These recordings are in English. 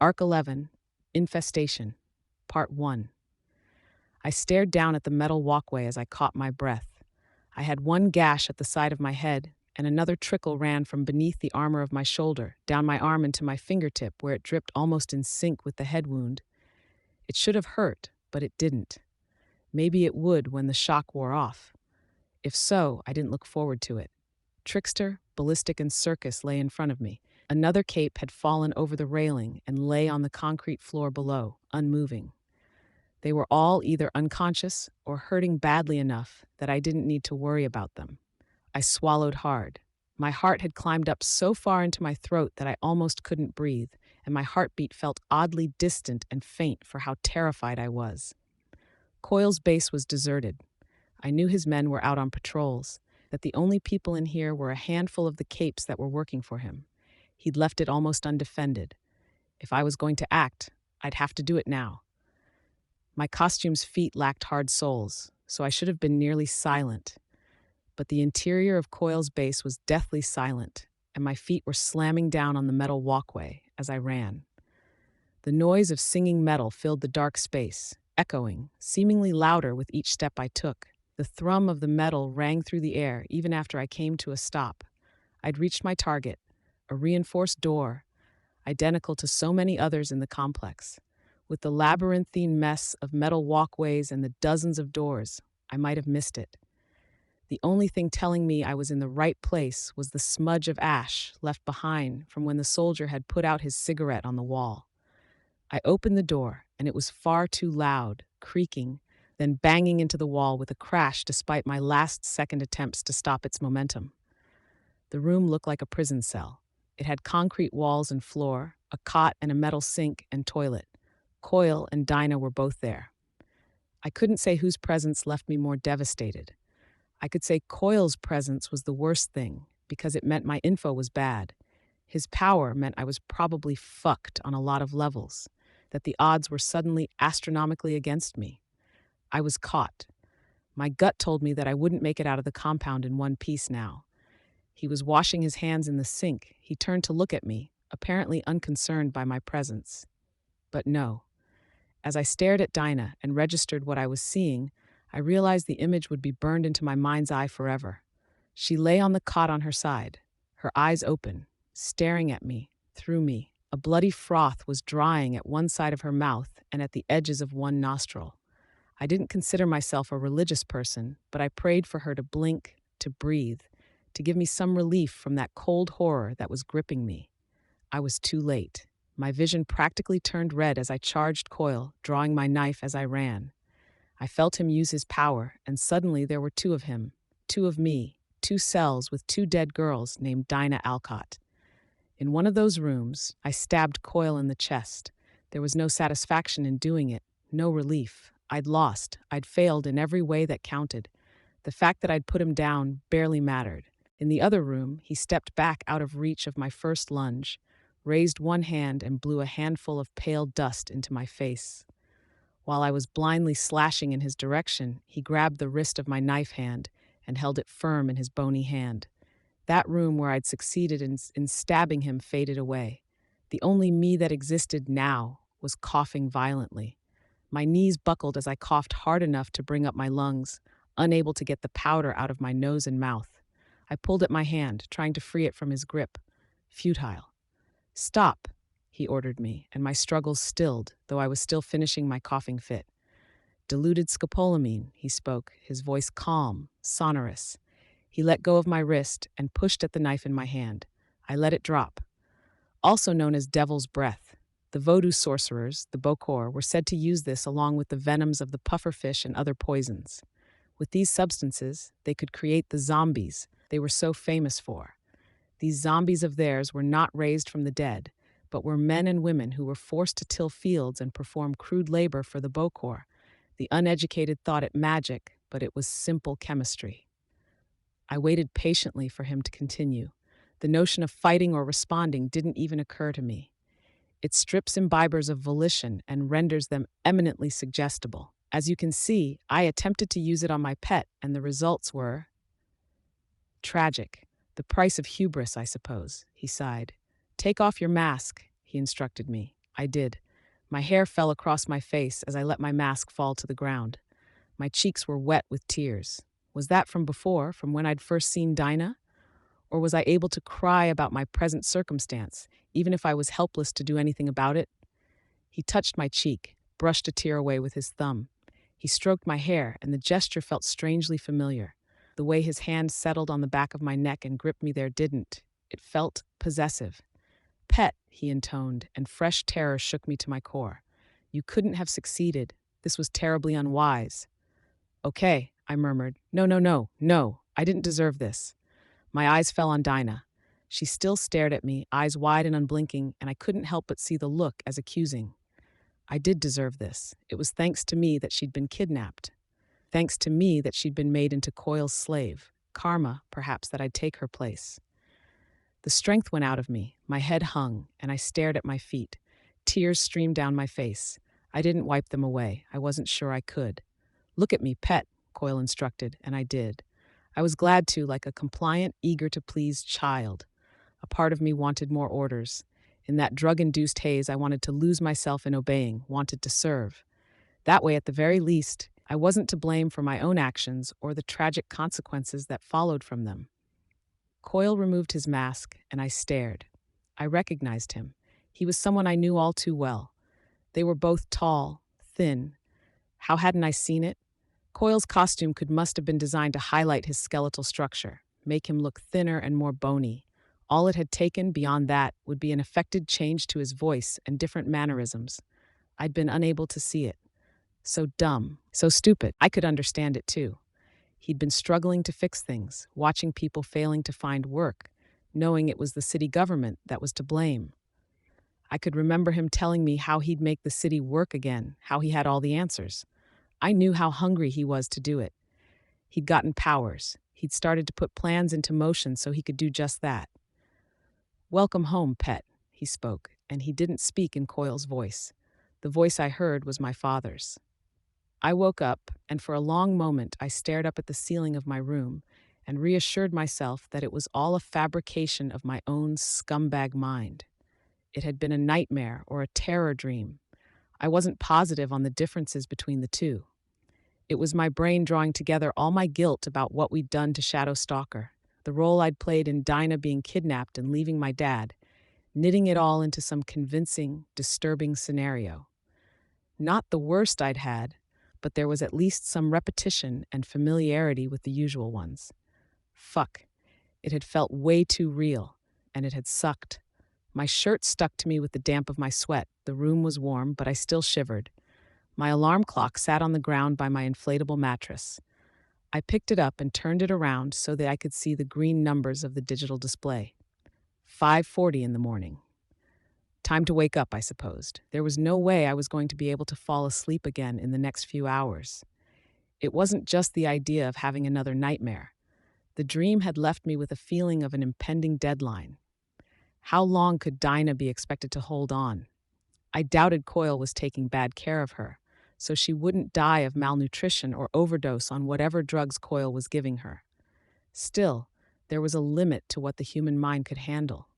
Arc 11, Infestation, Part 1. I stared down at the metal walkway as I caught my breath. I had one gash at the side of my head, and another trickle ran from beneath the armor of my shoulder, down my arm into my fingertip, where it dripped almost in sync with the head wound. It should have hurt, but it didn't. Maybe it would when the shock wore off. If so, I didn't look forward to it. Trickster, Ballistic, and Circus lay in front of me. Another cape had fallen over the railing and lay on the concrete floor below, unmoving. They were all either unconscious or hurting badly enough that I didn't need to worry about them. I swallowed hard. My heart had climbed up so far into my throat that I almost couldn't breathe, and my heartbeat felt oddly distant and faint for how terrified I was. Coyle's base was deserted. I knew his men were out on patrols, that the only people in here were a handful of the capes that were working for him. He'd left it almost undefended. If I was going to act, I'd have to do it now. My costume's feet lacked hard soles, so I should have been nearly silent. But the interior of Coyle's base was deathly silent, and my feet were slamming down on the metal walkway as I ran. The noise of singing metal filled the dark space, echoing, seemingly louder with each step I took. The thrum of the metal rang through the air even after I came to a stop. I'd reached my target, a reinforced door, identical to so many others in the complex. With the labyrinthine mess of metal walkways and the dozens of doors, I might have missed it. The only thing telling me I was in the right place was the smudge of ash left behind from when the soldier had put out his cigarette on the wall. I opened the door, and it was far too loud, creaking, then banging into the wall with a crash despite my last-second attempts to stop its momentum. The room looked like a prison cell. It had concrete walls and floor, a cot and a metal sink and toilet. Coyle and Dinah were both there. I couldn't say whose presence left me more devastated. I could say Coyle's presence was the worst thing, because it meant my info was bad. His power meant I was probably fucked on a lot of levels, that the odds were suddenly astronomically against me. I was caught. My gut told me that I wouldn't make it out of the compound in one piece now. He was washing his hands in the sink. He turned to look at me, apparently unconcerned by my presence. But no. As I stared at Dinah and registered what I was seeing, I realized the image would be burned into my mind's eye forever. She lay on the cot on her side, her eyes open, staring at me, through me. A bloody froth was drying at one side of her mouth and at the edges of one nostril. I didn't consider myself a religious person, but I prayed for her to blink, to breathe, to give me some relief from that cold horror that was gripping me. I was too late. My vision practically turned red as I charged Coyle, drawing my knife as I ran. I felt him use his power, and suddenly there were two of him, two of me, two cells with two dead girls named Dinah Alcott. In one of those rooms, I stabbed Coyle in the chest. There was no satisfaction in doing it, no relief. I'd lost. I'd failed in every way that counted. The fact that I'd put him down barely mattered. In the other room, he stepped back out of reach of my first lunge, raised one hand and blew a handful of pale dust into my face. While I was blindly slashing in his direction, he grabbed the wrist of my knife hand and held it firm in his bony hand. That room where I'd succeeded in stabbing him faded away. The only me that existed now was coughing violently. My knees buckled as I coughed hard enough to bring up my lungs, unable to get the powder out of my nose and mouth. I pulled at my hand, trying to free it from his grip. Futile. "Stop," he ordered me, and my struggles stilled, though I was still finishing my coughing fit. "Diluted scopolamine," he spoke, his voice calm, sonorous. He let go of my wrist and pushed at the knife in my hand. I let it drop. Also known as devil's breath. The Vodou sorcerers, the Bokor, were said to use this along with the venoms of the pufferfish and other poisons. With these substances, they could create the zombies they were so famous for. These zombies of theirs were not raised from the dead, but were men and women who were forced to till fields and perform crude labor for the Bokor. The uneducated thought it magic, but it was simple chemistry. I waited patiently for him to continue. The notion of fighting or responding didn't even occur to me. It strips imbibers of volition and renders them eminently suggestible. As you can see, I attempted to use it on my pet, and the results were tragic. The price of hubris, I suppose, he sighed. "Take off your mask," he instructed me. I did. My hair fell across my face as I let my mask fall to the ground. My cheeks were wet with tears. Was that from before, from when I'd first seen Dinah? Or was I able to cry about my present circumstance, even if I was helpless to do anything about it? He touched my cheek, brushed a tear away with his thumb. He stroked my hair, and the gesture felt strangely familiar. The way his hand settled on the back of my neck and gripped me there didn't. It felt possessive. Pet, he intoned, and fresh terror shook me to my core. You couldn't have succeeded. This was terribly unwise. Okay, I murmured. No, no, no, no. I didn't deserve this. My eyes fell on Dinah. She still stared at me, eyes wide and unblinking, and I couldn't help but see the look as accusing. I did deserve this. It was thanks to me that she'd been kidnapped. Thanks to me that she'd been made into Coil's slave. Karma, perhaps, that I'd take her place. The strength went out of me. My head hung, and I stared at my feet. Tears streamed down my face. I didn't wipe them away. I wasn't sure I could. Look at me, Pet, Coil instructed, and I did. I was glad to, like a compliant, eager-to-please child. A part of me wanted more orders. In that drug-induced haze, I wanted to lose myself in obeying, wanted to serve. That way, at the very least, I wasn't to blame for my own actions or the tragic consequences that followed from them. Coil removed his mask, and I stared. I recognized him. He was someone I knew all too well. They were both tall, thin. How hadn't I seen it? Coil's costume must have been designed to highlight his skeletal structure, make him look thinner and more bony. All it had taken beyond that would be an affected change to his voice and different mannerisms. I'd been unable to see it. So dumb, so stupid. I could understand it too. He'd been struggling to fix things, watching people failing to find work, knowing it was the city government that was to blame. I could remember him telling me how he'd make the city work again, how he had all the answers. I knew how hungry he was to do it. He'd gotten powers. He'd started to put plans into motion so he could do just that. Welcome home, Pet, he spoke, and he didn't speak in Coil's voice. The voice I heard was my father's. I woke up, and for a long moment I stared up at the ceiling of my room and reassured myself that it was all a fabrication of my own scumbag mind. It had been a nightmare or a terror dream. I wasn't positive on the differences between the two. It was my brain drawing together all my guilt about what we'd done to Shadow Stalker, the role I'd played in Dinah being kidnapped and leaving my dad, knitting it all into some convincing, disturbing scenario. Not the worst I'd had, but there was at least some repetition and familiarity with the usual ones. Fuck. It had felt way too real, and it had sucked. My shirt stuck to me with the damp of my sweat. The room was warm, but I still shivered. My alarm clock sat on the ground by my inflatable mattress. I picked it up and turned it around so that I could see the green numbers of the digital display. 5:40 in the morning. Time to wake up, I supposed. There was no way I was going to be able to fall asleep again in the next few hours. It wasn't just the idea of having another nightmare. The dream had left me with a feeling of an impending deadline. How long could Dinah be expected to hold on? I doubted Coil was taking bad care of her, so she wouldn't die of malnutrition or overdose on whatever drugs Coil was giving her. Still, there was a limit to what the human mind could handle.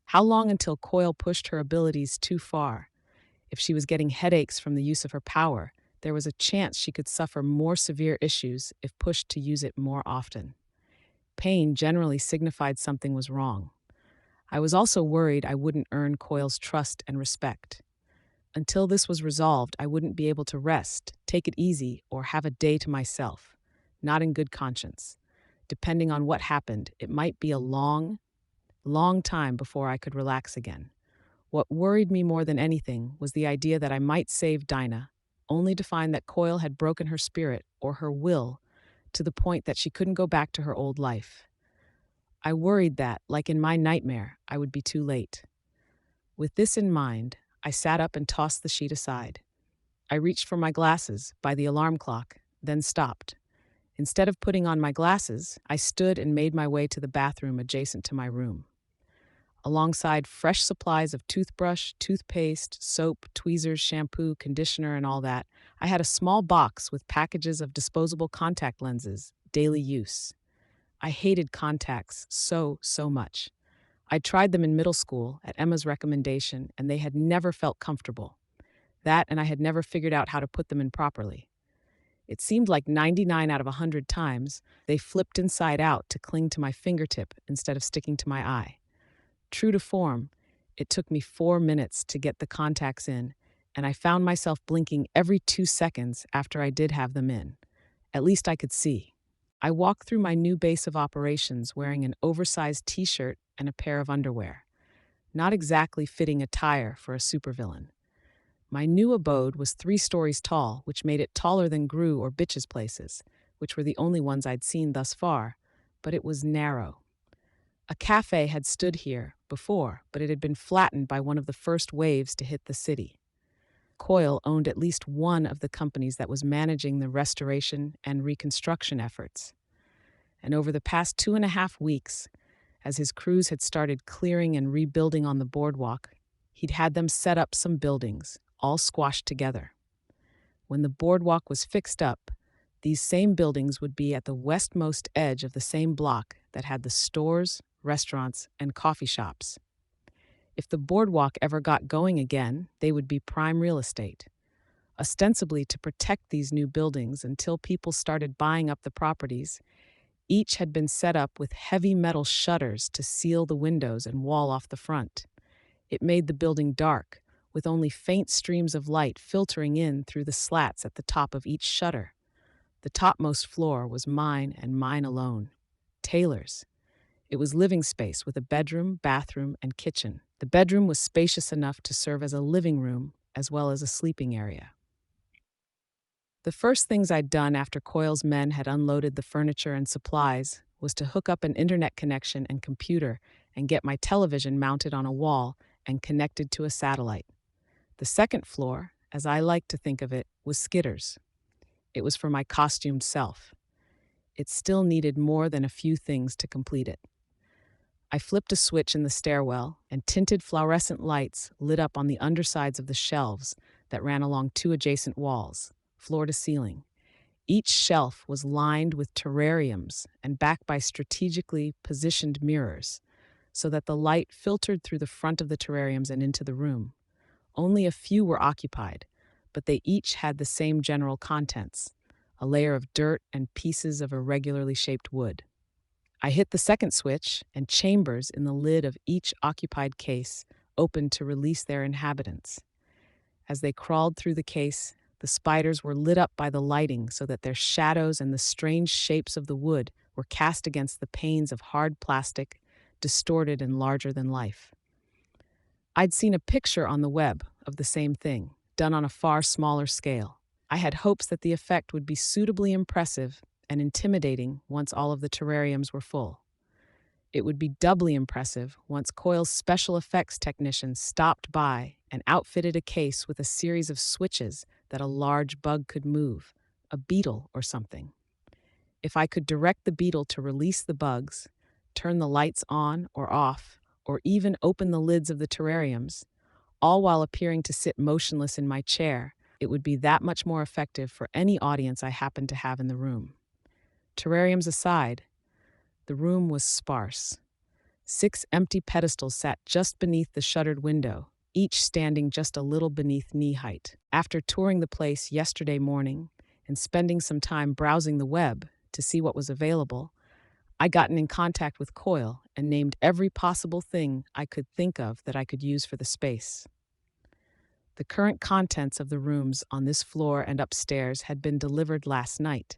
How long until Coil pushed her abilities too far? If she was getting headaches from the use of her power, there was a chance she could suffer more severe issues if pushed to use it more often. Pain generally signified something was wrong. I was also worried I wouldn't earn Coil's trust and respect. Until this was resolved, I wouldn't be able to rest, take it easy, or have a day to myself. Not in good conscience. Depending on what happened, it might be a long time before I could relax again. What worried me more than anything was the idea that I might save Dinah, only to find that Coil had broken her spirit or her will to the point that she couldn't go back to her old life. I worried that, like in my nightmare, I would be too late. With this in mind, I sat up and tossed the sheet aside. I reached for my glasses by the alarm clock, then stopped. Instead of putting on my glasses, I stood and made my way to the bathroom adjacent to my room. Alongside fresh supplies of toothbrush, toothpaste, soap, tweezers, shampoo, conditioner, and all that, I had a small box with packages of disposable contact lenses, daily use. I hated contacts so much. I tried them in middle school at Emma's recommendation, and they had never felt comfortable. That, and I had never figured out how to put them in properly. It seemed like 99 out of 100 times, they flipped inside out to cling to my fingertip instead of sticking to my eye. True to form, it took me 4 minutes to get the contacts in, and I found myself blinking every 2 seconds after I did have them in. At least I could see. I walked through my new base of operations wearing an oversized t-shirt and a pair of underwear. Not exactly fitting attire for a supervillain. My new abode was 3 stories tall, which made it taller than Gru or Bitch's places, which were the only ones I'd seen thus far, but it was narrow. A cafe had stood here before, but it had been flattened by one of the first waves to hit the city. Coyle owned at least one of the companies that was managing the restoration and reconstruction efforts. And over the past 2.5 weeks, as his crews had started clearing and rebuilding on the boardwalk, he'd had them set up some buildings, all squashed together. When the boardwalk was fixed up, these same buildings would be at the westmost edge of the same block that had the stores, restaurants, and coffee shops. If the boardwalk ever got going again, they would be prime real estate, ostensibly to protect these new buildings until people started buying up the properties. Each had been set up with heavy metal shutters to seal the windows and wall off the front. It made the building dark, with only faint streams of light filtering in through the slats at the top of each shutter. The topmost floor was mine and mine alone. Taylor's. It was living space with a bedroom, bathroom, and kitchen. The bedroom was spacious enough to serve as a living room as well as a sleeping area. The first things I'd done after Coyle's men had unloaded the furniture and supplies was to hook up an internet connection and computer and get my television mounted on a wall and connected to a satellite. The second floor, as I like to think of it, was Skitter's. It was for my costumed self. It still needed more than a few things to complete it. I flipped a switch in the stairwell, and tinted fluorescent lights lit up on the undersides of the shelves that ran along 2 adjacent walls, floor to ceiling. Each shelf was lined with terrariums and backed by strategically positioned mirrors, so that the light filtered through the front of the terrariums and into the room. Only a few were occupied, but they each had the same general contents, a layer of dirt and pieces of irregularly shaped wood. I hit the second switch, and chambers in the lid of each occupied case opened to release their inhabitants. As they crawled through the case, the spiders were lit up by the lighting so that their shadows and the strange shapes of the wood were cast against the panes of hard plastic, distorted and larger than life. I'd seen a picture on the web of the same thing, done on a far smaller scale. I had hopes that the effect would be suitably impressive and intimidating once all of the terrariums were full. It would be doubly impressive once Coyle's special effects technicians stopped by and outfitted a case with a series of switches that a large bug could move, a beetle or something. If I could direct the beetle to release the bugs, turn the lights on or off, or even open the lids of the terrariums, all while appearing to sit motionless in my chair, it would be that much more effective for any audience I happened to have in the room. Terrariums aside, the room was sparse. 6 empty pedestals sat just beneath the shuttered window, each standing just a little beneath knee height. After touring the place yesterday morning and spending some time browsing the web to see what was available, I gotten in contact with Coyle and named every possible thing I could think of that I could use for the space. The current contents of the rooms on this floor and upstairs had been delivered last night.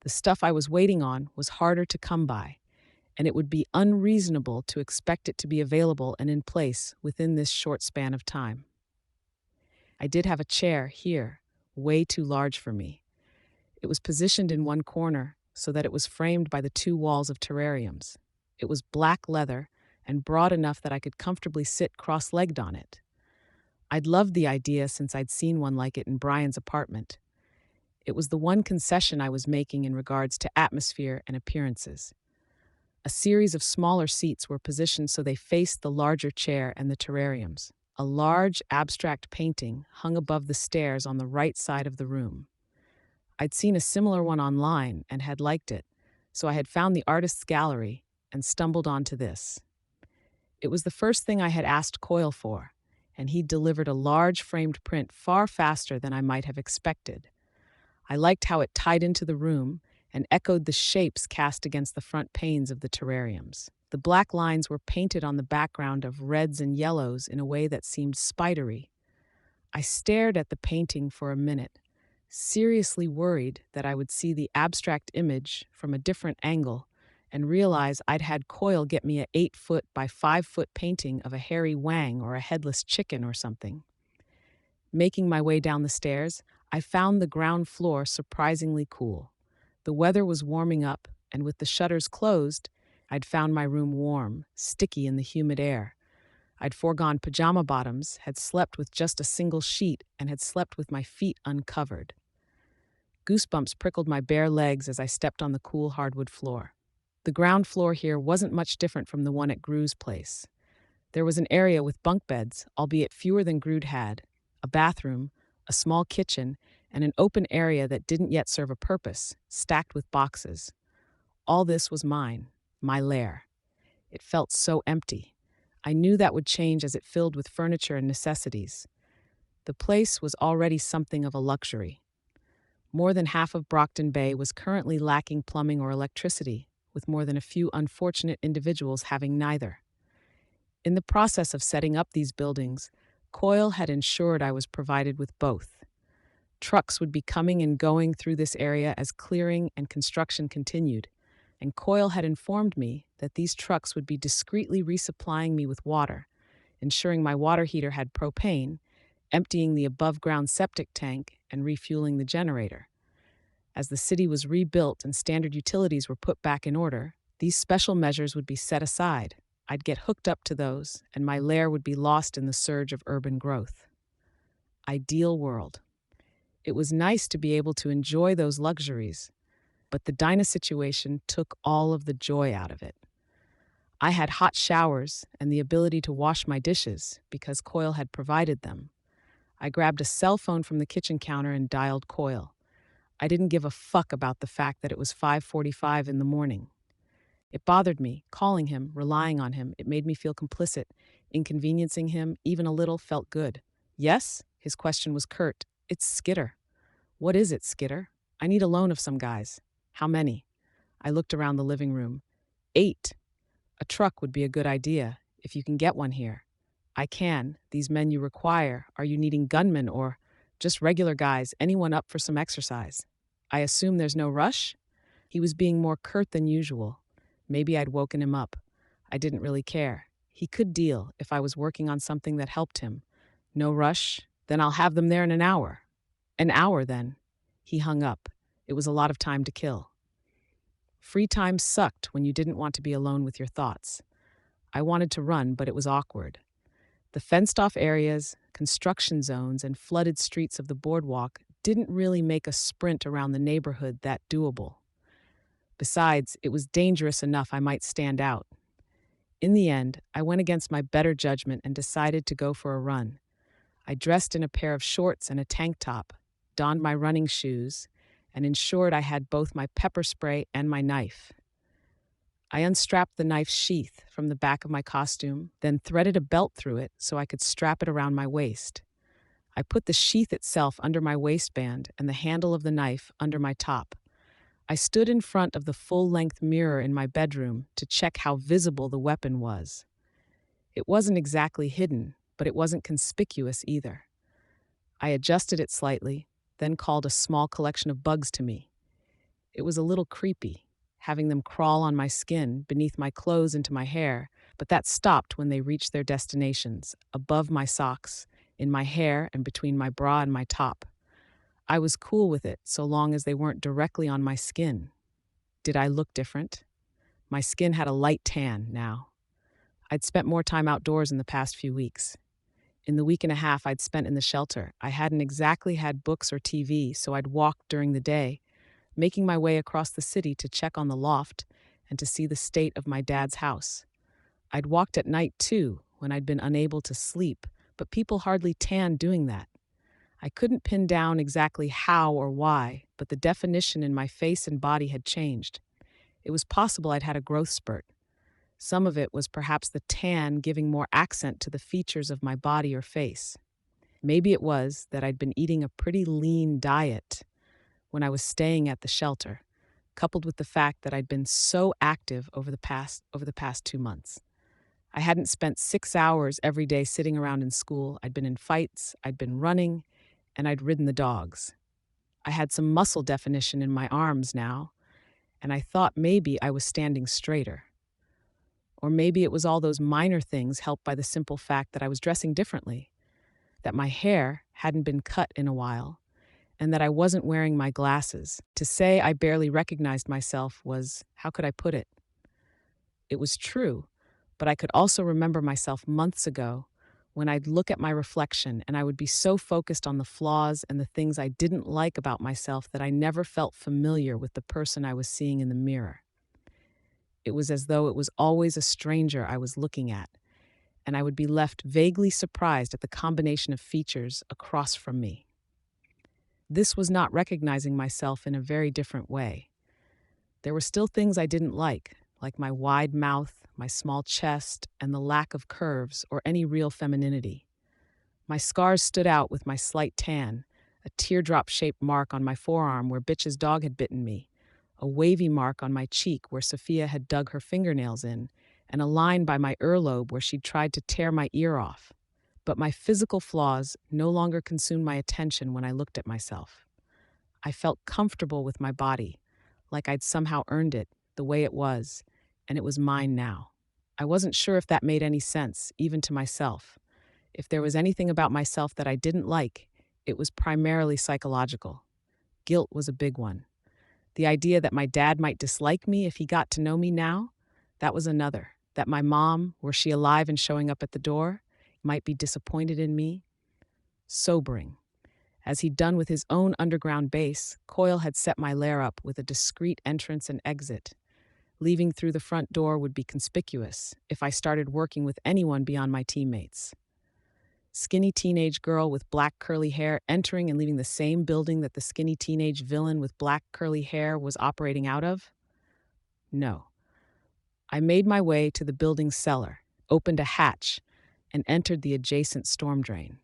The stuff I was waiting on was harder to come by, and it would be unreasonable to expect it to be available and in place within this short span of time. I did have a chair here, way too large for me. It was positioned in one corner so that it was framed by the 2 walls of terrariums. It was black leather and broad enough that I could comfortably sit cross-legged on it. I'd loved the idea since I'd seen one like it in Brian's apartment. It was the one concession I was making in regards to atmosphere and appearances. A series of smaller seats were positioned so they faced the larger chair and the terrariums. A large, abstract painting hung above the stairs on the right side of the room. I'd seen a similar one online and had liked it, so I had found the artist's gallery and stumbled onto this. It was the first thing I had asked Coyle for, and he delivered a large framed print far faster than I might have expected. I liked how it tied into the room and echoed the shapes cast against the front panes of the terrariums. The black lines were painted on the background of reds and yellows in a way that seemed spidery. I stared at the painting for a minute, seriously worried that I would see the abstract image from a different angle and realize I'd had Coyle get me a 8-foot by 5-foot painting of a hairy wang or a headless chicken or something. Making my way down the stairs, I found the ground floor surprisingly cool. The weather was warming up, and with the shutters closed, I'd found my room warm, sticky in the humid air. I'd foregone pajama bottoms, had slept with just a single sheet, and had slept with my feet uncovered. Goosebumps prickled my bare legs as I stepped on the cool hardwood floor. The ground floor here wasn't much different from the one at Gru's place. There was an area with bunk beds, albeit fewer than Grude had, a bathroom, a small kitchen, and an open area that didn't yet serve a purpose, stacked with boxes. All this was mine, my lair. It felt so empty. I knew that would change as it filled with furniture and necessities. The place was already something of a luxury. More than half of Brockton Bay was currently lacking plumbing or electricity, with more than a few unfortunate individuals having neither. In the process of setting up these buildings, Coyle had ensured I was provided with both. Trucks would be coming and going through this area as clearing and construction continued, and Coyle had informed me that these trucks would be discreetly resupplying me with water, ensuring my water heater had propane, emptying the above-ground septic tank, and refueling the generator. As the city was rebuilt and standard utilities were put back in order, these special measures would be set aside. I'd get hooked up to those, and my lair would be lost in the surge of urban growth. Ideal world. It was nice to be able to enjoy those luxuries, but the Dinah situation took all of the joy out of it. I had hot showers and the ability to wash my dishes because Coyle had provided them. I grabbed a cell phone from the kitchen counter and dialed Coyle. I didn't give a fuck about the fact that it was 5:45 in the morning. It bothered me, calling him, relying on him. It made me feel complicit. Inconveniencing him, even a little, felt good. Yes? His question was curt. It's Skitter. What is it, Skitter? I need a loan of some guys. How many? I looked around the living room. 8. A truck would be a good idea, if you can get one here. I can. These men you require. Are you needing gunmen or just regular guys, anyone up for some exercise? I assume there's no rush? He was being more curt than usual. Maybe I'd woken him up. I didn't really care. He could deal if I was working on something that helped him. No rush? Then I'll have them there in an hour. An hour, then. He hung up. It was a lot of time to kill. Free time sucked when you didn't want to be alone with your thoughts. I wanted to run, but it was awkward. The fenced-off areas, construction zones, and flooded streets of the boardwalk didn't really make a sprint around the neighborhood that doable. Besides, it was dangerous enough I might stand out. In the end, I went against my better judgment and decided to go for a run. I dressed in a pair of shorts and a tank top, donned my running shoes, and ensured I had both my pepper spray and my knife. I unstrapped the knife's sheath from the back of my costume, then threaded a belt through it so I could strap it around my waist. I put the sheath itself under my waistband and the handle of the knife under my top. I stood in front of the full-length mirror in my bedroom to check how visible the weapon was. It wasn't exactly hidden, but it wasn't conspicuous either. I adjusted it slightly, then called a small collection of bugs to me. It was a little creepy, having them crawl on my skin, beneath my clothes into my hair, but that stopped when they reached their destinations, above my socks, in my hair, and between my bra and my top. I was cool with it so long as they weren't directly on my skin. Did I look different? My skin had a light tan now. I'd spent more time outdoors in the past few weeks. In the week and a half I'd spent in the shelter, I hadn't exactly had books or TV, so I'd walked during the day, making my way across the city to check on the loft and to see the state of my dad's house. I'd walked at night, too, when I'd been unable to sleep, but people hardly tanned doing that. I couldn't pin down exactly how or why, but the definition in my face and body had changed. It was possible I'd had a growth spurt. Some of it was perhaps the tan giving more accent to the features of my body or face. Maybe it was that I'd been eating a pretty lean diet when I was staying at the shelter, coupled with the fact that I'd been so active over the past 2 months. I hadn't spent 6 hours every day sitting around in school. I'd been in fights, I'd been running, and I'd ridden the dogs. I had some muscle definition in my arms now, and I thought maybe I was standing straighter. Or maybe it was all those minor things helped by the simple fact that I was dressing differently, that my hair hadn't been cut in a while, and that I wasn't wearing my glasses. To say I barely recognized myself was, how could I put it? It was true, but I could also remember myself months ago when I'd look at my reflection and I would be so focused on the flaws and the things I didn't like about myself that I never felt familiar with the person I was seeing in the mirror. It was as though it was always a stranger I was looking at, and I would be left vaguely surprised at the combination of features across from me. This was not recognizing myself in a very different way. There were still things I didn't like my wide mouth, my small chest, and the lack of curves or any real femininity. My scars stood out with my slight tan, a teardrop-shaped mark on my forearm where Bitch's dog had bitten me, a wavy mark on my cheek where Sophia had dug her fingernails in, and a line by my earlobe where she'd tried to tear my ear off. But my physical flaws no longer consumed my attention when I looked at myself. I felt comfortable with my body, like I'd somehow earned it the way it was, and it was mine now. I wasn't sure if that made any sense, even to myself. If there was anything about myself that I didn't like, it was primarily psychological. Guilt was a big one. The idea that my dad might dislike me if he got to know me now, that was another. That my mom, were she alive and showing up at the door, might be disappointed in me. Sobering. As he'd done with his own underground base, Coyle had set my lair up with a discreet entrance and exit. Leaving through the front door would be conspicuous if I started working with anyone beyond my teammates. Skinny teenage girl with black curly hair entering and leaving the same building that the skinny teenage villain with black curly hair was operating out of? No. I made my way to the building's cellar, opened a hatch, and entered the adjacent storm drain.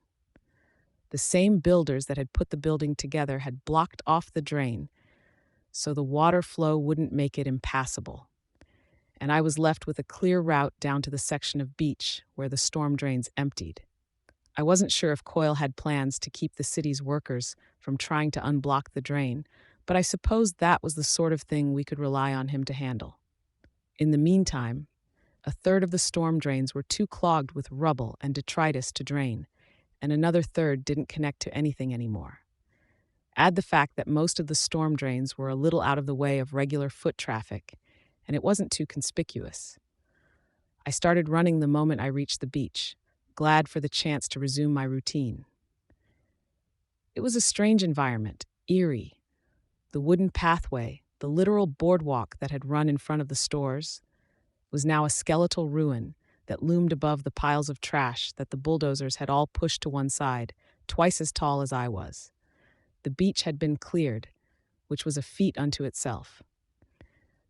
The same builders that had put the building together had blocked off the drain so the water flow wouldn't make it impassable, and I was left with a clear route down to the section of beach where the storm drains emptied. I wasn't sure if Coyle had plans to keep the city's workers from trying to unblock the drain, but I supposed that was the sort of thing we could rely on him to handle. In the meantime, a third of the storm drains were too clogged with rubble and detritus to drain, and another third didn't connect to anything anymore. Add the fact that most of the storm drains were a little out of the way of regular foot traffic, and it wasn't too conspicuous. I started running the moment I reached the beach, glad for the chance to resume my routine. It was a strange environment, eerie. The wooden pathway, the literal boardwalk that had run in front of the stores, was now a skeletal ruin that loomed above the piles of trash that the bulldozers had all pushed to one side, twice as tall as I was. The beach had been cleared, which was a feat unto itself.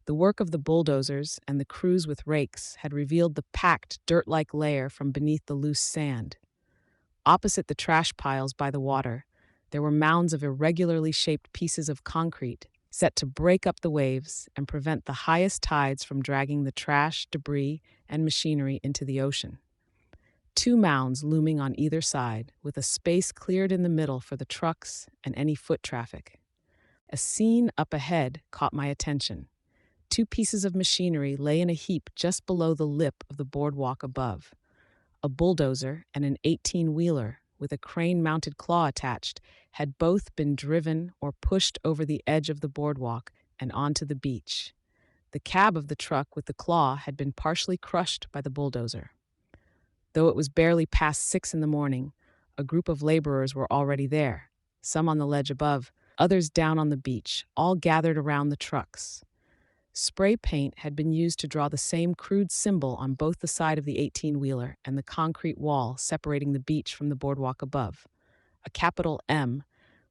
The work of the bulldozers and the crews with rakes had revealed the packed, dirt-like layer from beneath the loose sand. Opposite the trash piles by the water, there were mounds of irregularly shaped pieces of concrete set to break up the waves and prevent the highest tides from dragging the trash, debris, and machinery into the ocean. 2 mounds looming on either side, with a space cleared in the middle for the trucks and any foot traffic. A scene up ahead caught my attention. 2 pieces of machinery lay in a heap just below the lip of the boardwalk above. A bulldozer and an 18-wheeler with a crane-mounted claw attached had both been driven or pushed over the edge of the boardwalk and onto the beach. The cab of the truck with the claw had been partially crushed by the bulldozer. Though it was barely past 6 in the morning, a group of laborers were already there, some on the ledge above, others down on the beach, all gathered around the trucks. Spray paint had been used to draw the same crude symbol on both the side of the 18-wheeler and the concrete wall separating the beach from the boardwalk above. A capital M,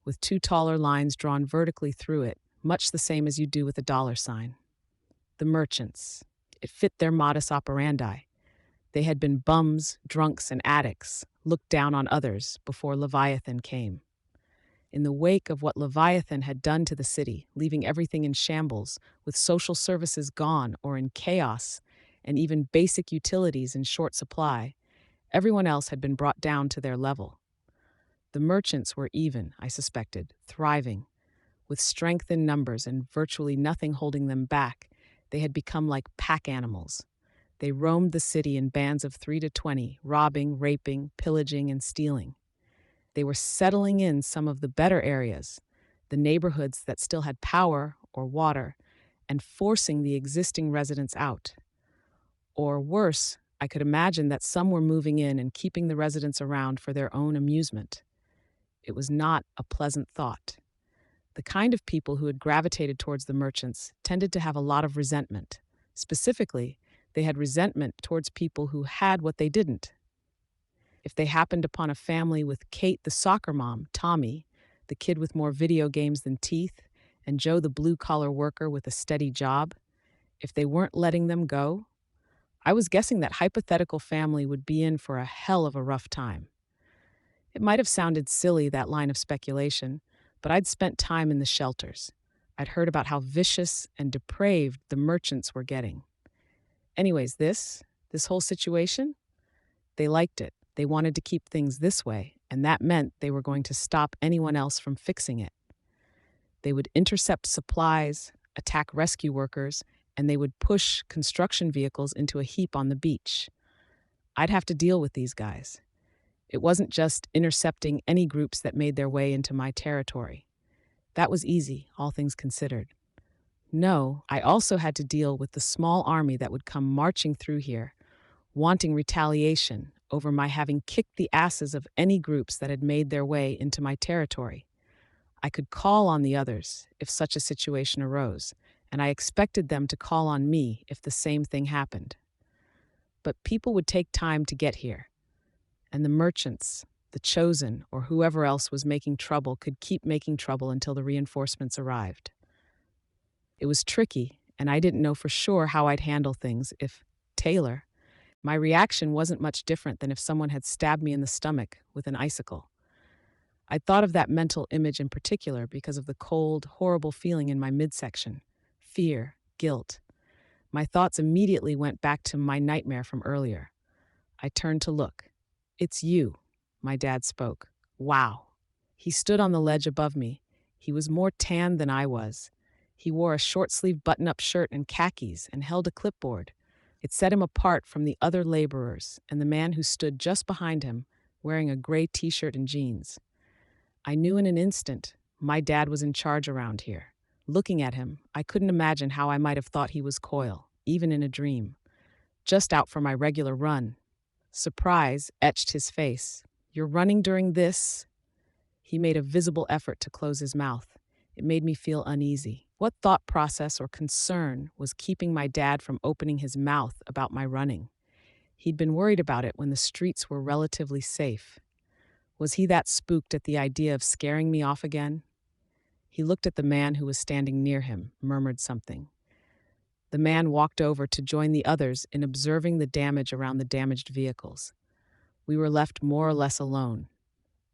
with 2 taller lines drawn vertically through it, much the same as you do with a dollar sign. The merchants. It fit their modus operandi. They had been bums, drunks, and addicts, looked down on others before Leviathan came. In the wake of what Leviathan had done to the city, leaving everything in shambles, with social services gone or in chaos, and even basic utilities in short supply, everyone else had been brought down to their level. The merchants were even, I suspected, thriving. With strength in numbers and virtually nothing holding them back, they had become like pack animals. They roamed the city in bands of 3 to 20, robbing, raping, pillaging, and stealing. They were settling in some of the better areas, the neighborhoods that still had power or water, and forcing the existing residents out. Or worse, I could imagine that some were moving in and keeping the residents around for their own amusement. It was not a pleasant thought. The kind of people who had gravitated towards the merchants tended to have a lot of resentment. Specifically, they had resentment towards people who had what they didn't. If they happened upon a family with Kate the soccer mom, Tommy, the kid with more video games than teeth, and Joe the blue-collar worker with a steady job, if they weren't letting them go, I was guessing that hypothetical family would be in for a hell of a rough time. It might have sounded silly, that line of speculation, but I'd spent time in the shelters. I'd heard about how vicious and depraved the merchants were getting. Anyways, this whole situation, they liked it. They wanted to keep things this way, and that meant they were going to stop anyone else from fixing it. They would intercept supplies, attack rescue workers, and they would push construction vehicles into a heap on the beach. I'd have to deal with these guys. It wasn't just intercepting any groups that made their way into my territory. That was easy, all things considered. No, I also had to deal with the small army that would come marching through here, wanting retaliation over my having kicked the asses of any groups that had made their way into my territory. I could call on the others if such a situation arose, and I expected them to call on me if the same thing happened. But people would take time to get here, and the merchants, the chosen, or whoever else was making trouble could keep making trouble until the reinforcements arrived. It was tricky, and I didn't know for sure how I'd handle things if Taylor. My reaction wasn't much different than if someone had stabbed me in the stomach with an icicle. I'd thought of that mental image in particular because of the cold, horrible feeling in my midsection. Fear, guilt. My thoughts immediately went back to my nightmare from earlier. I turned to look. "It's you," my dad spoke. "Wow." He stood on the ledge above me. He was more tanned than I was. He wore a short-sleeved button-up shirt and khakis and held a clipboard. It set him apart from the other laborers and the man who stood just behind him, wearing a gray t-shirt and jeans. I knew in an instant my dad was in charge around here. Looking at him, I couldn't imagine how I might have thought he was Coyle, even in a dream. Just out for my regular run. Surprise etched his face. "You're running during this?" He made a visible effort to close his mouth. It made me feel uneasy. What thought process or concern was keeping my dad from opening his mouth about my running? He'd been worried about it when the streets were relatively safe. Was he that spooked at the idea of scaring me off again? He looked at the man who was standing near him, murmured something. The man walked over to join the others in observing the damage around the damaged vehicles. We were left more or less alone.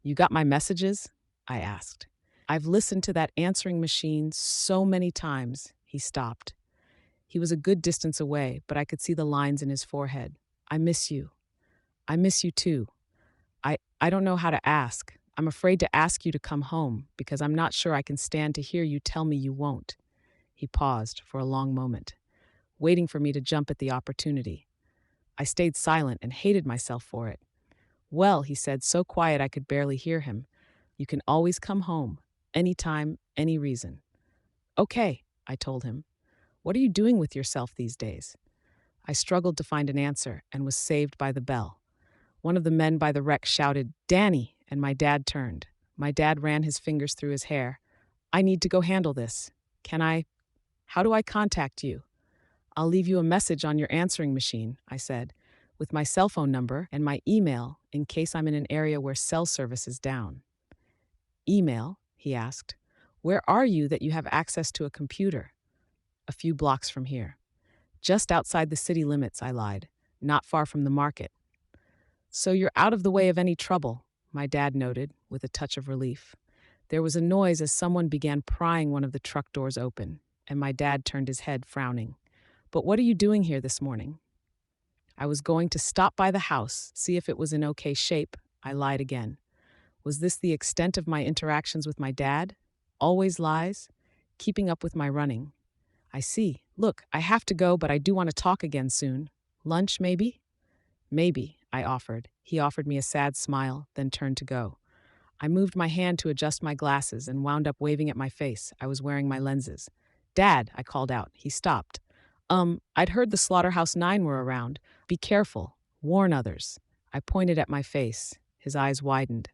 "You got my messages?" I asked. "I've listened to that answering machine so many times." He stopped. He was a good distance away, but I could see the lines in his forehead. "I miss you. I miss you too. I don't know how to ask. I'm afraid to ask you to come home because I'm not sure I can stand to hear you tell me you won't." He paused for a long moment, waiting for me to jump at the opportunity. I stayed silent and hated myself for it. "Well," he said, so quiet I could barely hear him, "you can always come home, anytime, any reason." "Okay," I told him. "What are you doing with yourself these days?" I struggled to find an answer and was saved by the bell. One of the men by the wreck shouted, "Danny," and my dad turned. My dad ran his fingers through his hair. "I need to go handle this. How do I contact you?" "I'll leave you a message on your answering machine," I said, "with my cell phone number and my email in case I'm in an area where cell service is down." "Email?" he asked. "Where are you that you have access to a computer?" "A few blocks from here." Just outside the city limits, I lied. Not far from the market. So you're out of the way of any trouble, my dad noted, with a touch of relief. There was a noise as someone began prying one of the truck doors open, and my dad turned his head, frowning. But what are you doing here this morning? I was going to stop by the house, see if it was in okay shape. I lied again. Was this the extent of my interactions with my dad? Always lies? Keeping up with my running. I see. Look, I have to go, but I do want to talk again soon. Lunch, maybe? Maybe, I offered. He offered me a sad smile, then turned to go. I moved my hand to adjust my glasses and wound up waving at my face. I was wearing my lenses. Dad, I called out. He stopped. I'd heard the Slaughterhouse Nine were around. Be careful. Warn others. I pointed at my face. His eyes widened.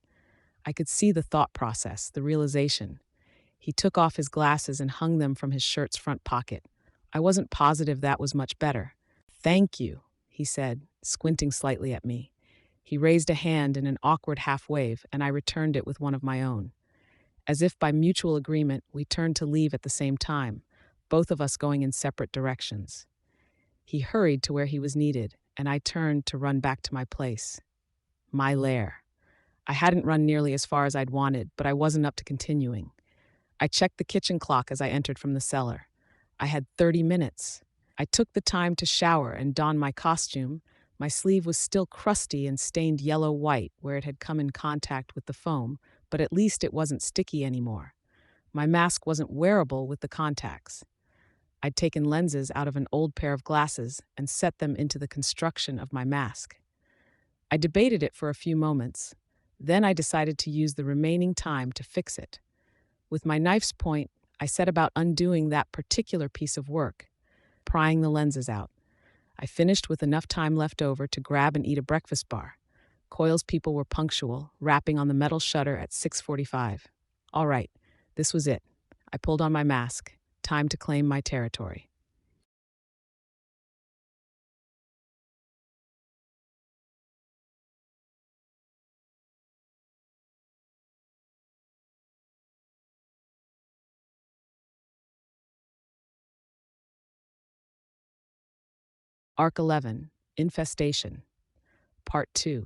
I could see the thought process, the realization. He took off his glasses and hung them from his shirt's front pocket. I wasn't positive that was much better. Thank you, he said, squinting slightly at me. He raised a hand in an awkward half-wave, and I returned it with one of my own. As if by mutual agreement, we turned to leave at the same time, both of us going in separate directions. He hurried to where he was needed, and I turned to run back to my place. My lair. I hadn't run nearly as far as I'd wanted, but I wasn't up to continuing. I checked the kitchen clock as I entered from the cellar. I had 30 minutes. I took the time to shower and don my costume. My sleeve was still crusty and stained yellow-white where it had come in contact with the foam, but at least it wasn't sticky anymore. My mask wasn't wearable with the contacts. I'd taken lenses out of an old pair of glasses and set them into the construction of my mask. I debated it for a few moments. Then I decided to use the remaining time to fix it. With my knife's point, I set about undoing that particular piece of work, prying the lenses out. I finished with enough time left over to grab and eat a breakfast bar. Coyle's people were punctual, rapping on the metal shutter at 6:45. All right, this was it. I pulled on my mask. Time to claim my territory. Arc 11, Infestation, Part 2.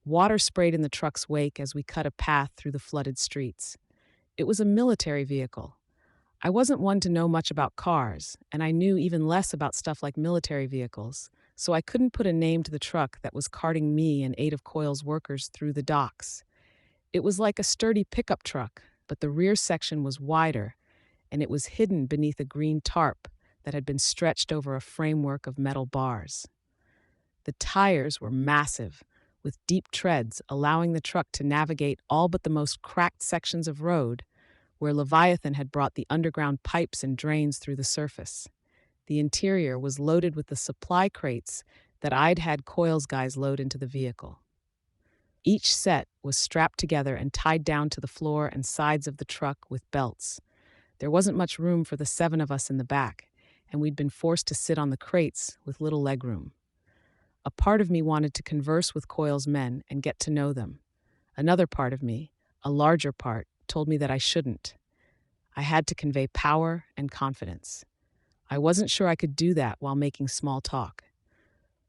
Water sprayed in the truck's wake as we cut a path through the flooded streets. It was a military vehicle. I wasn't one to know much about cars, and I knew even less about stuff like military vehicles, so I couldn't put a name to the truck that was carting me and 8 of Coyle's workers through the docks. It was like a sturdy pickup truck, but the rear section was wider, and it was hidden beneath a green tarp that had been stretched over a framework of metal bars. The tires were massive, with deep treads allowing the truck to navigate all but the most cracked sections of road, where Leviathan had brought the underground pipes and drains through the surface. The interior was loaded with the supply crates that I'd had Coyle's guys load into the vehicle. Each set was strapped together and tied down to the floor and sides of the truck with belts. There wasn't much room for the 7 of us in the back, and we'd been forced to sit on the crates with little legroom. A part of me wanted to converse with Coyle's men and get to know them. Another part of me, a larger part, told me that I shouldn't. I had to convey power and confidence. I wasn't sure I could do that while making small talk.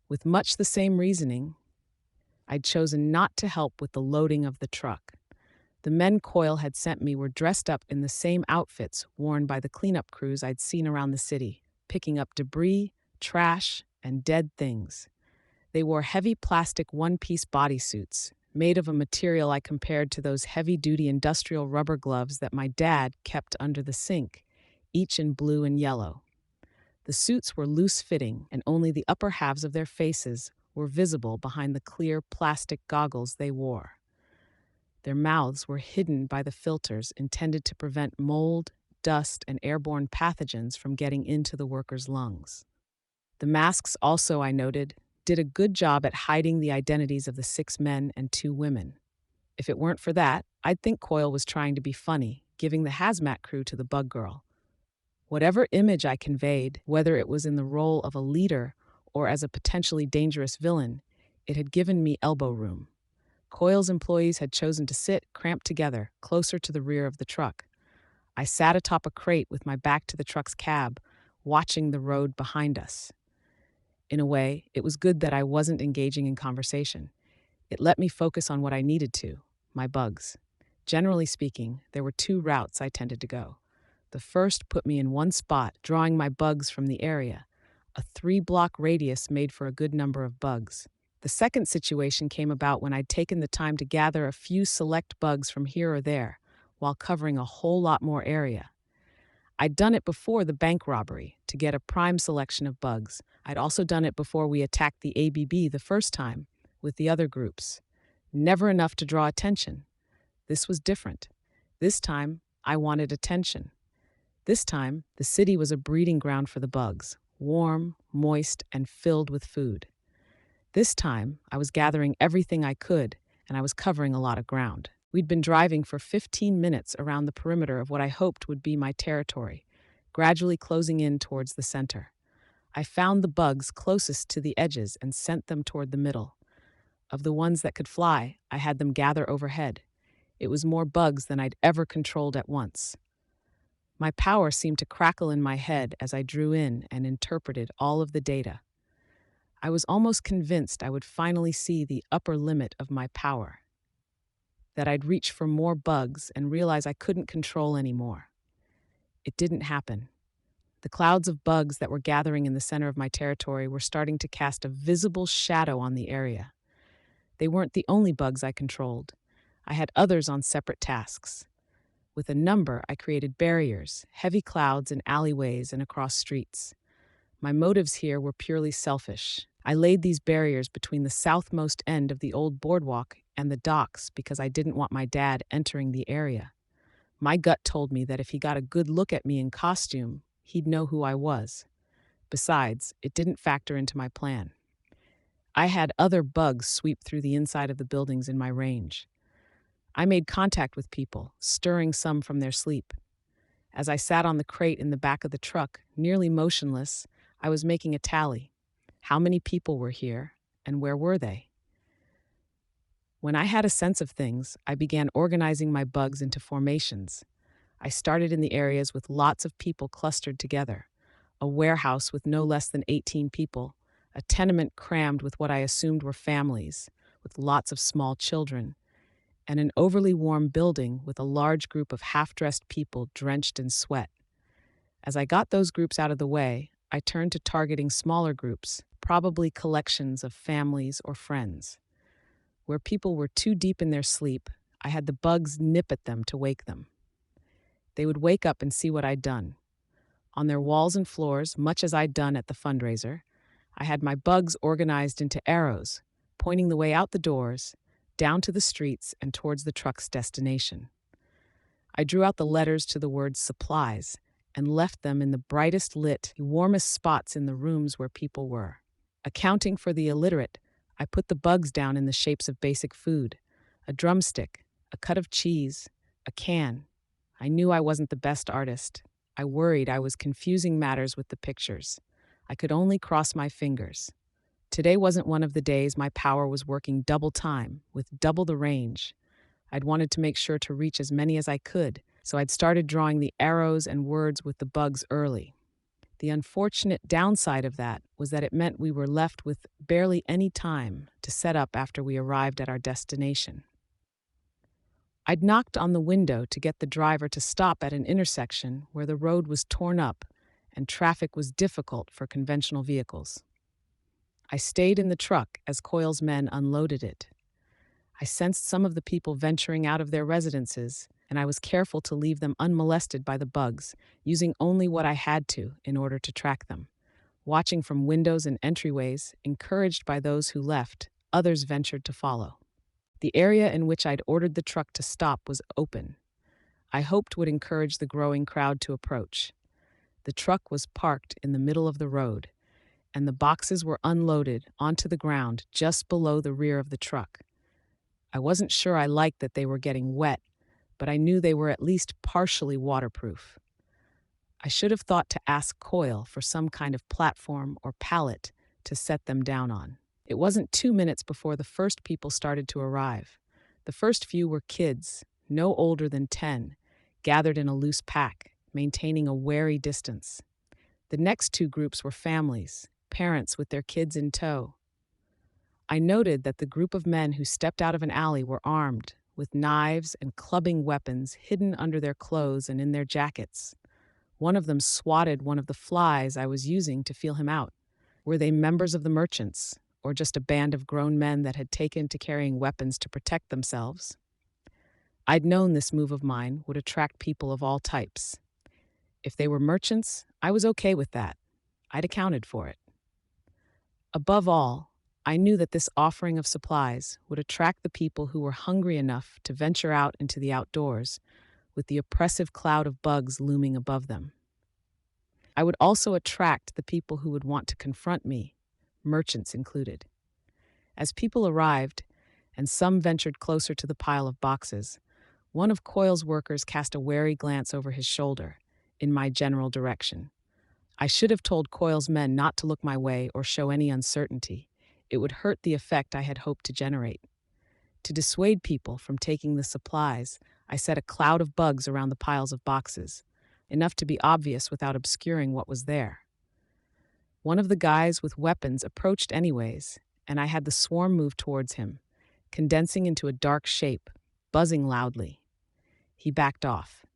With much the same reasoning, I'd chosen not to help with the loading of the truck. The men Coyle had sent me were dressed up in the same outfits worn by the cleanup crews I'd seen around the city, picking up debris, trash, and dead things. They wore heavy plastic one-piece bodysuits, made of a material I compared to those heavy-duty industrial rubber gloves that my dad kept under the sink, each in blue and yellow. The suits were loose-fitting, and only the upper halves of their faces were visible behind the clear plastic goggles they wore. Their mouths were hidden by the filters intended to prevent mold, dust, and airborne pathogens from getting into the workers' lungs. The masks also, I noted, did a good job at hiding the identities of the 6 men and 2 women. If it weren't for that, I'd think Coyle was trying to be funny, giving the hazmat crew to the bug girl. Whatever image I conveyed, whether it was in the role of a leader or as a potentially dangerous villain, it had given me elbow room. Coyle's employees had chosen to sit, cramped together, closer to the rear of the truck. I sat atop a crate with my back to the truck's cab, watching the road behind us. In a way, it was good that I wasn't engaging in conversation. It let me focus on what I needed to, my bugs. Generally speaking, there were two routes I tended to go. The first put me in one spot, drawing my bugs from the area. A 3-block radius made for a good number of bugs. The second situation came about when I'd taken the time to gather a few select bugs from here or there, while covering a whole lot more area. I'd done it before the bank robbery to get a prime selection of bugs. I'd also done it before we attacked the ABB the first time, with the other groups. Never enough to draw attention. This was different. This time, I wanted attention. This time, the city was a breeding ground for the bugs, warm, moist, and filled with food. This time, I was gathering everything I could, and I was covering a lot of ground. We'd been driving for 15 minutes around the perimeter of what I hoped would be my territory, gradually closing in towards the center. I found the bugs closest to the edges and sent them toward the middle. Of the ones that could fly, I had them gather overhead. It was more bugs than I'd ever controlled at once. My power seemed to crackle in my head as I drew in and interpreted all of the data. I was almost convinced I would finally see the upper limit of my power, that I'd reach for more bugs and realize I couldn't control anymore. It didn't happen. The clouds of bugs that were gathering in the center of my territory were starting to cast a visible shadow on the area. They weren't the only bugs I controlled. I had others on separate tasks. With a number, I created barriers, heavy clouds in alleyways and across streets. My motives here were purely selfish. I laid these barriers between the southmost end of the old boardwalk and the docks because I didn't want my dad entering the area. My gut told me that if he got a good look at me in costume, he'd know who I was. Besides, it didn't factor into my plan. I had other bugs sweep through the inside of the buildings in my range. I made contact with people, stirring some from their sleep. As I sat on the crate in the back of the truck, nearly motionless, I was making a tally. How many people were here, and where were they? When I had a sense of things, I began organizing my bugs into formations. I started in the areas with lots of people clustered together. A warehouse with no less than 18 people, a tenement crammed with what I assumed were families, with lots of small children, and an overly warm building with a large group of half-dressed people drenched in sweat. As I got those groups out of the way, I turned to targeting smaller groups, probably collections of families or friends. Where people were too deep in their sleep, I had the bugs nip at them to wake them. They would wake up and see what I'd done. On their walls and floors, much as I'd done at the fundraiser, I had my bugs organized into arrows, pointing the way out the doors, down to the streets and towards the truck's destination. I drew out the letters to the word supplies and left them in the brightest lit, warmest spots in the rooms where people were. Accounting for the illiterate, I put the bugs down in the shapes of basic food: a drumstick, a cut of cheese, a can. I knew I wasn't the best artist. I worried I was confusing matters with the pictures. I could only cross my fingers. Today wasn't one of the days my power was working double time, with double the range. I'd wanted to make sure to reach as many as I could, so I'd started drawing the arrows and words with the bugs early. The unfortunate downside of that was that it meant we were left with barely any time to set up after we arrived at our destination. I'd knocked on the window to get the driver to stop at an intersection where the road was torn up and traffic was difficult for conventional vehicles. I stayed in the truck as Coyle's men unloaded it. I sensed some of the people venturing out of their residences, and I was careful to leave them unmolested by the bugs, using only what I had to in order to track them. Watching from windows and entryways, encouraged by those who left, others ventured to follow. The area in which I'd ordered the truck to stop was open. I hoped would encourage the growing crowd to approach. The truck was parked in the middle of the road, and the boxes were unloaded onto the ground just below the rear of the truck. I wasn't sure I liked that they were getting wet, but I knew they were at least partially waterproof. I should have thought to ask Coyle for some kind of platform or pallet to set them down on. It wasn't 2 minutes before the first people started to arrive. The first few were kids, no older than 10, gathered in a loose pack, maintaining a wary distance. The next two groups were families, parents with their kids in tow. I noted that the group of men who stepped out of an alley were armed, with knives and clubbing weapons hidden under their clothes and in their jackets. One of them swatted one of the flies I was using to feel him out. Were they members of the merchants, or just a band of grown men that had taken to carrying weapons to protect themselves? I'd known this move of mine would attract people of all types. If they were merchants, I was okay with that. I'd accounted for it. Above all, I knew that this offering of supplies would attract the people who were hungry enough to venture out into the outdoors, with the oppressive cloud of bugs looming above them. I would also attract the people who would want to confront me, merchants included. As people arrived, and some ventured closer to the pile of boxes, one of Coyle's workers cast a wary glance over his shoulder, in my general direction. I should have told Coyle's men not to look my way or show any uncertainty. It would hurt the effect I had hoped to generate. To dissuade people from taking the supplies, I set a cloud of bugs around the piles of boxes, enough to be obvious without obscuring what was there. One of the guys with weapons approached anyways, and I had the swarm move towards him, condensing into a dark shape, buzzing loudly. He backed off.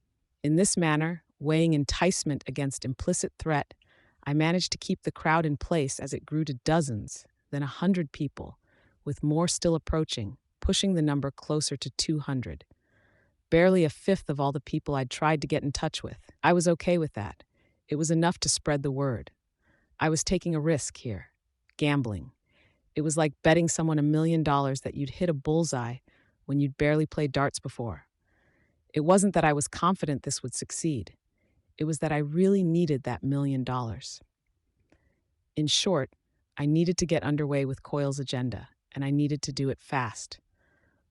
In this manner, weighing enticement against implicit threat, I managed to keep the crowd in place as it grew to dozens, then 100 people, with more still approaching, pushing the number closer to 200. Barely a fifth of all the people I'd tried to get in touch with. I was okay with that. It was enough to spread the word. I was taking a risk here. Gambling. It was like betting someone $1,000,000 that you'd hit a bullseye when you'd barely played darts before. It wasn't that I was confident this would succeed. It was that I really needed that $1,000,000. In short, I needed to get underway with Coyle's agenda, and I needed to do it fast.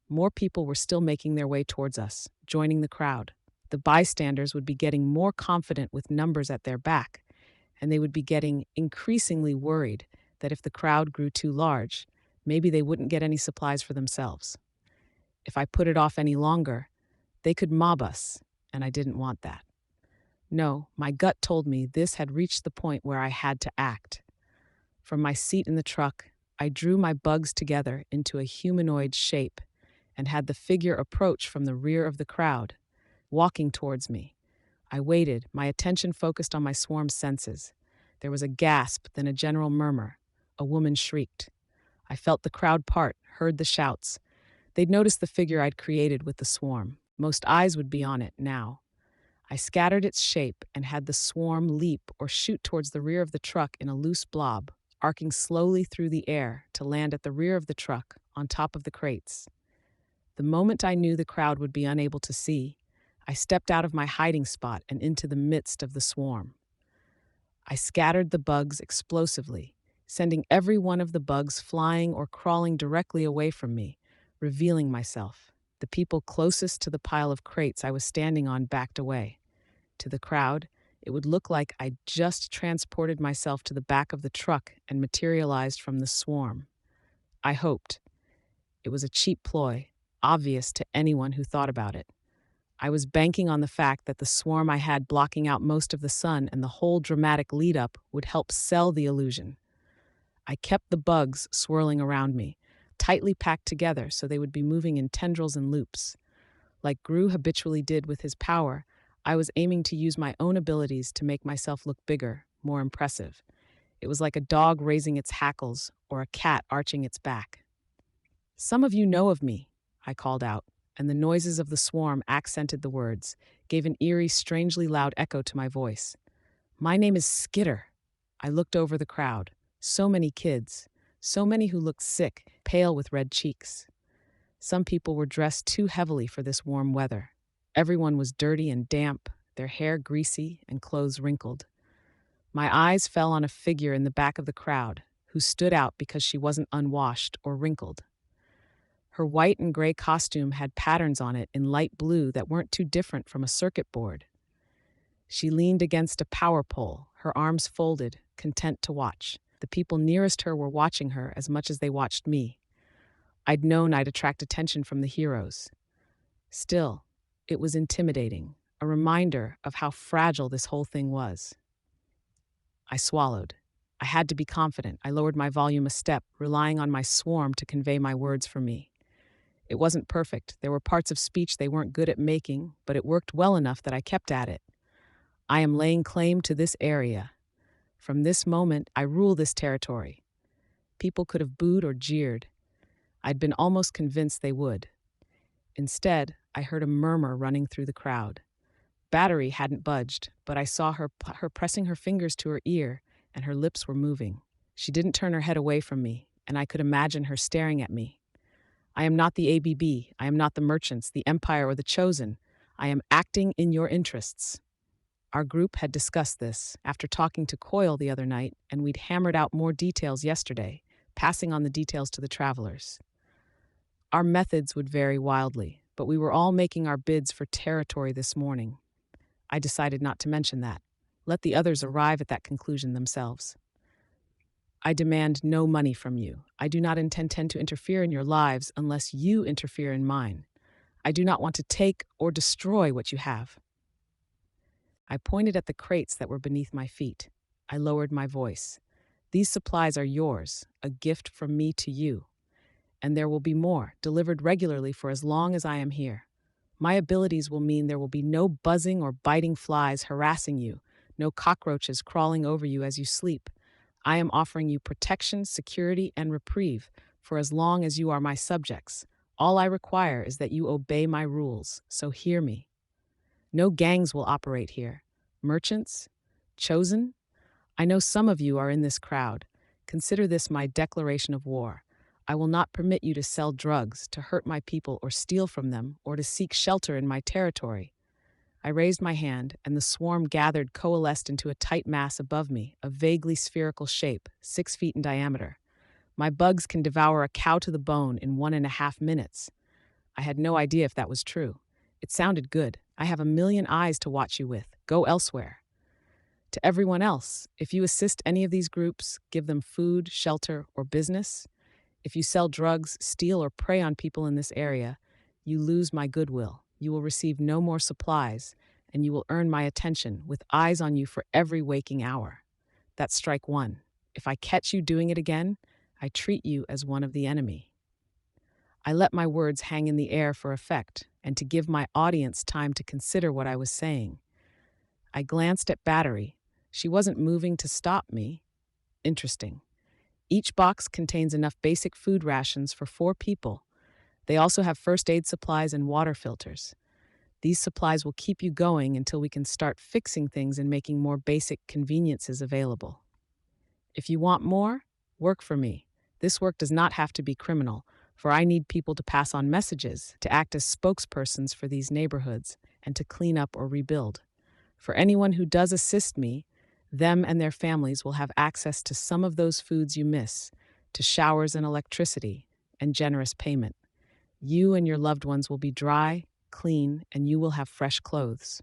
More people were still making their way towards us, joining the crowd. The bystanders would be getting more confident with numbers at their back, and they would be getting increasingly worried that if the crowd grew too large, maybe they wouldn't get any supplies for themselves. If I put it off any longer, they could mob us, and I didn't want that. No, my gut told me this had reached the point where I had to act. From my seat in the truck, I drew my bugs together into a humanoid shape and had the figure approach from the rear of the crowd, walking towards me. I waited, my attention focused on my swarm's senses. There was a gasp, then a general murmur. A woman shrieked. I felt the crowd part, heard the shouts. They'd noticed the figure I'd created with the swarm. Most eyes would be on it now. I scattered its shape and had the swarm leap or shoot towards the rear of the truck in a loose blob, arcing slowly through the air to land at the rear of the truck, on top of the crates. The moment I knew the crowd would be unable to see, I stepped out of my hiding spot and into the midst of the swarm. I scattered the bugs explosively, sending every one of the bugs flying or crawling directly away from me, revealing myself. The people closest to the pile of crates I was standing on backed away. To the crowd, it would look like I'd just transported myself to the back of the truck and materialized from the swarm. I hoped. It was a cheap ploy, obvious to anyone who thought about it. I was banking on the fact that the swarm I had blocking out most of the sun and the whole dramatic lead-up would help sell the illusion. I kept the bugs swirling around me, tightly packed together so they would be moving in tendrils and loops. Like Gru habitually did with his power, I was aiming to use my own abilities to make myself look bigger, more impressive. It was like a dog raising its hackles or a cat arching its back. "Some of you know of me," I called out, and the noises of the swarm accented the words, gave an eerie, strangely loud echo to my voice. "My name is Skitter." I looked over the crowd. So many kids, so many who looked sick, pale with red cheeks. Some people were dressed too heavily for this warm weather. Everyone was dirty and damp, their hair greasy and clothes wrinkled. My eyes fell on a figure in the back of the crowd who stood out because she wasn't unwashed or wrinkled. Her white and gray costume had patterns on it in light blue that weren't too different from a circuit board. She leaned against a power pole, her arms folded, content to watch. The people nearest her were watching her as much as they watched me. I'd known I'd attract attention from the heroes. Still, it was intimidating, a reminder of how fragile this whole thing was. I swallowed. I had to be confident. I lowered my volume a step, relying on my swarm to convey my words for me. It wasn't perfect. There were parts of speech they weren't good at making, but it worked well enough that I kept at it. I am laying claim to this area. From this moment, I rule this territory. People could have booed or jeered. I'd been almost convinced they would. Instead, I heard a murmur running through the crowd. Battery hadn't budged, but I saw her pressing her fingers to her ear, and her lips were moving. She didn't turn her head away from me, and I could imagine her staring at me. I am not the ABB, I am not the merchants, the empire, or the chosen. I am acting in your interests. Our group had discussed this after talking to Coyle the other night, and we'd hammered out more details yesterday, passing on the details to the travelers. Our methods would vary wildly, but we were all making our bids for territory this morning. I decided not to mention that. Let the others arrive at that conclusion themselves. I demand no money from you. I do not intend to interfere in your lives unless you interfere in mine. I do not want to take or destroy what you have. I pointed at the crates that were beneath my feet. I lowered my voice. These supplies are yours, a gift from me to you. And there will be more, delivered regularly for as long as I am here. My abilities will mean there will be no buzzing or biting flies harassing you, no cockroaches crawling over you as you sleep. I am offering you protection, security, and reprieve for as long as you are my subjects. All I require is that you obey my rules, so hear me. No gangs will operate here. Merchants? Chosen? I know some of you are in this crowd. Consider this my declaration of war. I will not permit you to sell drugs, to hurt my people, or steal from them, or to seek shelter in my territory. I raised my hand, and the swarm gathered, coalesced into a tight mass above me, a vaguely spherical shape, 6 feet in diameter. My bugs can devour a cow to the bone in 1.5 minutes. I had no idea if that was true. It sounded good. I have 1,000,000 eyes to watch you with. Go elsewhere. To everyone else, if you assist any of these groups, give them food, shelter, or business, if you sell drugs, steal, or prey on people in this area, you lose my goodwill. You will receive no more supplies, and you will earn my attention with eyes on you for every waking hour. That's strike one. If I catch you doing it again, I treat you as one of the enemy. I let my words hang in the air for effect and to give my audience time to consider what I was saying. I glanced at Battery. She wasn't moving to stop me. Interesting. Each box contains enough basic food rations for 4 people. They also have first aid supplies and water filters. These supplies will keep you going until we can start fixing things and making more basic conveniences available. If you want more, work for me. This work does not have to be criminal, for I need people to pass on messages, to act as spokespersons for these neighborhoods, and to clean up or rebuild. For anyone who does assist me, them and their families will have access to some of those foods you miss, to showers and electricity, and generous payment. You and your loved ones will be dry, clean, and you will have fresh clothes.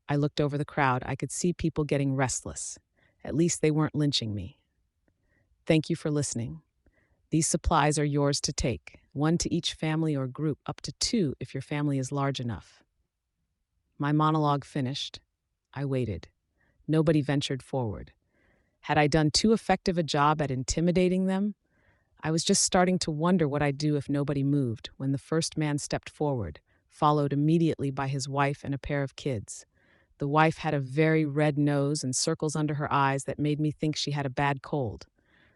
I looked over the crowd. I could see people getting restless. At least they weren't lynching me. Thank you for listening. These supplies are yours to take, 1 to each family or group, up to 2 if your family is large enough. My monologue finished. I waited. Nobody ventured forward. Had I done too effective a job at intimidating them? I was just starting to wonder what I'd do if nobody moved when the first man stepped forward, followed immediately by his wife and a pair of kids. The wife had a very red nose and circles under her eyes that made me think she had a bad cold.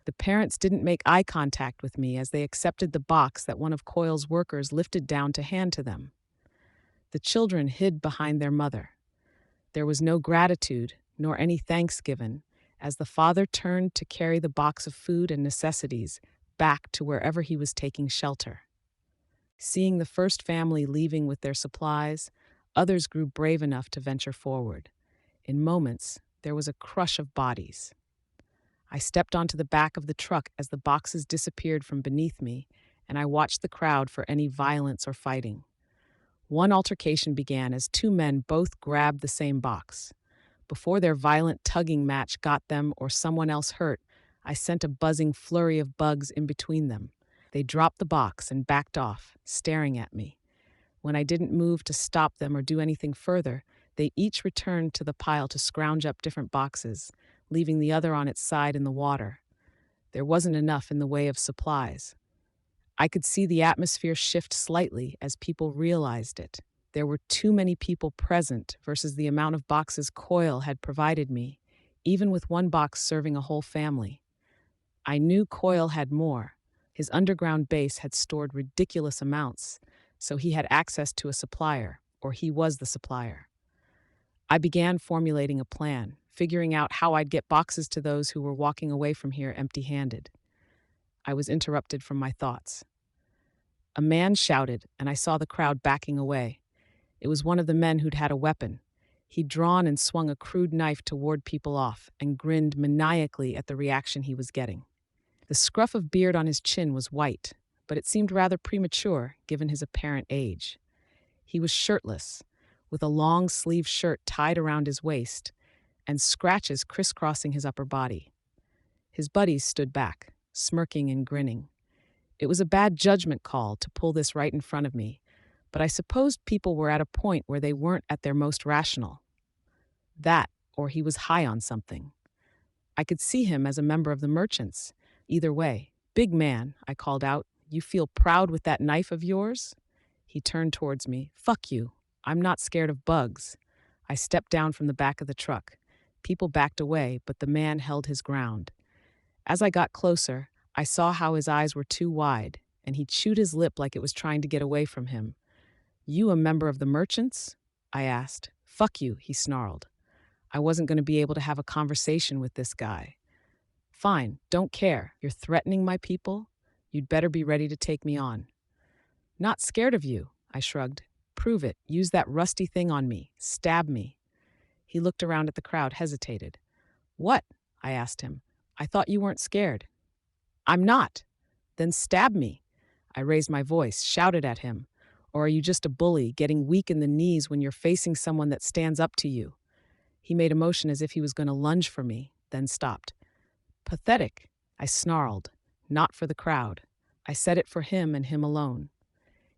The parents didn't make eye contact with me as they accepted the box that one of Coyle's workers lifted down to hand to them. The children hid behind their mother. There was no gratitude, nor any thanks given, as the father turned to carry the box of food and necessities back to wherever he was taking shelter. Seeing the first family leaving with their supplies, others grew brave enough to venture forward. In moments, there was a crush of bodies. I stepped onto the back of the truck as the boxes disappeared from beneath me, and I watched the crowd for any violence or fighting. One altercation began as 2 men both grabbed the same box. Before their violent tugging match got them or someone else hurt, I sent a buzzing flurry of bugs in between them. They dropped the box and backed off, staring at me. When I didn't move to stop them or do anything further, they each returned to the pile to scrounge up different boxes, leaving the other on its side in the water. There wasn't enough in the way of supplies. I could see the atmosphere shift slightly as people realized it. There were too many people present versus the amount of boxes Coyle had provided me, even with one box serving a whole family. I knew Coyle had more. His underground base had stored ridiculous amounts, so he had access to a supplier, or he was the supplier. I began formulating a plan, figuring out how I'd get boxes to those who were walking away from here empty-handed. I was interrupted from my thoughts. A man shouted, and I saw the crowd backing away. It was one of the men who'd had a weapon. He'd drawn and swung a crude knife to ward people off and grinned maniacally at the reaction he was getting. The scruff of beard on his chin was white, but it seemed rather premature given his apparent age. He was shirtless, with a long-sleeved shirt tied around his waist and scratches crisscrossing his upper body. His buddies stood back, smirking and grinning. It was a bad judgment call to pull this right in front of me, but I supposed people were at a point where they weren't at their most rational. That, or he was high on something. I could see him as a member of the merchants. Either way, "Big man," I called out, "you feel proud with that knife of yours?" He turned towards me. "Fuck you. I'm not scared of bugs." I stepped down from the back of the truck. People backed away, but the man held his ground. As I got closer, I saw how his eyes were too wide, and he chewed his lip like it was trying to get away from him. "You a member of the merchants?" I asked. "Fuck you," he snarled. I wasn't going to be able to have a conversation with this guy. "Fine, don't care. You're threatening my people? You'd better be ready to take me on." "Not scared of you," I shrugged. "Prove it. Use that rusty thing on me. Stab me." He looked around at the crowd, hesitated. "What?" I asked him. "I thought you weren't scared." "I'm not." "Then stab me." I raised my voice, shouted at him. "Or are you just a bully, getting weak in the knees when you're facing someone that stands up to you?" He made a motion as if he was going to lunge for me, then stopped. "Pathetic," I snarled. "Not for the crowd. I said it for him and him alone."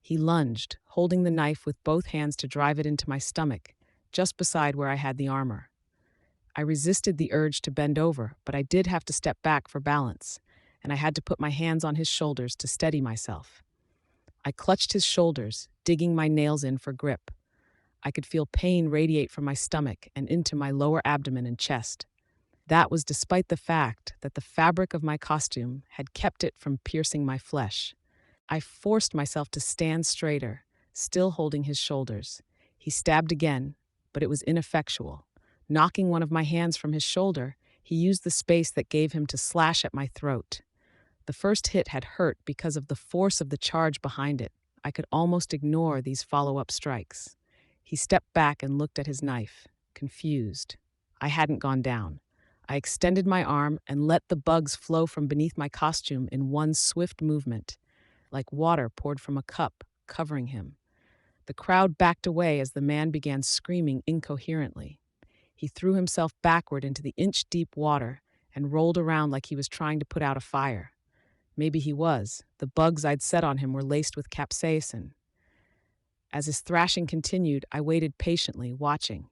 He lunged, holding the knife with both hands to drive it into my stomach, just beside where I had the armor. I resisted the urge to bend over, but I did have to step back for balance, and I had to put my hands on his shoulders to steady myself. I clutched his shoulders, digging my nails in for grip. I could feel pain radiate from my stomach and into my lower abdomen and chest. That was despite the fact that the fabric of my costume had kept it from piercing my flesh. I forced myself to stand straighter, still holding his shoulders. He stabbed again, but it was ineffectual. Knocking one of my hands from his shoulder, he used the space that gave him to slash at my throat. The first hit had hurt because of the force of the charge behind it. I could almost ignore these follow-up strikes. He stepped back and looked at his knife, confused. I hadn't gone down. I extended my arm and let the bugs flow from beneath my costume in one swift movement, like water poured from a cup, covering him. The crowd backed away as the man began screaming incoherently. He threw himself backward into the inch-deep water and rolled around like he was trying to put out a fire. Maybe he was. The bugs I'd set on him were laced with capsaicin. As his thrashing continued, I waited patiently, watching.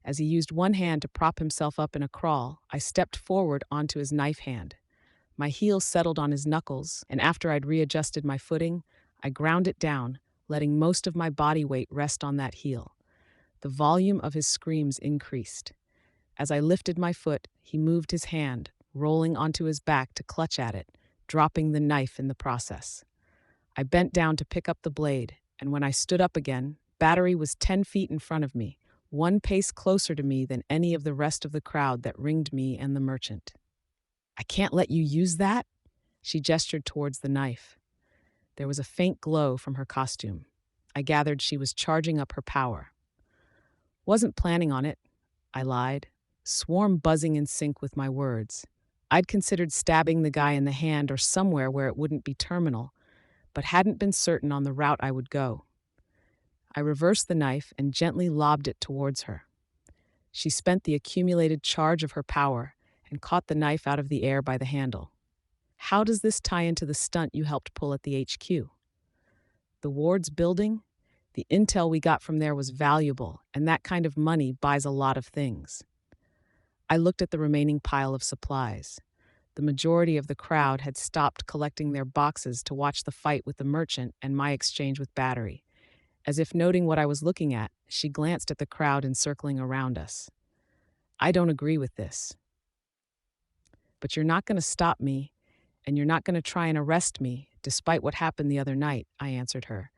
As he used one hand to prop himself up in a crawl, I stepped forward onto his knife hand. My heel settled on his knuckles, and after I'd readjusted my footing, I ground it down, letting most of my body weight rest on that heel. The volume of his screams increased. As I lifted my foot, he moved his hand, rolling onto his back to clutch at it, dropping the knife in the process. I bent down to pick up the blade, and when I stood up again, Battery was 10 feet in front of me, one pace closer to me than any of the rest of the crowd that ringed me and the merchant. "I can't let you use that?" She gestured towards the knife. There was a faint glow from her costume. I gathered she was charging up her power. "Wasn't planning on it," I lied, swarm buzzing in sync with my words. I'd considered stabbing the guy in the hand or somewhere where it wouldn't be terminal, but hadn't been certain on the route I would go. I reversed the knife and gently lobbed it towards her. She spent the accumulated charge of her power and caught the knife out of the air by the handle. "How does this tie into the stunt you helped pull at the HQ?" "The ward's building? The intel we got from there was valuable, and that kind of money buys a lot of things." I looked at the remaining pile of supplies. The majority of the crowd had stopped collecting their boxes to watch the fight with the merchant and my exchange with Battery. As if noting what I was looking at, she glanced at the crowd encircling around us. I don't agree with this. But you're not going to stop me, and you're not going to try and arrest me, despite what happened the other night, I answered her,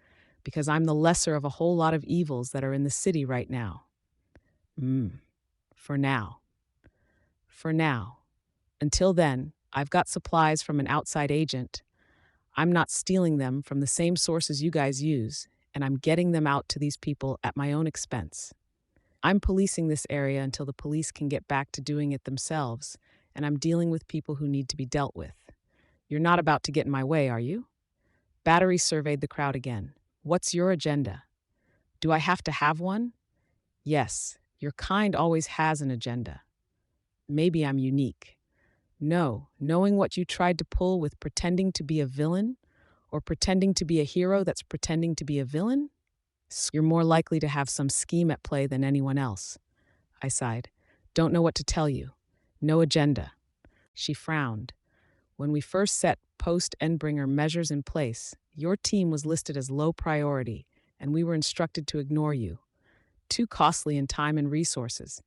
because I'm the lesser of a whole lot of evils that are in the city right now. For now. For now. Until then, I've got supplies from an outside agent. I'm not stealing them from the same sources you guys use, and I'm getting them out to these people at my own expense. I'm policing this area until the police can get back to doing it themselves, and I'm dealing with people who need to be dealt with. You're not about to get in my way, are you? Battery surveyed the crowd again. What's your agenda? Do I have to have one? Yes, your kind always has an agenda. Maybe I'm unique. No, knowing what you tried to pull with pretending to be a villain, or pretending to be a hero that's pretending to be a villain, you're more likely to have some scheme at play than anyone else. I sighed. Don't know what to tell you. No agenda. She frowned. When we first set post-Endbringer measures in place, your team was listed as low priority, and we were instructed to ignore you. Too costly in time and resources.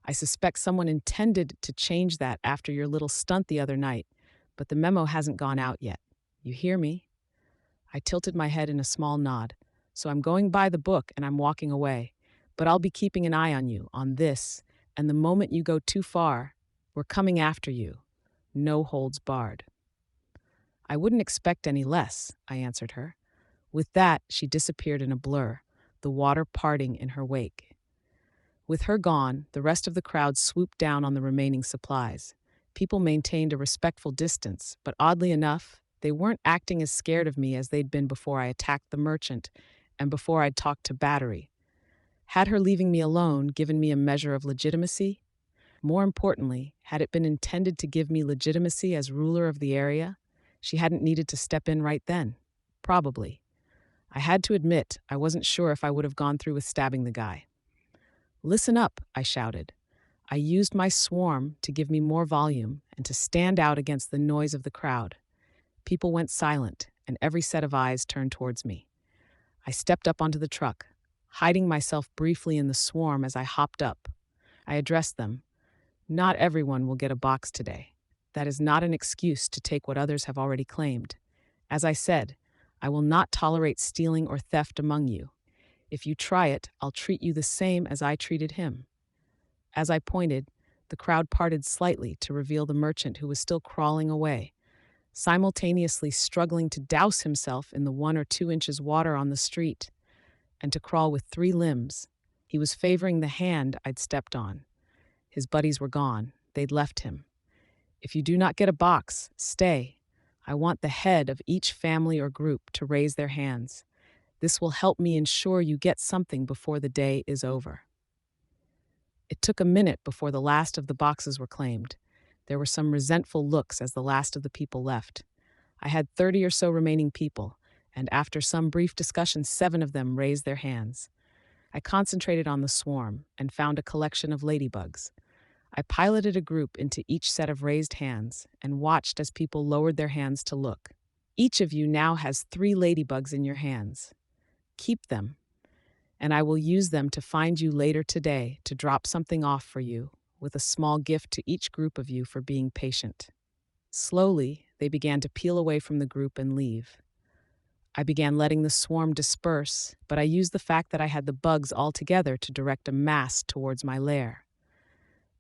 I suspect someone intended to change that after your little stunt the other night, but the memo hasn't gone out yet. You hear me? I tilted my head in a small nod. So I'm going by the book and I'm walking away. But I'll be keeping an eye on you, on this, and the moment you go too far, we're coming after you. No holds barred. I wouldn't expect any less, I answered her. With that, she disappeared in a blur, the water parting in her wake. With her gone, the rest of the crowd swooped down on the remaining supplies. People maintained a respectful distance, but oddly enough, they weren't acting as scared of me as they'd been before I attacked the merchant and before I'd talked to Battery. Had her leaving me alone given me a measure of legitimacy? More importantly, had it been intended to give me legitimacy as ruler of the area? She hadn't needed to step in right then. Probably. I had to admit, I wasn't sure if I would have gone through with stabbing the guy. Listen up, I shouted. I used my swarm to give me more volume and to stand out against the noise of the crowd. People went silent, and every set of eyes turned towards me. I stepped up onto the truck, hiding myself briefly in the swarm as I hopped up. I addressed them. Not everyone will get a box today. That is not an excuse to take what others have already claimed. As I said, I will not tolerate stealing or theft among you. If you try it, I'll treat you the same as I treated him. As I pointed, the crowd parted slightly to reveal the merchant who was still crawling away, simultaneously struggling to douse himself in the 1 or 2 inches water on the street, and to crawl with 3 limbs. He was favoring the hand I'd stepped on. His buddies were gone. They'd left him. If you do not get a box, stay. I want the head of each family or group to raise their hands. This will help me ensure you get something before the day is over. It took a minute before the last of the boxes were claimed. There were some resentful looks as the last of the people left. I had 30 or so remaining people, and after some brief discussion, 7 of them raised their hands. I concentrated on the swarm and found a collection of ladybugs. I piloted a group into each set of raised hands and watched as people lowered their hands to look. Each of you now has 3 ladybugs in your hands. Keep them, and I will use them to find you later today to drop something off for you, with a small gift to each group of you for being patient. Slowly, they began to peel away from the group and leave. I began letting the swarm disperse, but I used the fact that I had the bugs all together to direct a mass towards my lair.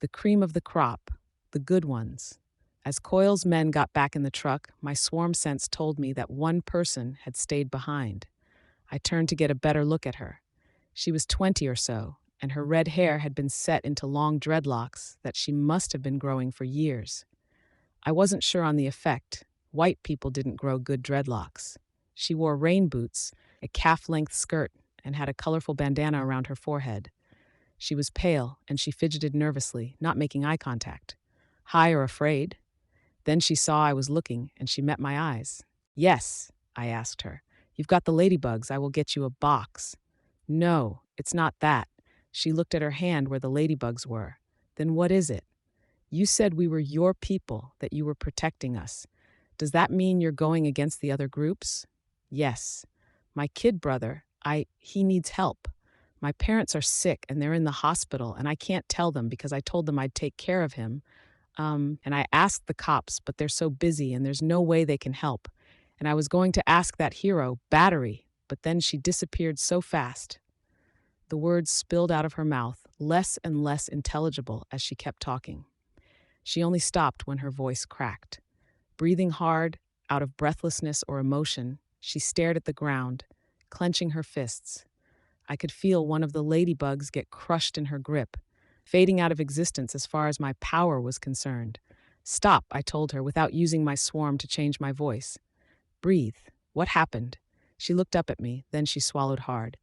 The cream of the crop, the good ones. As Coyle's men got back in the truck, my swarm sense told me that one person had stayed behind. I turned to get a better look at her. She was 20 or so, and her red hair had been set into long dreadlocks that she must have been growing for years. I wasn't sure on the effect. White people didn't grow good dreadlocks. She wore rain boots, a calf-length skirt, and had a colorful bandana around her forehead. She was pale, and she fidgeted nervously, not making eye contact. High or afraid? Then she saw I was looking, and she met my eyes. Yes, I asked her. You've got the ladybugs. I will get you a box. No, it's not that. She looked at her hand where the ladybugs were. Then what is it? You said we were your people, that you were protecting us. Does that mean you're going against the other groups? Yes. My kid brother, he needs help. My parents are sick and they're in the hospital, and I can't tell them because I told them I'd take care of him. And I asked the cops, but they're so busy and there's no way they can help. And I was going to ask that hero, Battery, but then she disappeared so fast. The words spilled out of her mouth, less and less intelligible as she kept talking. She only stopped when her voice cracked. Breathing hard, out of breathlessness or emotion, she stared at the ground, clenching her fists. I could feel one of the ladybugs get crushed in her grip, fading out of existence as far as my power was concerned. Stop, I told her, without using my swarm to change my voice. Breathe. What happened? She looked up at me, then she swallowed hard.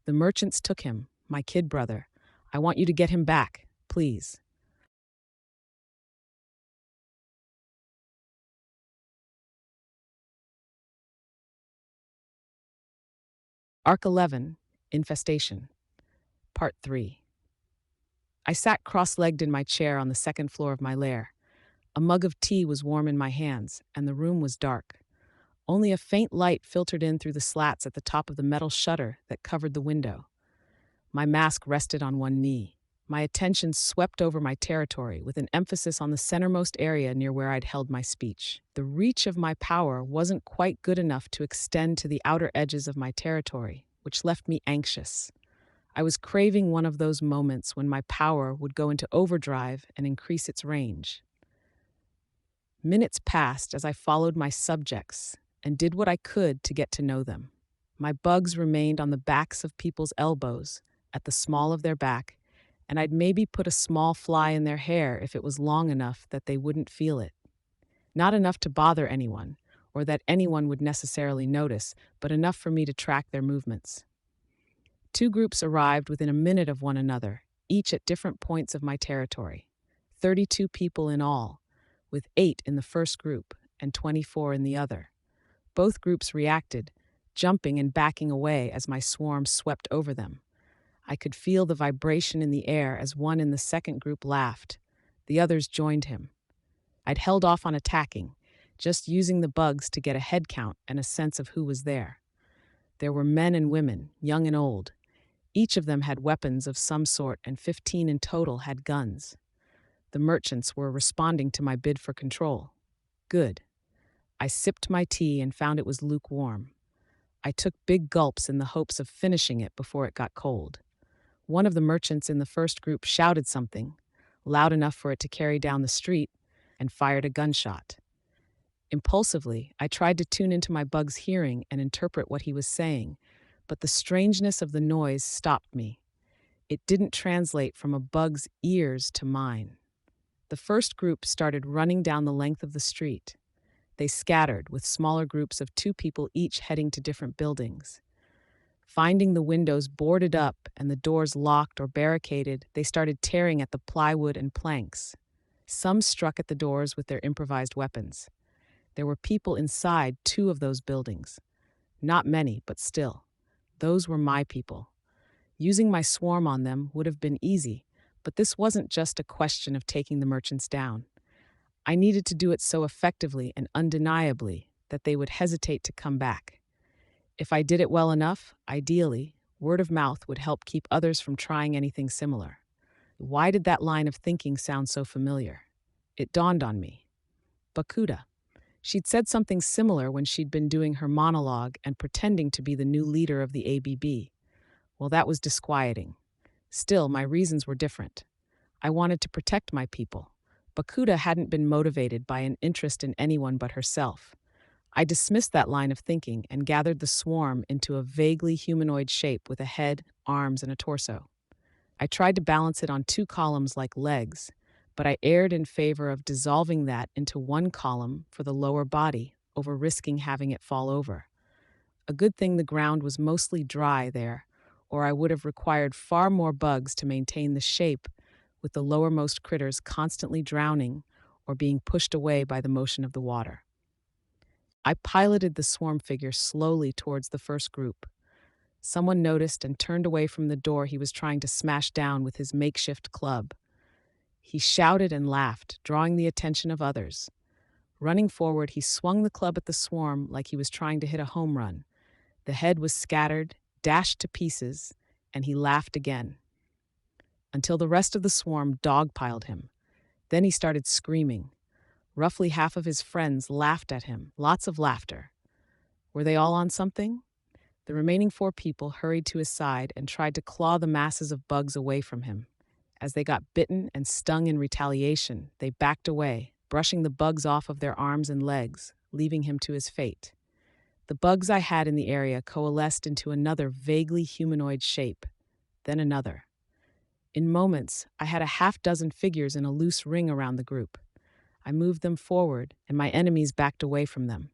The merchants took him, my kid brother. I want you to get him back, please. Arc 11, Infestation, Part 3. I sat cross-legged in my chair on the second floor of my lair. A mug of tea was warm in my hands, and the room was dark. Only a faint light filtered in through the slats at the top of the metal shutter that covered the window. My mask rested on one knee. My attention swept over my territory with an emphasis on the centermost area near where I'd held my speech. The reach of my power wasn't quite good enough to extend to the outer edges of my territory, which left me anxious. I was craving one of those moments when my power would go into overdrive and increase its range. Minutes passed as I followed my subjects and did what I could to get to know them. My bugs remained on the backs of people's elbows, at the small of their back, and I'd maybe put a small fly in their hair if it was long enough that they wouldn't feel it. Not enough to bother anyone, or that anyone would necessarily notice, but enough for me to track their movements. Two groups arrived within a minute of one another, each at different points of my territory. 32 people in all, with 8 in the first group and 24 in the other. Both groups reacted, jumping and backing away as my swarm swept over them. I could feel the vibration in the air as one in the second group laughed. The others joined him. I'd held off on attacking, just using the bugs to get a head count and a sense of who was there. There were men and women, young and old. Each of them had weapons of some sort, and 15 in total had guns. The merchants were responding to my bid for control. Good. I sipped my tea and found it was lukewarm. I took big gulps in the hopes of finishing it before it got cold. One of the merchants in the first group shouted something, loud enough for it to carry down the street, and fired a gunshot. Impulsively, I tried to tune into my bug's hearing and interpret what he was saying, but the strangeness of the noise stopped me. It didn't translate from a bug's ears to mine. The first group started running down the length of the street. They scattered, with smaller groups of 2 people each heading to different buildings. Finding the windows boarded up and the doors locked or barricaded, they started tearing at the plywood and planks. Some struck at the doors with their improvised weapons. There were people inside 2 of those buildings. Not many, but still. Those were my people. Using my swarm on them would have been easy, but this wasn't just a question of taking the merchants down. I needed to do it so effectively and undeniably that they would hesitate to come back. If I did it well enough, ideally, word of mouth would help keep others from trying anything similar. Why did that line of thinking sound so familiar? It dawned on me. Bakuda. She'd said something similar when she'd been doing her monologue and pretending to be the new leader of the ABB. Well, that was disquieting. Still, my reasons were different. I wanted to protect my people. Bakuda hadn't been motivated by an interest in anyone but herself. I dismissed that line of thinking and gathered the swarm into a vaguely humanoid shape with a head, arms, and a torso. I tried to balance it on 2 columns like legs, but I erred in favor of dissolving that into 1 column for the lower body over risking having it fall over. A good thing the ground was mostly dry there, or I would have required far more bugs to maintain the shape, with the lowermost critters constantly drowning or being pushed away by the motion of the water. I piloted the swarm figure slowly towards the first group. Someone noticed and turned away from the door he was trying to smash down with his makeshift club. He shouted and laughed, drawing the attention of others. Running forward, he swung the club at the swarm like he was trying to hit a home run. The head was scattered, dashed to pieces, and he laughed again, until the rest of the swarm dogpiled him. Then he started screaming. Roughly half of his friends laughed at him, lots of laughter. Were they all on something? The remaining 4 people hurried to his side and tried to claw the masses of bugs away from him. As they got bitten and stung in retaliation, they backed away, brushing the bugs off of their arms and legs, leaving him to his fate. The bugs I had in the area coalesced into another vaguely humanoid shape, then another. In moments, I had a half-dozen figures in a loose ring around the group. I moved them forward, and my enemies backed away from them.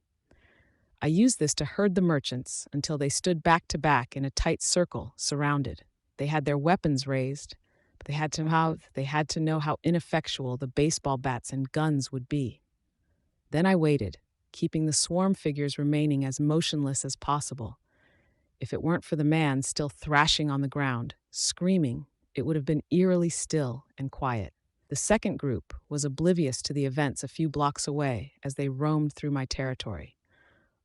I used this to herd the merchants until they stood back to back in a tight circle, surrounded. They had their weapons raised, but they had to know how ineffectual the baseball bats and guns would be. Then I waited, keeping the swarm figures remaining as motionless as possible. If it weren't for the man still thrashing on the ground, screaming, it would have been eerily still and quiet. The second group was oblivious to the events a few blocks away as they roamed through my territory.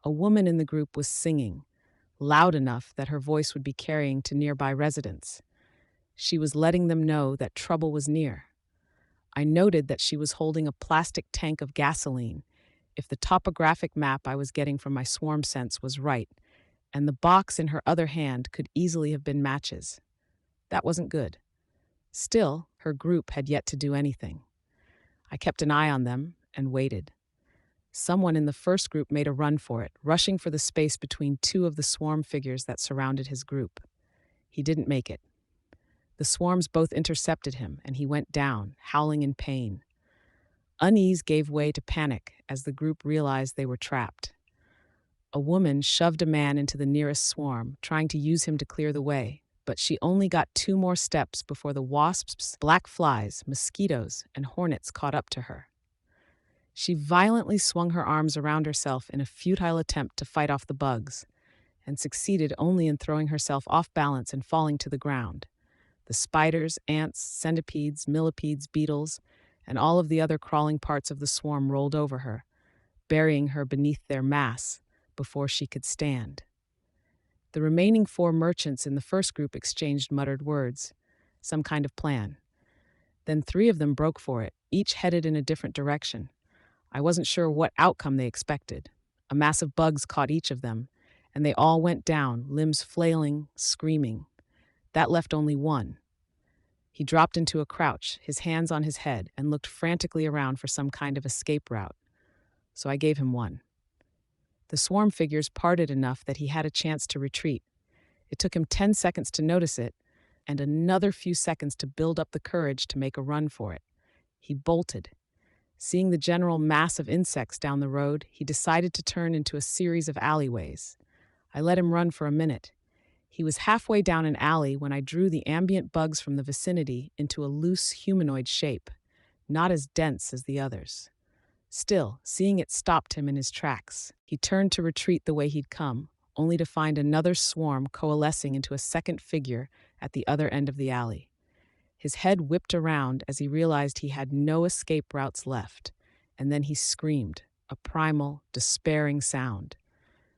A woman in the group was singing, loud enough that her voice would be carrying to nearby residents. She was letting them know that trouble was near. I noted that she was holding a plastic tank of gasoline, if the topographic map I was getting from my swarm sense was right, and the box in her other hand could easily have been matches. That wasn't good. Still, her group had yet to do anything. I kept an eye on them and waited. Someone in the first group made a run for it, rushing for the space between 2 of the swarm figures that surrounded his group. He didn't make it. The swarms both intercepted him, and he went down, howling in pain. Unease gave way to panic as the group realized they were trapped. A woman shoved a man into the nearest swarm, trying to use him to clear the way, but she only got 2 more steps before the wasps, black flies, mosquitoes, and hornets caught up to her. She violently swung her arms around herself in a futile attempt to fight off the bugs, and succeeded only in throwing herself off balance and falling to the ground. The spiders, ants, centipedes, millipedes, beetles, and all of the other crawling parts of the swarm rolled over her, burying her beneath their mass before she could stand. The remaining 4 merchants in the first group exchanged muttered words, some kind of plan. Then 3 of them broke for it, each headed in a different direction. I wasn't sure what outcome they expected. A mass of bugs caught each of them, and they all went down, limbs flailing, screaming. That left only one. He dropped into a crouch, his hands on his head, and looked frantically around for some kind of escape route. So I gave him one. The swarm figures parted enough that he had a chance to retreat. It took him 10 seconds to notice it, and another few seconds to build up the courage to make a run for it. He bolted. Seeing the general mass of insects down the road, he decided to turn into a series of alleyways. I let him run for a minute. He was halfway down an alley when I drew the ambient bugs from the vicinity into a loose humanoid shape, not as dense as the others. Still, seeing it stopped him in his tracks. He turned to retreat the way he'd come, only to find another swarm coalescing into a second figure at the other end of the alley. His head whipped around as he realized he had no escape routes left, and then he screamed, a primal, despairing sound.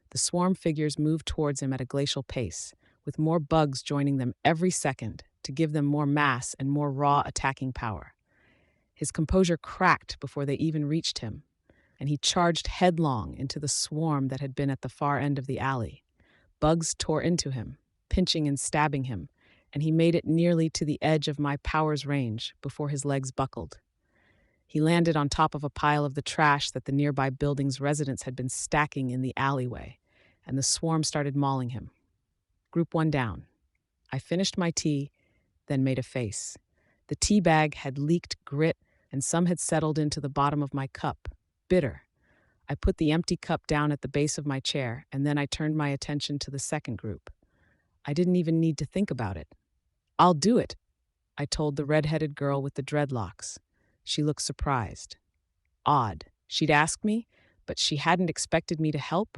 The swarm figures moved towards him at a glacial pace, with more bugs joining them every second to give them more mass and more raw attacking power. His composure cracked before they even reached him, and he charged headlong into the swarm that had been at the far end of the alley. Bugs tore into him, pinching and stabbing him, and he made it nearly to the edge of my power's range before his legs buckled. He landed on top of a pile of the trash that the nearby building's residents had been stacking in the alleyway, and the swarm started mauling him. Group 1 down. I finished my tea, then made a face. The tea bag had leaked grit, and some had settled into the bottom of my cup, bitter. I put the empty cup down at the base of my chair, and then I turned my attention to the second group. I didn't even need to think about it. "I'll do it," I told the red-headed girl with the dreadlocks. She looked surprised. Odd. She'd asked me, but she hadn't expected me to help?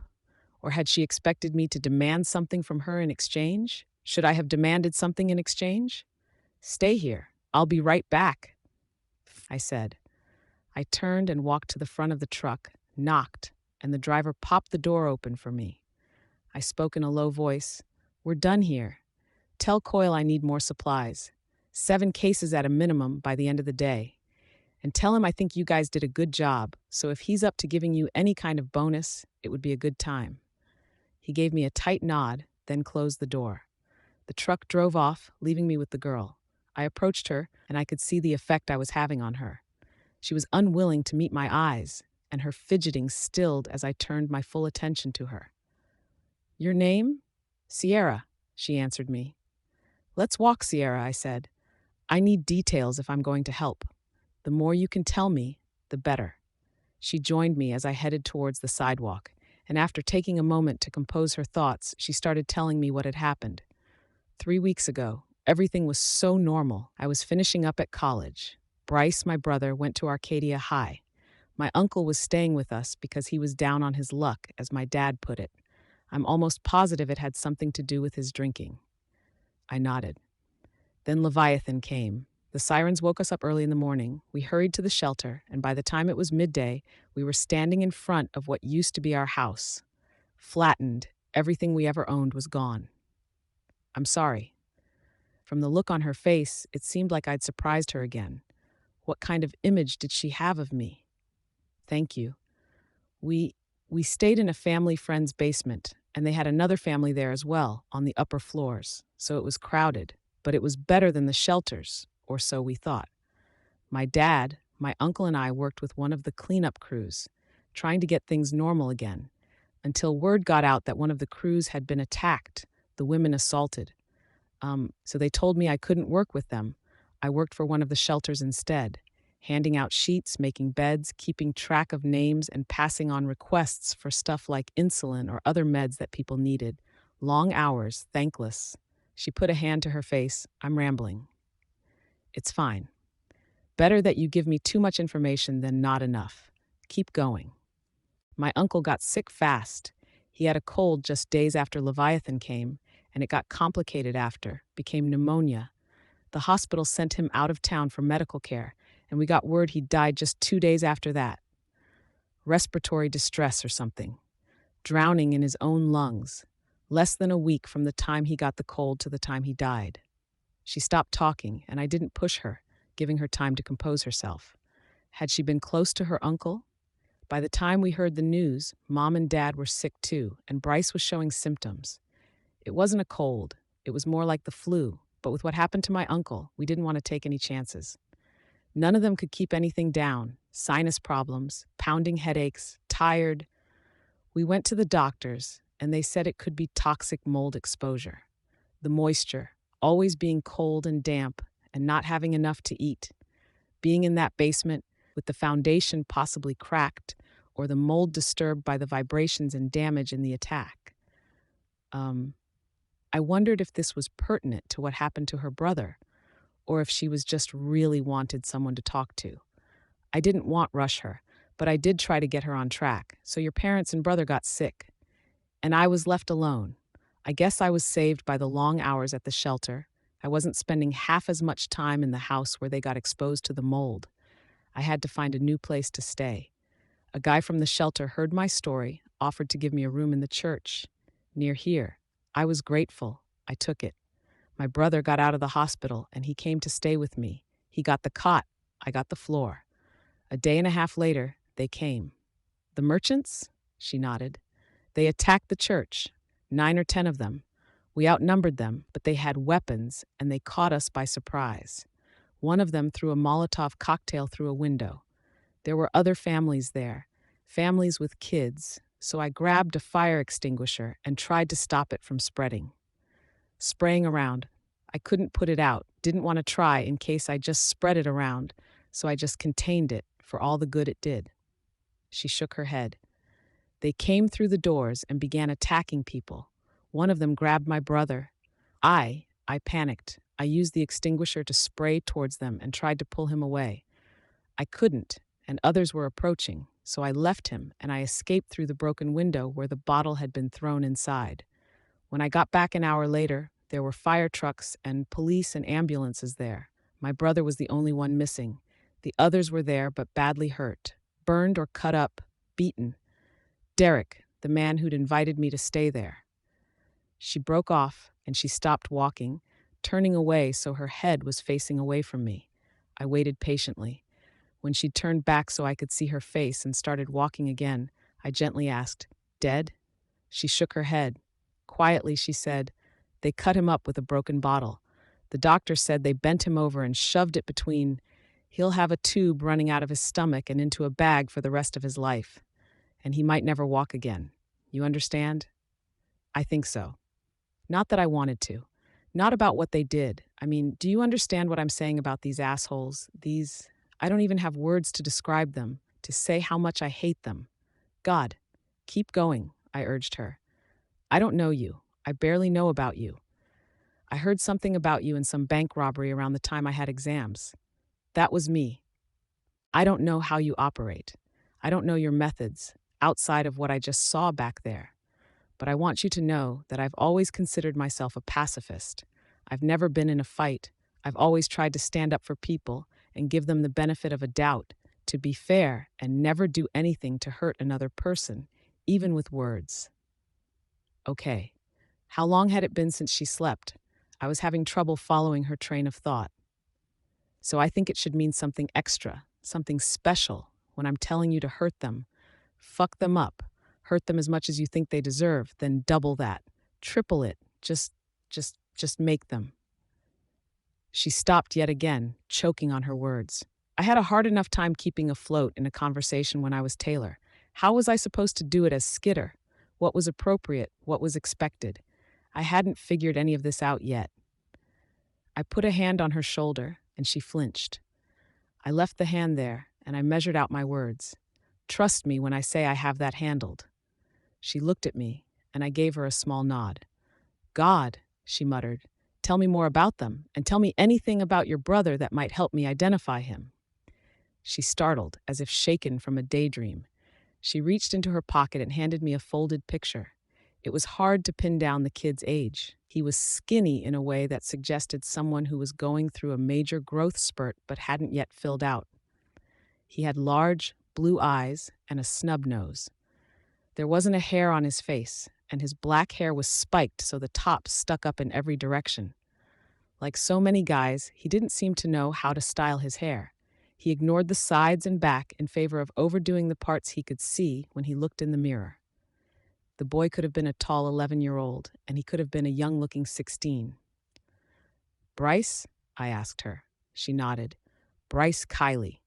Or had she expected me to demand something from her in exchange? Should I have demanded something in exchange? "Stay here. I'll be right back." I said. I turned and walked to the front of the truck, knocked, and the driver popped the door open for me. I spoke in a low voice. We're done here. Tell Coyle I need more supplies. 7 cases at a minimum by the end of the day. And tell him I think you guys did a good job, so if he's up to giving you any kind of bonus, it would be a good time. He gave me a tight nod, then closed the door. The truck drove off, leaving me with the girl. I approached her, and I could see the effect I was having on her. She was unwilling to meet my eyes, and her fidgeting stilled as I turned my full attention to her. Your name? Sierra, she answered me. Let's walk, Sierra, I said. I need details if I'm going to help. The more you can tell me, the better. She joined me as I headed towards the sidewalk, and after taking a moment to compose her thoughts, she started telling me what had happened. 3 weeks ago, everything was so normal. I was finishing up at college. Bryce, my brother, went to Arcadia High. My uncle was staying with us because he was down on his luck, as my dad put it. I'm almost positive it had something to do with his drinking. I nodded. Then Leviathan came. The sirens woke us up early in the morning. We hurried to the shelter, and by the time it was midday, we were standing in front of what used to be our house. Flattened, everything we ever owned was gone. I'm sorry. From the look on her face, it seemed like I'd surprised her again. What kind of image did she have of me? Thank you. We stayed in a family friend's basement, and they had another family there as well, on the upper floors, so it was crowded, but it was better than the shelters, or so we thought. My dad, my uncle, and I worked with one of the cleanup crews, trying to get things normal again, until word got out that one of the crews had been attacked, the women assaulted. So they told me I couldn't work with them. I worked for one of the shelters instead, handing out sheets, making beds, keeping track of names, and passing on requests for stuff like insulin or other meds that people needed. Long hours, thankless. She put a hand to her face. I'm rambling. It's fine. Better that you give me too much information than not enough. Keep going. My uncle got sick fast. He had a cold just days after Leviathan came, and it got complicated after, became pneumonia. The hospital sent him out of town for medical care, and we got word he died just 2 days after that. Respiratory distress or something. Drowning in his own lungs. Less than a week from the time he got the cold to the time he died. She stopped talking, and I didn't push her, giving her time to compose herself. Had she been close to her uncle? By the time we heard the news, Mom and Dad were sick too, and Bryce was showing symptoms. It wasn't a cold. It was more like the flu, but with what happened to my uncle, we didn't want to take any chances. None of them could keep anything down. Sinus problems, pounding headaches, tired. We went to the doctors, and they said it could be toxic mold exposure. The moisture, always being cold and damp, and not having enough to eat. Being in that basement, with the foundation possibly cracked, or the mold disturbed by the vibrations and damage in the attack. I wondered if this was pertinent to what happened to her brother, or if she was just really wanted someone to talk to. I didn't rush her, but I did try to get her on track, so your parents and brother got sick. And I was left alone. I guess I was saved by the long hours at the shelter. I wasn't spending half as much time in the house where they got exposed to the mold. I had to find a new place to stay. A guy from the shelter heard my story, offered to give me a room in the church, near here. I was grateful. I took it. My brother got out of the hospital, and he came to stay with me. He got the cot. I got the floor. A day and a half later, they came. The merchants? She nodded. They attacked the church, 9 or 10 of them. We outnumbered them, but they had weapons, and they caught us by surprise. One of them threw a Molotov cocktail through a window. There were other families there, families with kids, so I grabbed a fire extinguisher and tried to stop it from spreading. Spraying around. I couldn't put it out, didn't want to try in case I just spread it around, so I just contained it for all the good it did. She shook her head. They came through the doors and began attacking people. One of them grabbed my brother. I panicked. I used the extinguisher to spray towards them and tried to pull him away. I couldn't, and others were approaching, so I left him and I escaped through the broken window where the bottle had been thrown inside. When I got back an hour later, there were fire trucks and police and ambulances there. My brother was the only one missing. The others were there, but badly hurt, burned or cut up, beaten. Derek, the man who'd invited me to stay there. She broke off and she stopped walking, turning away so her head was facing away from me. I waited patiently. When she turned back so I could see her face and started walking again, I gently asked, "Dead?" She shook her head. Quietly, she said, "They cut him up with a broken bottle. The doctor said they bent him over and shoved it between. He'll have a tube running out of his stomach and into a bag for the rest of his life. And he might never walk again. You understand?" I think so. Not that I wanted to. Not about what they did. I mean, do you understand what I'm saying about these assholes? I don't even have words to describe them, to say how much I hate them. God, keep going, I urged her. I don't know you. I barely know about you. I heard something about you in some bank robbery around the time I had exams. That was me. I don't know how you operate. I don't know your methods, outside of what I just saw back there. But I want you to know that I've always considered myself a pacifist. I've never been in a fight. I've always tried to stand up for people and give them the benefit of a doubt, to be fair and never do anything to hurt another person, even with words. Okay. How long had it been since she slept? I was having trouble following her train of thought. So I think it should mean something extra, something special, when I'm telling you to hurt them. Fuck them up. Hurt them as much as you think they deserve, then double that. Triple it. Just make them. She stopped yet again, choking on her words. I had a hard enough time keeping afloat in a conversation when I was Taylor. How was I supposed to do it as Skidder? What was appropriate? What was expected? I hadn't figured any of this out yet. I put a hand on her shoulder, and she flinched. I left the hand there, and I measured out my words. Trust me when I say I have that handled. She looked at me, and I gave her a small nod. God, she muttered, tell me more about them, and tell me anything about your brother that might help me identify him. She startled, as if shaken from a daydream. She reached into her pocket and handed me a folded picture. It was hard to pin down the kid's age. He was skinny in a way that suggested someone who was going through a major growth spurt but hadn't yet filled out. He had large, blue eyes and a snub nose. There wasn't a hair on his face, and his black hair was spiked so the top stuck up in every direction. Like so many guys, he didn't seem to know how to style his hair. He ignored the sides and back in favor of overdoing the parts he could see when he looked in the mirror. The boy could have been a tall 11-year-old, and he could have been a young-looking 16. Bryce? I asked her. She nodded. Bryce Kiley.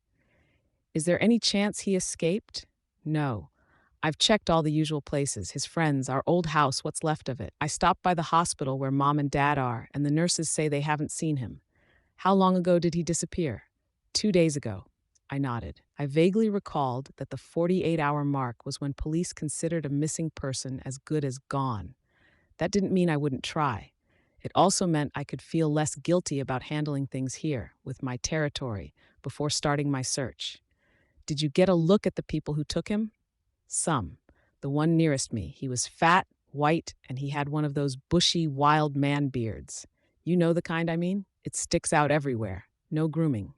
Is there any chance he escaped? No. I've checked all the usual places, his friends, our old house, what's left of it. I stopped by the hospital where Mom and Dad are, and the nurses say they haven't seen him. How long ago did he disappear? 2 days ago. I nodded. I vaguely recalled that the 48-hour mark was when police considered a missing person as good as gone. That didn't mean I wouldn't try. It also meant I could feel less guilty about handling things here, with my territory, before starting my search. Did you get a look at the people who took him? Some. The one nearest me. He was fat, white, and he had one of those bushy, wild man beards. You know the kind I mean? It sticks out everywhere. No grooming.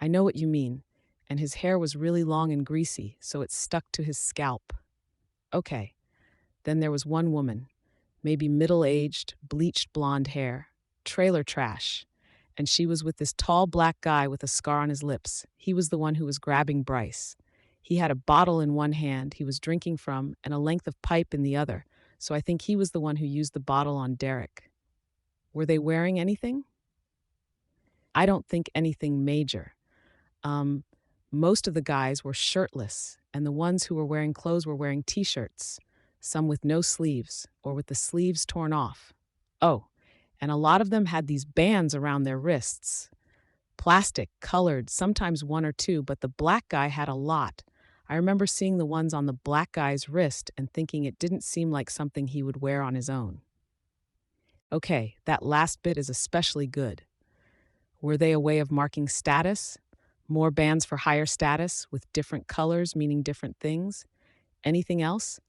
I know what you mean. And his hair was really long and greasy, so it stuck to his scalp. Okay. Then there was one woman. Maybe middle-aged, bleached blonde hair. Trailer trash. And she was with this tall black guy with a scar on his lips. He was the one who was grabbing Bryce. He had a bottle in one hand he was drinking from and a length of pipe in the other, so I think he was the one who used the bottle on Derek. Were they wearing anything? I don't think anything major. Most of the guys were shirtless, and the ones who were wearing clothes were wearing t-shirts, some with no sleeves or with the sleeves torn off. Oh, and a lot of them had these bands around their wrists. Plastic, colored, sometimes one or two, but the black guy had a lot. I remember seeing the ones on the black guy's wrist and thinking it didn't seem like something he would wear on his own. Okay, that last bit is especially good. Were they a way of marking status? More bands for higher status, with different colors meaning different things? Anything else?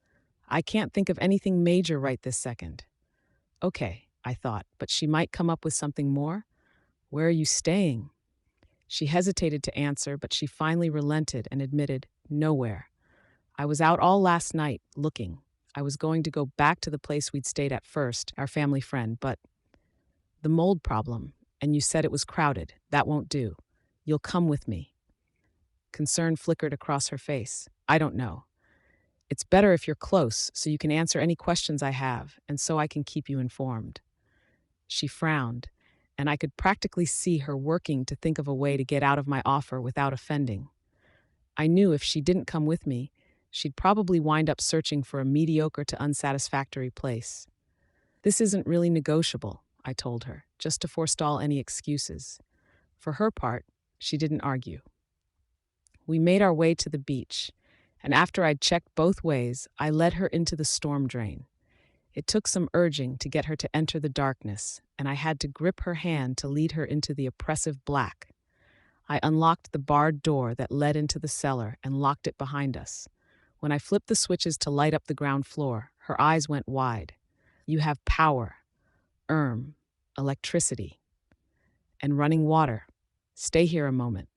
I can't think of anything major right this second. Okay, I thought, but she might come up with something more. Where are you staying? She hesitated to answer, but she finally relented and admitted, "Nowhere. I was out all last night, looking. I was going to go back to the place we'd stayed at first, our family friend, but the mold problem, and you said it was crowded. That won't do. You'll come with me." Concern flickered across her face. "I don't know. It's better if you're close, so you can answer any questions I have, and so I can keep you informed." She frowned, and I could practically see her working to think of a way to get out of my offer without offending. I knew if she didn't come with me, she'd probably wind up searching for a mediocre to unsatisfactory place. "This isn't really negotiable," I told her, just to forestall any excuses. For her part, she didn't argue. We made our way to the beach, and after I'd checked both ways, I led her into the storm drain. It took some urging to get her to enter the darkness, and I had to grip her hand to lead her into the oppressive black. I unlocked the barred door that led into the cellar and locked it behind us. When I flipped the switches to light up the ground floor, her eyes went wide. "You have power, electricity, and running water. Stay here a moment."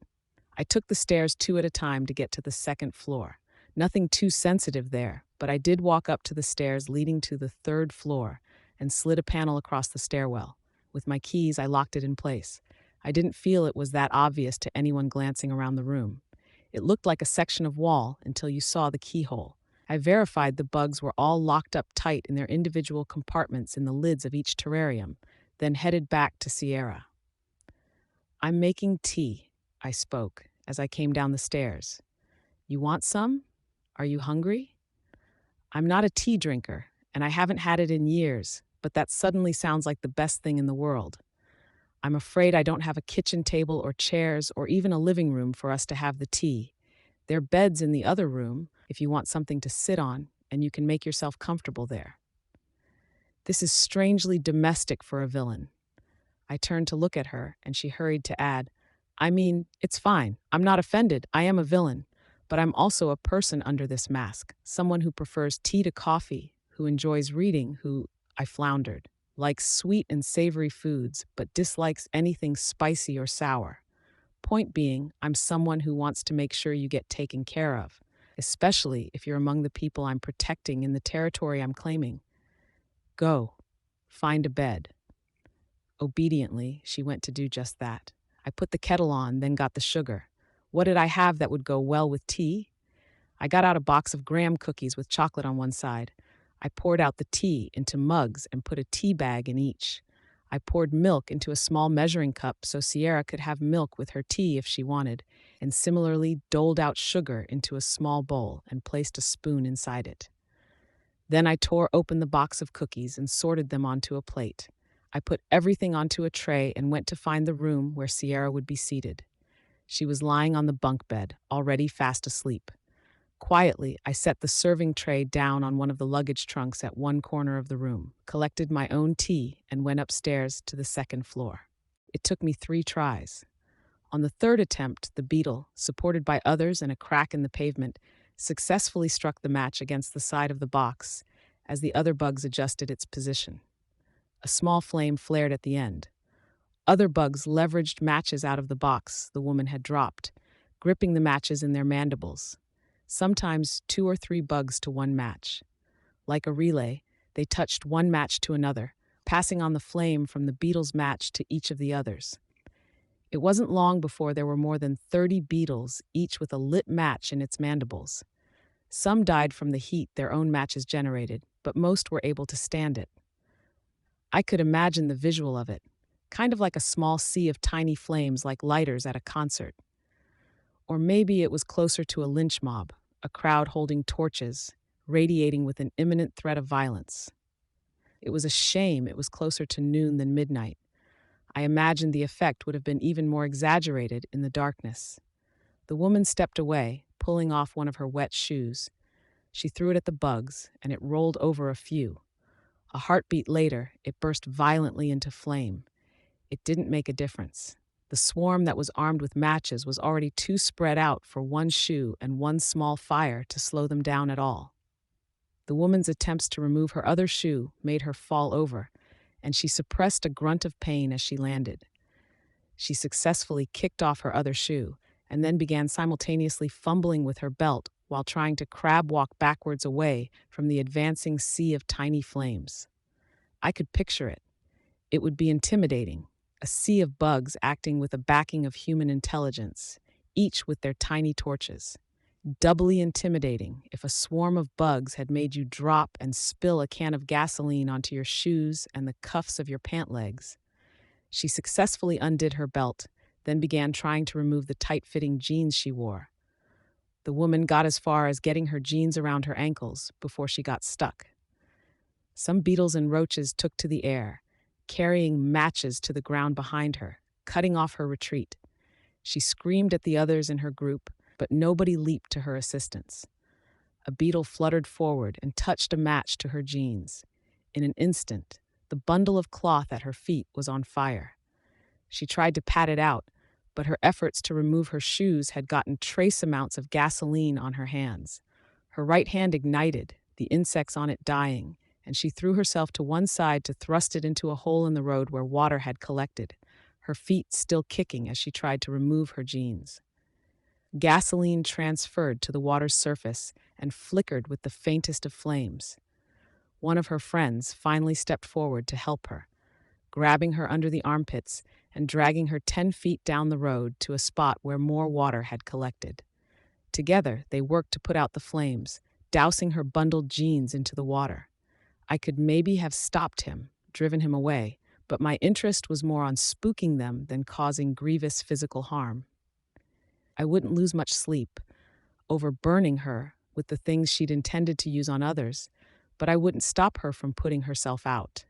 I took the stairs two at a time to get to the second floor. Nothing too sensitive there, but I did walk up to the stairs leading to the third floor and slid a panel across the stairwell. With my keys, I locked it in place. I didn't feel it was that obvious to anyone glancing around the room. It looked like a section of wall until you saw the keyhole. I verified the bugs were all locked up tight in their individual compartments in the lids of each terrarium, then headed back to Sierra. "I'm making tea," I spoke as I came down the stairs. "You want some? Are you hungry?" I'm not a tea drinker, and I haven't had it in years, but that suddenly sounds like the best thing in the world. I'm afraid I don't have a kitchen table or chairs or even a living room for us to have the tea. There are beds in the other room if you want something to sit on, and you can make yourself comfortable there. This is strangely domestic for a villain. I turned to look at her, and she hurried to add, "I mean, it's fine. I'm not offended. I am a villain. But I'm also a person under this mask, someone who prefers tea to coffee, who enjoys reading, who," I floundered, "likes sweet and savory foods, but dislikes anything spicy or sour. Point being, I'm someone who wants to make sure you get taken care of, especially if you're among the people I'm protecting in the territory I'm claiming. Go, find a bed." Obediently, she went to do just that. I put the kettle on, then got the sugar. What did I have that would go well with tea? I got out a box of graham cookies with chocolate on one side. I poured out the tea into mugs and put a tea bag in each. I poured milk into a small measuring cup so Sierra could have milk with her tea if she wanted, and similarly doled out sugar into a small bowl and placed a spoon inside it. Then I tore open the box of cookies and sorted them onto a plate. I put everything onto a tray and went to find the room where Sierra would be seated. She was lying on the bunk bed, already fast asleep. Quietly, I set the serving tray down on one of the luggage trunks at one corner of the room, collected my own tea, and went upstairs to the second floor. It took me 3 tries. On the third attempt, the beetle, supported by others and a crack in the pavement, successfully struck the match against the side of the box as the other bugs adjusted its position. A small flame flared at the end. Other bugs leveraged matches out of the box the woman had dropped, gripping the matches in their mandibles. Sometimes 2 or 3 bugs to one match. Like a relay, they touched one match to another, passing on the flame from the beetle's match to each of the others. It wasn't long before there were more than 30 beetles, each with a lit match in its mandibles. Some died from the heat their own matches generated, but most were able to stand it. I could imagine the visual of it, kind of like a small sea of tiny flames like lighters at a concert. Or maybe it was closer to a lynch mob, a crowd holding torches, radiating with an imminent threat of violence. It was a shame it was closer to noon than midnight. I imagined the effect would have been even more exaggerated in the darkness. The woman stepped away, pulling off one of her wet shoes. She threw it at the bugs, and it rolled over a few. A heartbeat later, it burst violently into flame. It didn't make a difference. The swarm that was armed with matches was already too spread out for one shoe and one small fire to slow them down at all. The woman's attempts to remove her other shoe made her fall over, and she suppressed a grunt of pain as she landed. She successfully kicked off her other shoe and then began simultaneously fumbling with her belt while trying to crab walk backwards away from the advancing sea of tiny flames. I could picture it. It would be intimidating, a sea of bugs acting with a backing of human intelligence, each with their tiny torches. Doubly intimidating if a swarm of bugs had made you drop and spill a can of gasoline onto your shoes and the cuffs of your pant legs. She successfully undid her belt, then began trying to remove the tight-fitting jeans she wore. The woman got as far as getting her jeans around her ankles before she got stuck. Some beetles and roaches took to the air, carrying matches to the ground behind her, cutting off her retreat. She screamed at the others in her group, but nobody leaped to her assistance. A beetle fluttered forward and touched a match to her jeans. In an instant, the bundle of cloth at her feet was on fire. She tried to pat it out, but her efforts to remove her shoes had gotten trace amounts of gasoline on her hands. Her right hand ignited, the insects on it dying, and she threw herself to one side to thrust it into a hole in the road where water had collected, her feet still kicking as she tried to remove her jeans. Gasoline transferred to the water's surface and flickered with the faintest of flames. One of her friends finally stepped forward to help her, grabbing her under the armpits and dragging her 10 feet down the road to a spot where more water had collected. Together, they worked to put out the flames, dousing her bundled jeans into the water. I could maybe have stopped him, driven him away, but my interest was more on spooking them than causing grievous physical harm. I wouldn't lose much sleep over burning her with the things she'd intended to use on others, but I wouldn't stop her from putting herself out.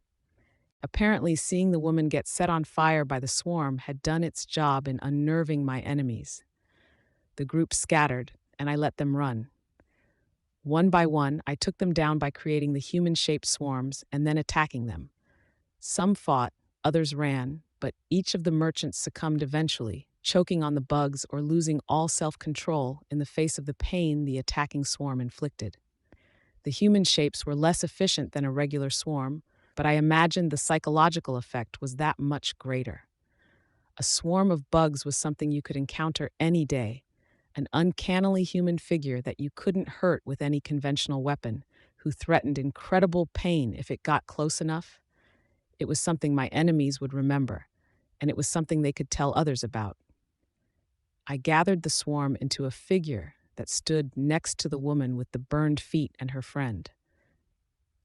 Apparently, seeing the woman get set on fire by the swarm had done its job in unnerving my enemies. The group scattered, and I let them run. One by one, I took them down by creating the human-shaped swarms and then attacking them. Some fought, others ran, but each of the merchants succumbed eventually, choking on the bugs or losing all self-control in the face of the pain the attacking swarm inflicted. The human shapes were less efficient than a regular swarm, but I imagined the psychological effect was that much greater. A swarm of bugs was something you could encounter any day, an uncannily human figure that you couldn't hurt with any conventional weapon, who threatened incredible pain if it got close enough. It was something my enemies would remember, and it was something they could tell others about. I gathered the swarm into a figure that stood next to the woman with the burned feet and her friend.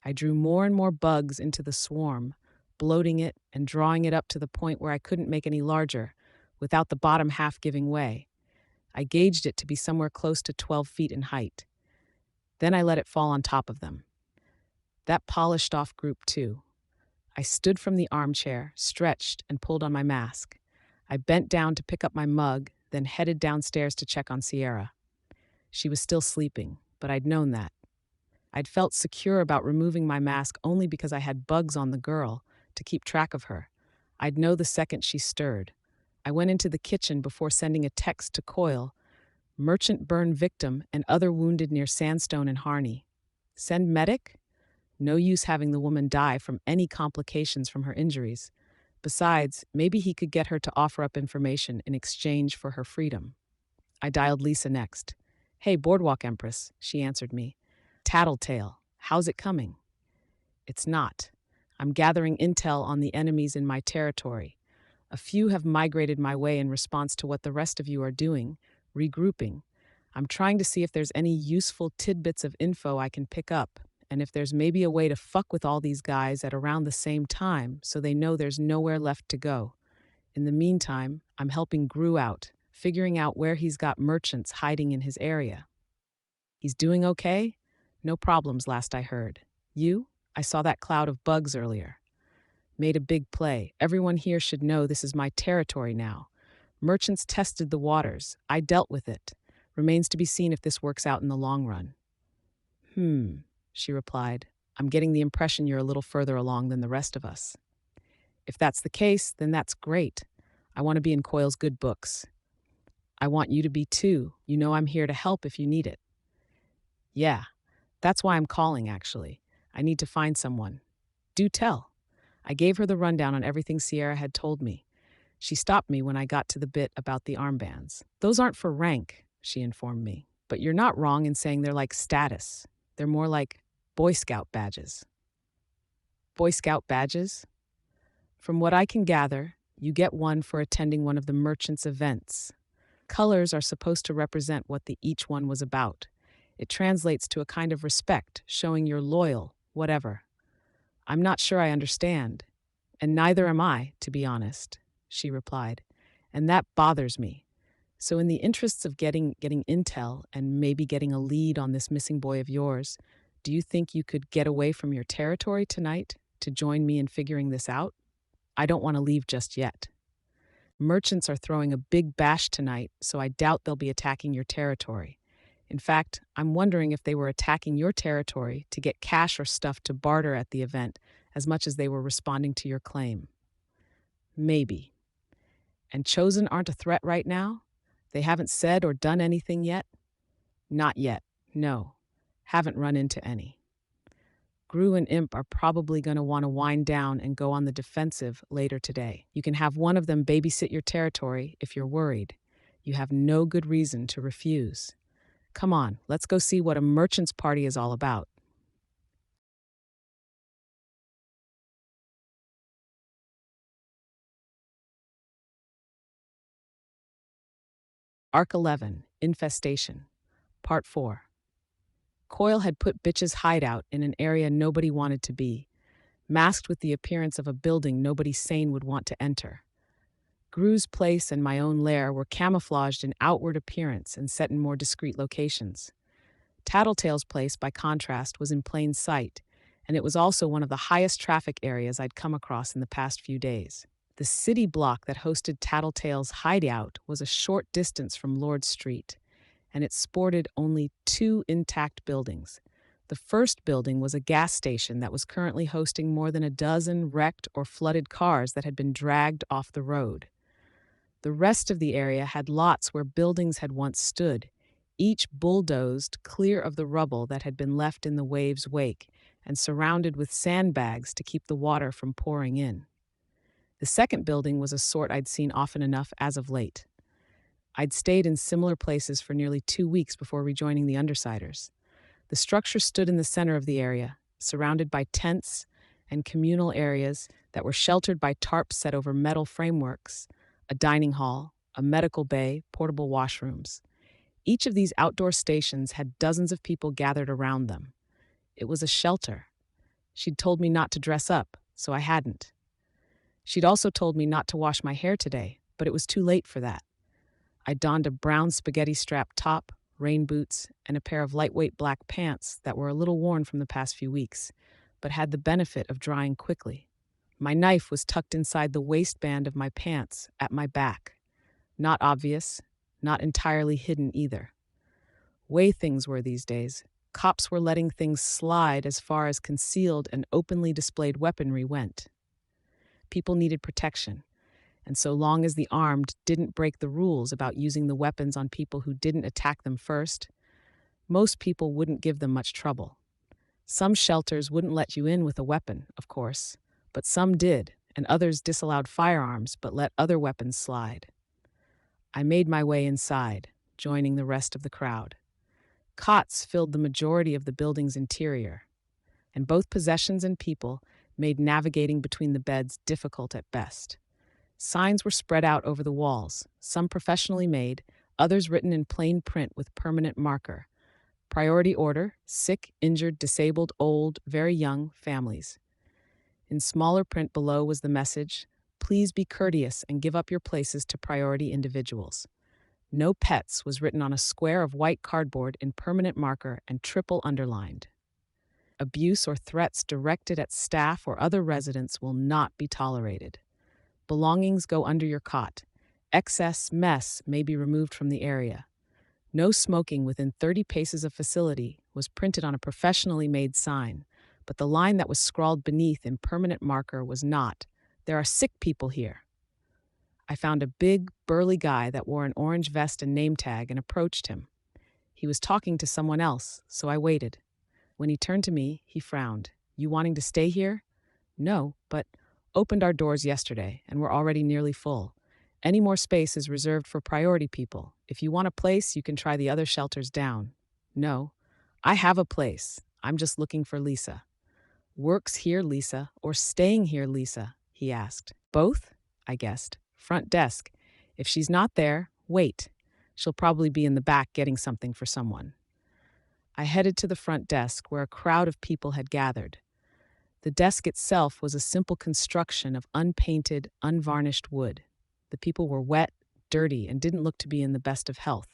I drew more and more bugs into the swarm, bloating it and drawing it up to the point where I couldn't make any larger, without the bottom half giving way. I gauged it to be somewhere close to 12 feet in height. Then I let it fall on top of them. That polished off group too. I stood from the armchair, stretched, and pulled on my mask. I bent down to pick up my mug, then headed downstairs to check on Sierra. She was still sleeping, but I'd known that. I'd felt secure about removing my mask only because I had bugs on the girl to keep track of her. I'd know the second she stirred. I went into the kitchen before sending a text to Coyle, merchant burn victim and other wounded near Sandstone and Harney. Send medic? No use having the woman die from any complications from her injuries. Besides, maybe he could get her to offer up information in exchange for her freedom. I dialed Lisa next. Hey, Boardwalk Empress, she answered me. Tattletale, how's it coming? It's not. I'm gathering intel on the enemies in my territory. A few have migrated my way in response to what the rest of you are doing, regrouping. I'm trying to see if there's any useful tidbits of info I can pick up, and if there's maybe a way to fuck with all these guys at around the same time so they know there's nowhere left to go. In the meantime, I'm helping Gru out, figuring out where he's got merchants hiding in his area. He's doing okay? No problems last I heard. You? I saw that cloud of bugs earlier. Made a big play. Everyone here should know this is my territory now. Merchants tested the waters. I dealt with it. Remains to be seen if this works out in the long run. She replied. I'm getting the impression you're a little further along than the rest of us. If that's the case, then that's great. I want to be in Coyle's good books. I want you to be too. You know I'm here to help if you need it. Yeah, that's why I'm calling, actually. I need to find someone. Do tell. I gave her the rundown on everything Sierra had told me. She stopped me when I got to the bit about the armbands. "Those aren't for rank," she informed me. "But you're not wrong in saying they're like status. They're more like Boy Scout badges." Boy Scout badges? From what I can gather, you get one for attending one of the merchant's events. Colors are supposed to represent what each one was about. It translates to a kind of respect, showing you're loyal, whatever. "I'm not sure I understand, and neither am I, to be honest," she replied. "And that bothers me. So in the interests of getting intel and maybe getting a lead on this missing boy of yours, do you think you could get away from your territory tonight to join me in figuring this out? I don't want to leave just yet. Merchants are throwing a big bash tonight, so I doubt they'll be attacking your territory. In fact, I'm wondering if they were attacking your territory to get cash or stuff to barter at the event as much as they were responding to your claim." "Maybe. And Chosen aren't a threat right now? They haven't said or done anything yet?" "Not yet. No. Haven't run into any. Gru and Imp are probably going to want to wind down and go on the defensive later today. You can have one of them babysit your territory if you're worried. You have no good reason to refuse. Come on, let's go see what a merchant's party is all about." Arc 11, Infestation, Part 4. Coyle had put Bitch's hideout in an area nobody wanted to be, masked with the appearance of a building nobody sane would want to enter. Gru's place and my own lair were camouflaged in outward appearance and set in more discreet locations. Tattletale's place, by contrast, was in plain sight, and it was also one of the highest traffic areas I'd come across in the past few days. The city block that hosted Tattletale's hideout was a short distance from Lord Street, and it sported only two intact buildings. The first building was a gas station that was currently hosting more than a dozen wrecked or flooded cars that had been dragged off the road. The rest of the area had lots where buildings had once stood, each bulldozed clear of the rubble that had been left in the wave's wake and surrounded with sandbags to keep the water from pouring in. The second building was a sort I'd seen often enough as of late. I'd stayed in similar places for nearly 2 weeks before rejoining the Undersiders. The structure stood in the center of the area, surrounded by tents and communal areas that were sheltered by tarps set over metal frameworks, a dining hall, a medical bay, portable washrooms. Each of these outdoor stations had dozens of people gathered around them. It was a shelter. She'd told me not to dress up, so I hadn't. She'd also told me not to wash my hair today, but it was too late for that. I donned a brown spaghetti-strap top, rain boots, and a pair of lightweight black pants that were a little worn from the past few weeks, but had the benefit of drying quickly. My knife was tucked inside the waistband of my pants at my back. Not obvious, not entirely hidden either. Way things were these days. Cops were letting things slide as far as concealed and openly displayed weaponry went. People needed protection, and so long as the armed didn't break the rules about using the weapons on people who didn't attack them first, most people wouldn't give them much trouble. Some shelters wouldn't let you in with a weapon, of course, but some did, and others disallowed firearms but let other weapons slide. I made my way inside, joining the rest of the crowd. Cots filled the majority of the building's interior, and both possessions and people made navigating between the beds difficult at best. Signs were spread out over the walls, some professionally made, others written in plain print with permanent marker. Priority order: sick, injured, disabled, old, very young, families. In smaller print below was the message: please be courteous and give up your places to priority individuals. No pets was written on a square of white cardboard in permanent marker and triple underlined. Abuse or threats directed at staff or other residents will not be tolerated. Belongings go under your cot. Excess mess may be removed from the area. No smoking within 30 paces of facility was printed on a professionally made sign, but the line that was scrawled beneath in permanent marker was not: there are sick people here. I found a big, burly guy that wore an orange vest and name tag and approached him. He was talking to someone else, so I waited. When he turned to me, he frowned. "You wanting to stay here?" "No, but opened our doors yesterday, and we're already nearly full. Any more space is reserved for priority people. If you want a place, you can try the other shelters down. No, I have a place. I'm just looking for Lisa. Works here, Lisa, or staying here, Lisa? He asked. Both? I guessed. Front desk. If she's not there, wait. She'll probably be in the back getting something for someone. I headed to the front desk where a crowd of people had gathered. The desk itself was a simple construction of unpainted, unvarnished wood. The people were wet, dirty, and didn't look to be in the best of health.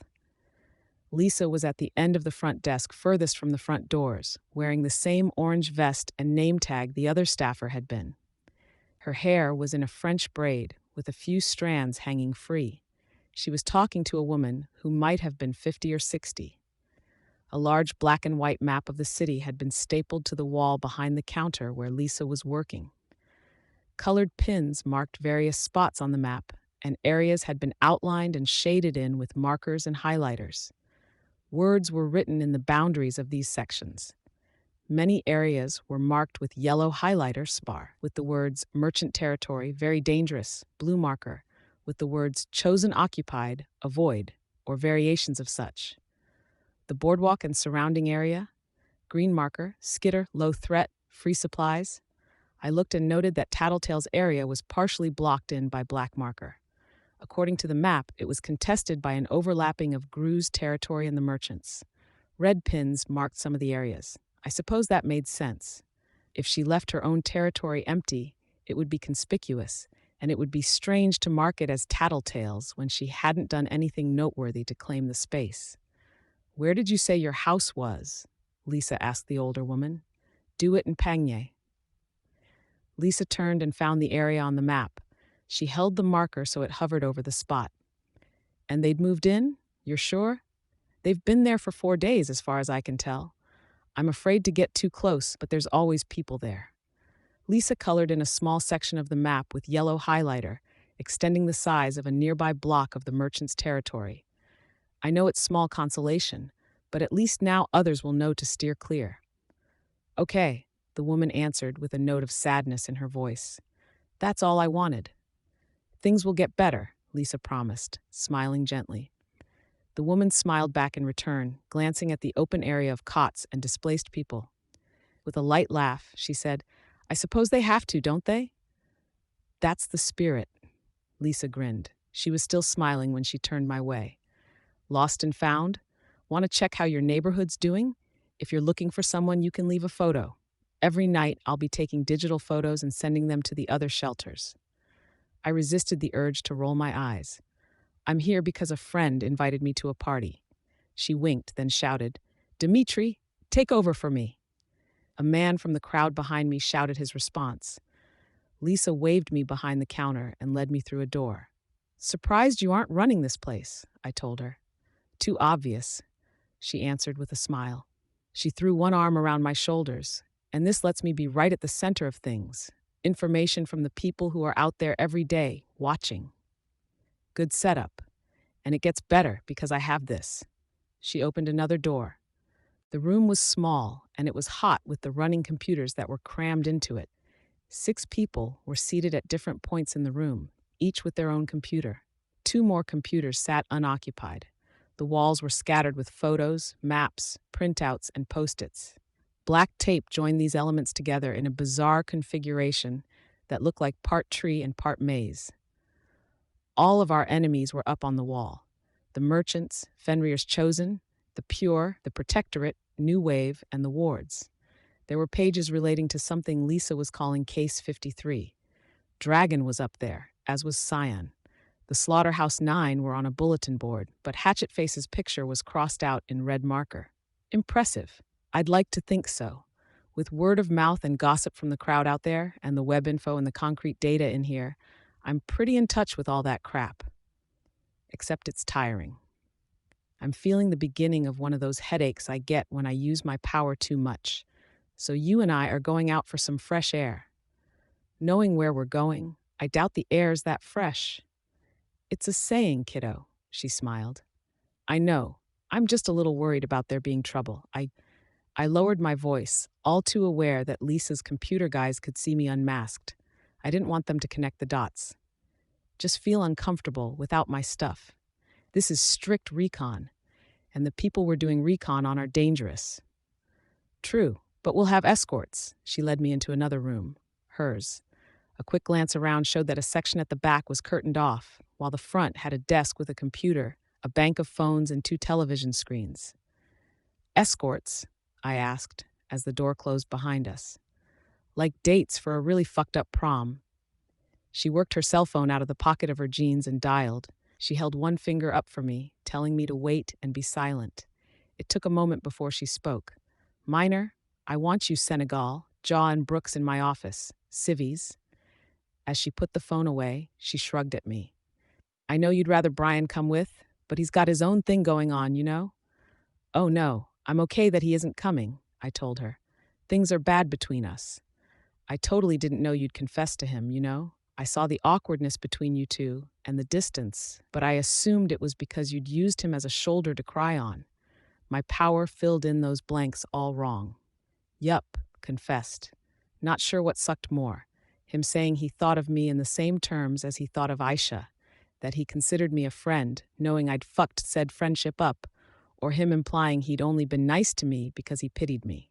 Lisa was at the end of the front desk furthest from the front doors, wearing the same orange vest and name tag the other staffer had been. Her hair was in a French braid, with a few strands hanging free. She was talking to a woman who might have been 50 or 60. A large black and white map of the city had been stapled to the wall behind the counter where Lisa was working. Colored pins marked various spots on the map, and areas had been outlined and shaded in with markers and highlighters. Words were written in the boundaries of these sections. Many areas were marked with yellow highlighter spar, with the words Merchant Territory, Very Dangerous, blue marker, with the words Chosen Occupied, Avoid, or variations of such. The boardwalk and surrounding area, green marker, Skitter, Low Threat, Free Supplies. I looked and noted that Tattletale's area was partially blocked in by black marker. According to the map, it was contested by an overlapping of Gru's territory and the merchants. Red pins marked some of the areas. I suppose that made sense. If she left her own territory empty, it would be conspicuous, and it would be strange to mark it as Tattletale's when she hadn't done anything noteworthy to claim the space. Where did you say your house was? Lisa asked the older woman. Dewitt and Pagny. Lisa turned and found the area on the map. She held the marker so it hovered over the spot. And they'd moved in? You're sure? They've been there for 4 days, as far as I can tell. I'm afraid to get too close, but there's always people there. Lisa colored in a small section of the map with yellow highlighter, extending the size of a nearby block of the merchant's territory. I know it's small consolation, but at least now others will know to steer clear. Okay, the woman answered with a note of sadness in her voice. That's all I wanted. Things will get better, Lisa promised, smiling gently. The woman smiled back in return, glancing at the open area of cots and displaced people. With a light laugh, she said, I suppose they have to, don't they? That's the spirit. Lisa grinned. She was still smiling when she turned my way. Lost and found? Want to check how your neighborhood's doing? If you're looking for someone, you can leave a photo. Every night, I'll be taking digital photos and sending them to the other shelters. I resisted the urge to roll my eyes. I'm here because a friend invited me to a party. She winked, then shouted, Dimitri, take over for me. A man from the crowd behind me shouted his response. Lisa waved me behind the counter and led me through a door. Surprised you aren't running this place, I told her. Too obvious, she answered with a smile. She threw one arm around my shoulders, and this lets me be right at the center of things. Information from the people who are out there every day, watching. Good setup. And it gets better because I have this. She opened another door. The room was small, and it was hot with the running computers that were crammed into it. 6 people were seated at different points in the room, each with their own computer. 2 more computers sat unoccupied. The walls were scattered with photos, maps, printouts, and post-its. Black tape joined these elements together in a bizarre configuration that looked like part tree and part maze. All of our enemies were up on the wall. The merchants, Fenrir's Chosen, the Pure, the Protectorate, New Wave, and the Wards. There were pages relating to something Lisa was calling Case 53. Dragon was up there, as was Scion. The Slaughterhouse 9 were on a bulletin board, but Hatchetface's picture was crossed out in red marker. Impressive. I'd like to think so. With word of mouth and gossip from the crowd out there, and the web info and the concrete data in here, I'm pretty in touch with all that crap. Except it's tiring. I'm feeling the beginning of one of those headaches I get when I use my power too much. So you and I are going out for some fresh air. Knowing where we're going, I doubt the air's that fresh. It's a saying, kiddo, she smiled. I know. I'm just a little worried about there being trouble. I lowered my voice, all too aware that Lisa's computer guys could see me unmasked. I didn't want them to connect the dots. just feel uncomfortable without my stuff. This is strict recon, and the people we're doing recon on are dangerous. True, but we'll have escorts. She led me into another room, hers. A quick glance around showed that a section at the back was curtained off, while the front had a desk with a computer, a bank of phones, and 2 television screens. Escorts? I asked, as the door closed behind us. Like dates for a really fucked up prom. She worked her cell phone out of the pocket of her jeans and dialed. She held one finger up for me, telling me to wait and be silent. It took a moment before she spoke. Minor, I want you, Senegal, Jaw and Brooks in my office. Civvies. As she put the phone away, she shrugged at me. I know you'd rather Brian come with, but he's got his own thing going on, you know? Oh no, I'm okay that he isn't coming, I told her. Things are bad between us. I totally didn't know you'd confess to him, you know? I saw the awkwardness between you two and the distance, but I assumed it was because you'd used him as a shoulder to cry on. My power filled in those blanks all wrong. Yup, confessed. Not sure what sucked more. Him saying he thought of me in the same terms as he thought of Aisha, that he considered me a friend, knowing I'd fucked said friendship up, or him implying he'd only been nice to me because he pitied me.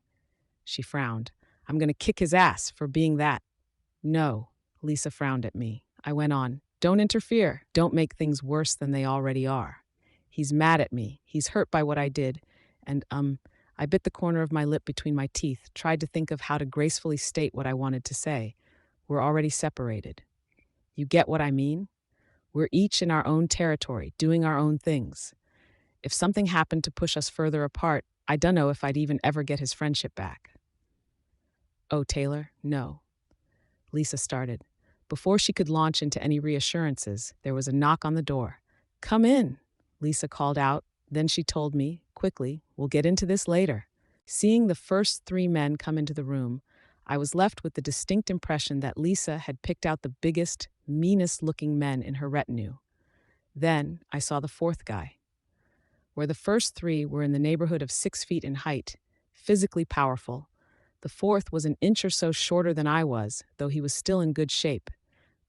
She frowned. I'm going to kick his ass for being that. No, Lisa frowned at me. I went on. Don't interfere. Don't make things worse than they already are. He's mad at me. He's hurt by what I did. And, I bit the corner of my lip between my teeth, tried to think of how to gracefully state what I wanted to say. We're already separated. You get what I mean? We're each in our own territory, doing our own things. If something happened to push us further apart, I dunno if I'd even ever get his friendship back. Oh, Taylor, no. Lisa started. Before she could launch into any reassurances, there was a knock on the door. Come in, Lisa called out. Then she told me, quickly, we'll get into this later. Seeing the first 3 men come into the room, I was left with the distinct impression that Lisa had picked out the biggest, meanest-looking men in her retinue. Then I saw the 4th guy. Where the first 3 were in the neighborhood of 6 feet in height, physically powerful, the 4th was an inch or so shorter than I was, though he was still in good shape.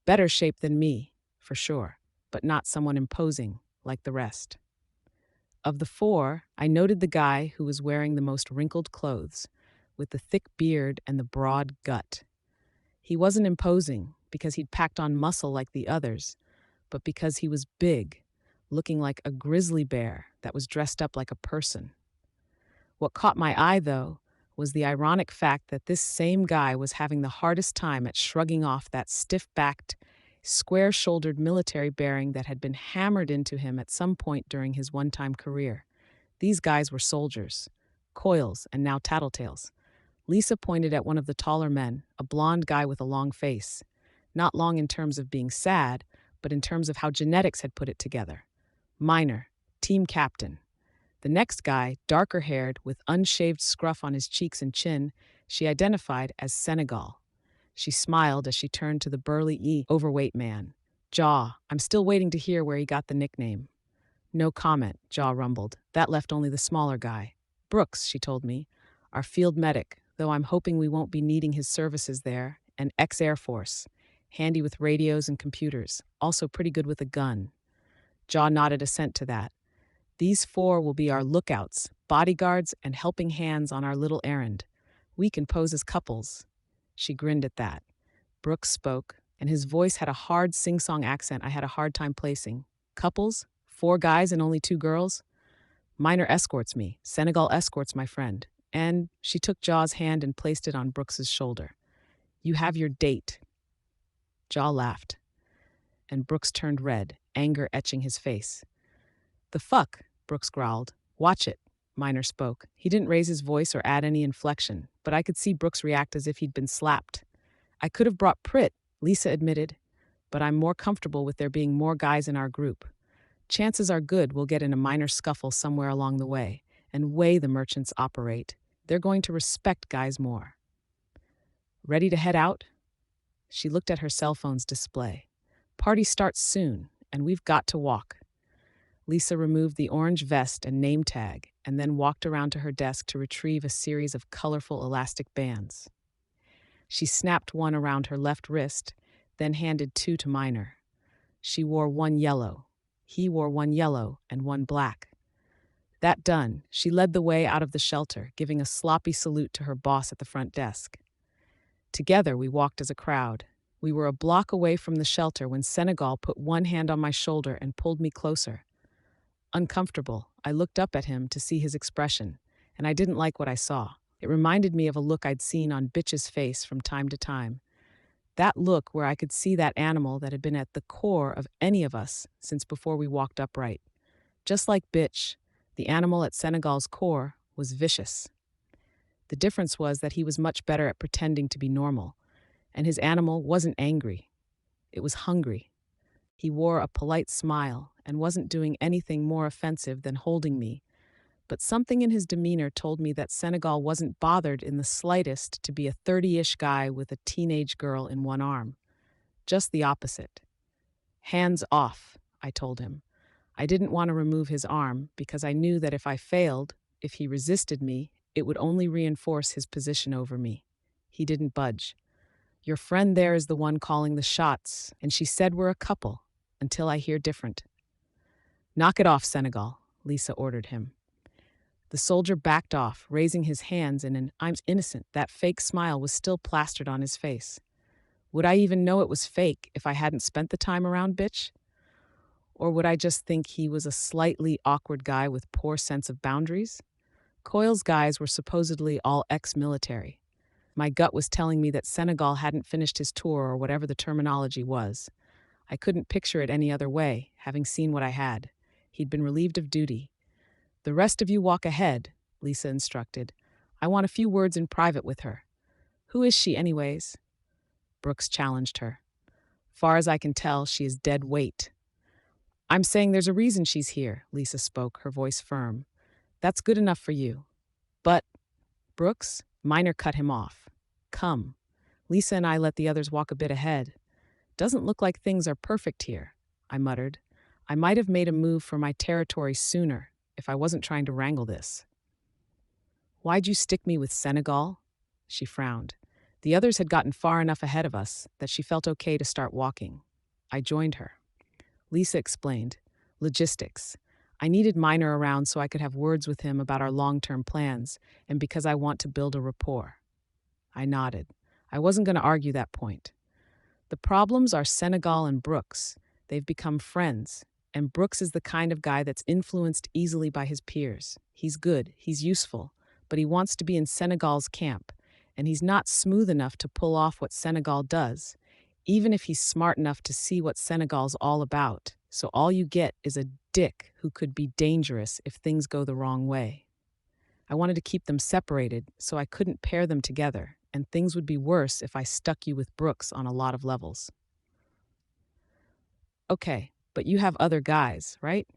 Better shape than me, for sure, but not someone imposing like the rest. Of the 4, I noted the guy who was wearing the most wrinkled clothes, with the thick beard and the broad gut. He wasn't imposing because he'd packed on muscle like the others, but because he was big, looking like a grizzly bear that was dressed up like a person. What caught my eye, though, was the ironic fact that this same guy was having the hardest time at shrugging off that stiff-backed, square-shouldered military bearing that had been hammered into him at some point during his one-time career. These guys were soldiers, coils, and now tattletales. Lisa pointed at one of the taller men, a blond guy with a long face. Not long in terms of being sad, but in terms of how genetics had put it together. Minor, team captain. The next guy, darker-haired, with unshaved scruff on his cheeks and chin, she identified as Senegal. She smiled as she turned to the burly, overweight man. Jaw, I'm still waiting to hear where he got the nickname. No comment, Jaw rumbled. That left only the smaller guy. Brooks, she told me, our field medic, though I'm hoping we won't be needing his services there, and ex-Air Force, handy with radios and computers, also pretty good with a gun. Jaw nodded assent to that. These 4 will be our lookouts, bodyguards, and helping hands on our little errand. We can pose as couples. She grinned at that. Brooks spoke, and his voice had a hard sing-song accent I had a hard time placing. Couples? 4 guys and only 2 girls? Minor escorts me. Senegal escorts my friend. And she took Jaw's hand and placed it on Brooks's shoulder. You have your date. Jaw laughed, and Brooks turned red, anger etching his face. The fuck? Brooks growled. Watch it, Minor spoke. He didn't raise his voice or add any inflection, but I could see Brooks react as if he'd been slapped. I could have brought Prit, Lisa admitted, but I'm more comfortable with there being more guys in our group. Chances are good we'll get in a minor scuffle somewhere along the way, and way the merchants operate, they're going to respect guys more. Ready to head out? She looked at her cell phone's display. Party starts soon, and we've got to walk. Lisa removed the orange vest and name tag and then walked around to her desk to retrieve a series of colorful elastic bands. She snapped one around her left wrist, then handed 2 to Minor. She wore one yellow. He wore one yellow and one black. That done, she led the way out of the shelter, giving a sloppy salute to her boss at the front desk. Together, we walked as a crowd. We were a block away from the shelter when Senegal put one hand on my shoulder and pulled me closer. Uncomfortable, I looked up at him to see his expression, and I didn't like what I saw. It reminded me of a look I'd seen on Bitch's face from time to time. That look where I could see that animal that had been at the core of any of us since before we walked upright. Just like Bitch, the animal at Senegal's core was vicious. The difference was that he was much better at pretending to be normal, and his animal wasn't angry. It was hungry. He wore a polite smile and wasn't doing anything more offensive than holding me, but something in his demeanor told me that Senegal wasn't bothered in the slightest to be a 30-ish guy with a teenage girl in one arm. Just the opposite. Hands off, I told him. I didn't want to remove his arm because I knew that if I failed, if he resisted me, it would only reinforce his position over me. He didn't budge. Your friend there is the one calling the shots, and she said we're a couple, until I hear different. Knock it off, Senegal, Lisa ordered him. The soldier backed off, raising his hands in an "I'm innocent." That fake smile was still plastered on his face. Would I even know it was fake if I hadn't spent the time around Bitch? Or would I just think he was a slightly awkward guy with poor sense of boundaries? Coyle's guys were supposedly all ex-military. My gut was telling me that Senegal hadn't finished his tour or whatever the terminology was. I couldn't picture it any other way, having seen what I had. He'd been relieved of duty. The rest of you walk ahead, Lisa instructed. I want a few words in private with her. Who is she, anyways? Brooks challenged her. Far as I can tell, she is dead weight. I'm saying there's a reason she's here, Lisa spoke, her voice firm. That's good enough for you. But, Brooks, Minor cut him off. Come. Lisa and I let the others walk a bit ahead. Doesn't look like things are perfect here, I muttered. I might have made a move for my territory sooner if I wasn't trying to wrangle this. Why'd you stick me with Senegal? She frowned. The others had gotten far enough ahead of us that she felt okay to start walking. I joined her. Lisa explained. Logistics. I needed Minor around so I could have words with him about our long-term plans, and because I want to build a rapport. I nodded. I wasn't going to argue that point. The problems are Senegal and Brooks. They've become friends, and Brooks is the kind of guy that's influenced easily by his peers. He's good, he's useful, but he wants to be in Senegal's camp, and he's not smooth enough to pull off what Senegal does, even if he's smart enough to see what Senegal's all about. So all you get is a dick who could be dangerous if things go the wrong way. I wanted to keep them separated so I couldn't pair them together, and things would be worse if I stuck you with Brooks on a lot of levels. Okay, but you have other guys, right?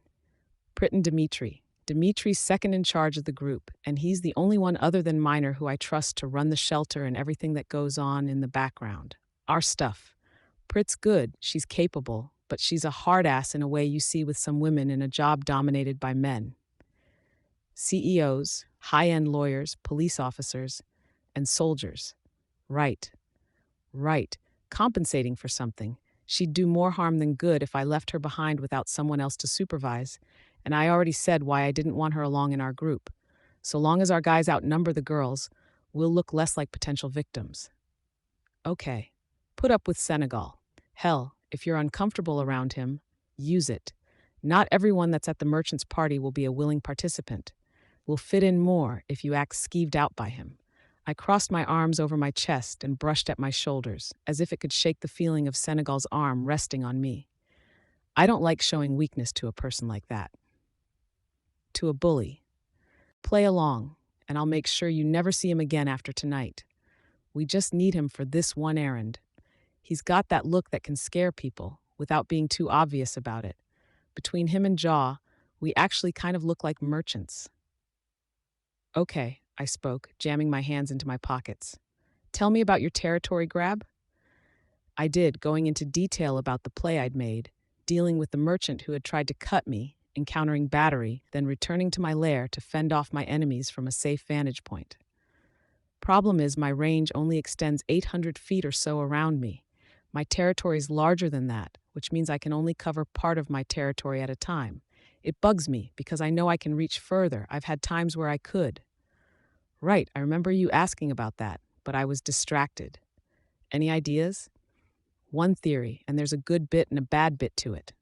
Pritt and Dimitri. Dimitri's second in charge of the group, and he's the only one other than Minor who I trust to run the shelter and everything that goes on in the background. Our stuff. Pritt's good, she's capable, but she's a hard ass in a way you see with some women in a job dominated by men. CEOs, high-end lawyers, police officers, and soldiers. Right. Compensating for something. She'd do more harm than good if I left her behind without someone else to supervise, and I already said why I didn't want her along in our group. So long as our guys outnumber the girls, we'll look less like potential victims. Okay, put up with Senegal. Hell, if you're uncomfortable around him, use it. Not everyone that's at the merchant's party will be a willing participant. We'll fit in more if you act skeeved out by him. I crossed my arms over my chest and brushed at my shoulders, as if it could shake the feeling of Senegal's arm resting on me. I don't like showing weakness to a person like that. To a bully. Play along, and I'll make sure you never see him again after tonight. We just need him for this one errand. He's got that look that can scare people, without being too obvious about it. Between him and Jaw, we actually kind of look like merchants. Okay, I spoke, jamming my hands into my pockets. Tell me about your territory grab? I did, going into detail about the play I'd made, dealing with the merchant who had tried to cut me, encountering battery, then returning to my lair to fend off my enemies from a safe vantage point. Problem is my range only extends 800 feet or so around me. My territory is larger than that, which means I can only cover part of my territory at a time. It bugs me because I know I can reach further. I've had times where I could. Right, I remember you asking about that, but I was distracted. Any ideas? One theory, and there's a good bit and a bad bit to it.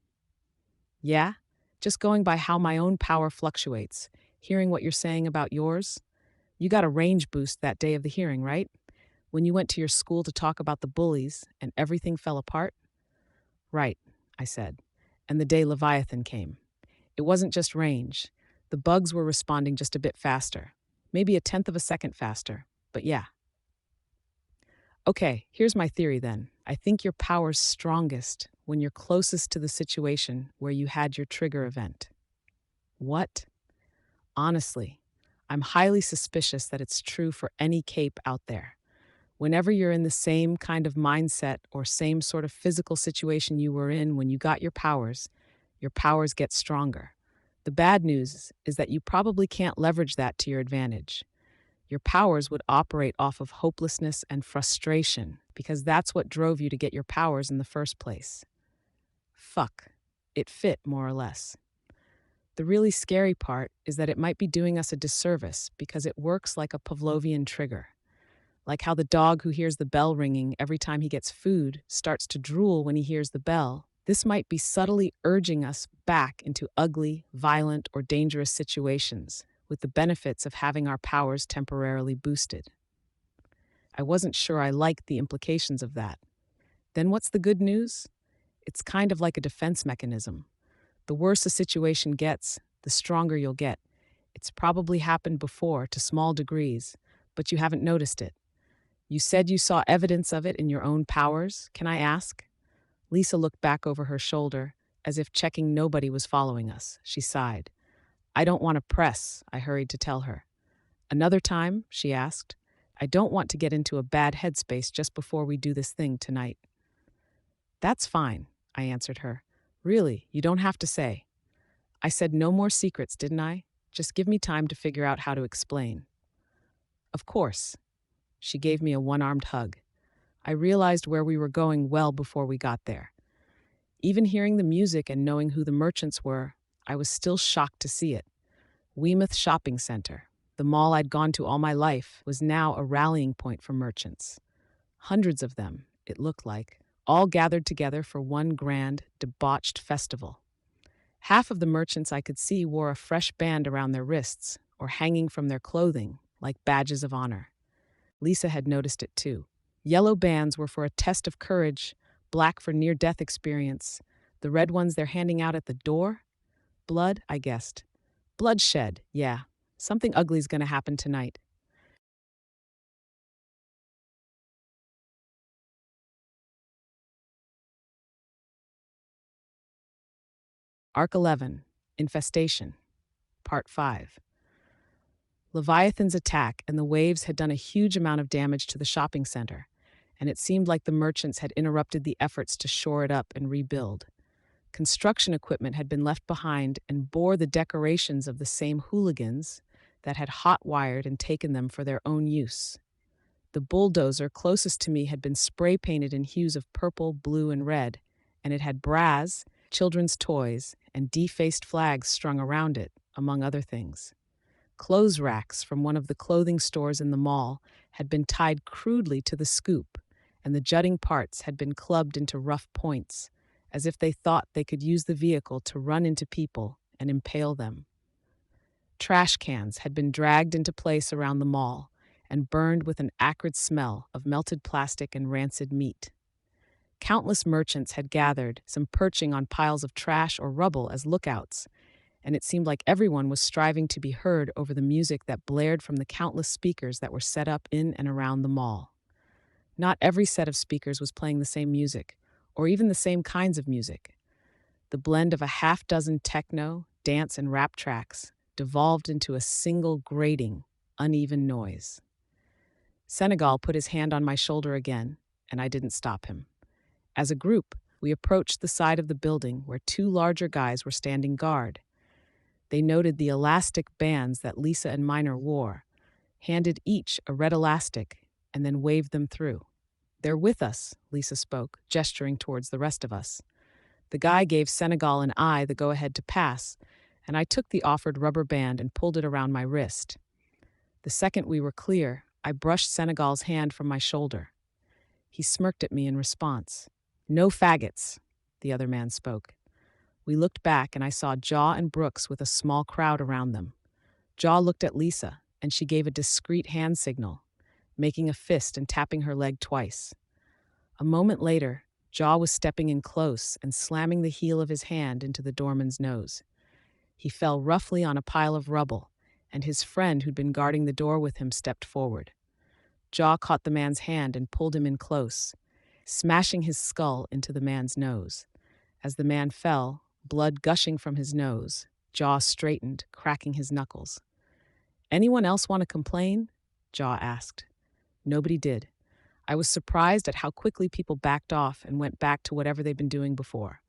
Yeah? Just going by how my own power fluctuates, hearing what you're saying about yours. You got a range boost that day of the hearing, right? When you went to your school to talk about the bullies and everything fell apart? Right, I said. And the day Leviathan came. It wasn't just range. The bugs were responding just a bit faster. Maybe a tenth of a second faster. But yeah. Okay, here's my theory then. I think your power's strongest when you're closest to the situation where you had your trigger event. What? Honestly, I'm highly suspicious that it's true for any cape out there. Whenever you're in the same kind of mindset or same sort of physical situation you were in when you got your powers get stronger. The bad news is that you probably can't leverage that to your advantage. Your powers would operate off of hopelessness and frustration because that's what drove you to get your powers in the first place. Fuck. It fit, more or less. The really scary part is that it might be doing us a disservice because it works like a Pavlovian trigger. Like how the dog who hears the bell ringing every time he gets food starts to drool when he hears the bell. This might be subtly urging us back into ugly, violent, or dangerous situations, with the benefits of having our powers temporarily boosted. I wasn't sure I liked the implications of that. Then what's the good news? It's kind of like a defense mechanism. The worse a situation gets, the stronger you'll get. It's probably happened before to small degrees, but you haven't noticed it. You said you saw evidence of it in your own powers. Can I ask? Lisa looked back over her shoulder, as if checking nobody was following us. She sighed. I don't want to press, I hurried to tell her. Another time? She asked. I don't want to get into a bad headspace just before we do this thing tonight. That's fine, I answered her. Really, you don't have to say. I said no more secrets, didn't I? Just give me time to figure out how to explain. Of course. She gave me a one-armed hug. I realized where we were going well before we got there. Even hearing the music and knowing who the merchants were, I was still shocked to see it. Weymouth Shopping Center, the mall I'd gone to all my life, was now a rallying point for merchants. Hundreds of them, it looked like, all gathered together for one grand, debauched festival. Half of the merchants I could see wore a fresh band around their wrists or hanging from their clothing, like badges of honor. Lisa had noticed it too. Yellow bands were for a test of courage, black for near-death experience. The red ones they're handing out at the door? Blood, I guessed. Bloodshed, yeah. Something ugly's gonna happen tonight. Arc 11, Infestation, Part 5. Leviathan's attack and the waves had done a huge amount of damage to the shopping center, and it seemed like the merchants had interrupted the efforts to shore it up and rebuild. Construction equipment had been left behind and bore the decorations of the same hooligans that had hot-wired and taken them for their own use. The bulldozer closest to me had been spray-painted in hues of purple, blue, and red, and it had bras, children's toys, and defaced flags strung around it, among other things. Clothes racks from one of the clothing stores in the mall had been tied crudely to the scoop, and the jutting parts had been clubbed into rough points, as if they thought they could use the vehicle to run into people and impale them. Trash cans had been dragged into place around the mall and burned with an acrid smell of melted plastic and rancid meat. Countless merchants had gathered, some perching on piles of trash or rubble as lookouts, and it seemed like everyone was striving to be heard over the music that blared from the countless speakers that were set up in and around the mall. Not every set of speakers was playing the same music, or even the same kinds of music. The blend of a half-dozen techno, dance, and rap tracks devolved into a single grating, uneven noise. Senegal put his hand on my shoulder again, and I didn't stop him. As a group, we approached the side of the building where two larger guys were standing guard. They noted the elastic bands that Lisa and Minor wore, handed each a red elastic, and then waved them through. They're with us, Lisa spoke, gesturing towards the rest of us. The guy gave Senegal and I the go-ahead to pass, and I took the offered rubber band and pulled it around my wrist. The second we were clear, I brushed Senegal's hand from my shoulder. He smirked at me in response. No faggots, the other man spoke. We looked back and I saw Jaw and Brooks with a small crowd around them. Jaw looked at Lisa, and she gave a discreet hand signal, making a fist and tapping her leg twice. A moment later, Jaw was stepping in close and slamming the heel of his hand into the doorman's nose. He fell roughly on a pile of rubble, and his friend who'd been guarding the door with him stepped forward. Jaw caught the man's hand and pulled him in close, smashing his skull into the man's nose. As the man fell, blood gushing from his nose, Jaw straightened, cracking his knuckles. Anyone else want to complain? Jaw asked. Nobody did. I was surprised at how quickly people backed off and went back to whatever they'd been doing before.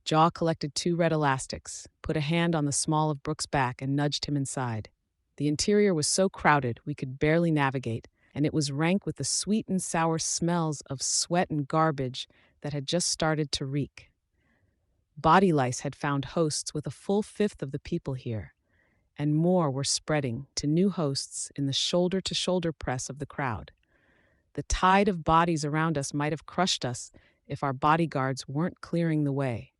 Jaw collected 2 red elastics, put a hand on the small of Brooks' back, and nudged him inside. The interior was so crowded we could barely navigate, and it was rank with the sweet and sour smells of sweat and garbage that had just started to reek. Body lice had found hosts with a full fifth of the people here, and more were spreading to new hosts in the shoulder-to-shoulder press of the crowd. The tide of bodies around us might have crushed us if our bodyguards weren't clearing the way.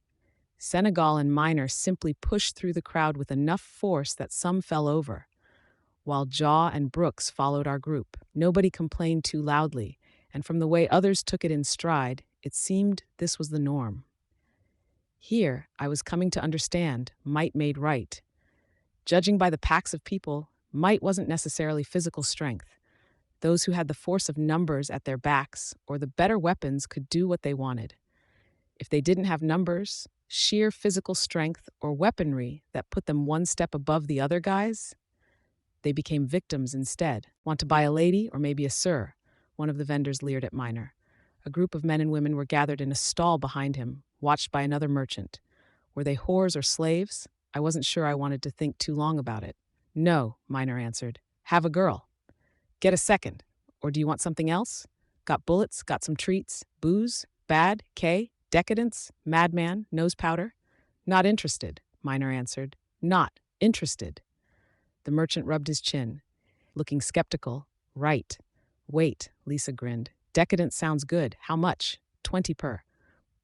Senegal and Miner simply pushed through the crowd with enough force that some fell over, while Jaw and Brooks followed our group. Nobody complained too loudly, and from the way others took it in stride, it seemed this was the norm. Here, I was coming to understand, might made right. Judging by the packs of people, might wasn't necessarily physical strength. Those who had the force of numbers at their backs or the better weapons could do what they wanted. If they didn't have numbers, sheer physical strength, or weaponry that put them one step above the other guys, they became victims instead. Want to buy a lady or maybe a sir? One of the vendors leered at Miner. A group of men and women were gathered in a stall behind him, watched by another merchant. Were they whores or slaves? I wasn't sure I wanted to think too long about it. No, Miner answered. Have a girl. Get a second. Or do you want something else? Got bullets, got some treats, booze, bad, K, decadence, madman, nose powder? Not interested, Miner answered. Not interested. The merchant rubbed his chin, looking skeptical. Right. Wait, Lisa grinned. Decadence sounds good. How much? 20 per.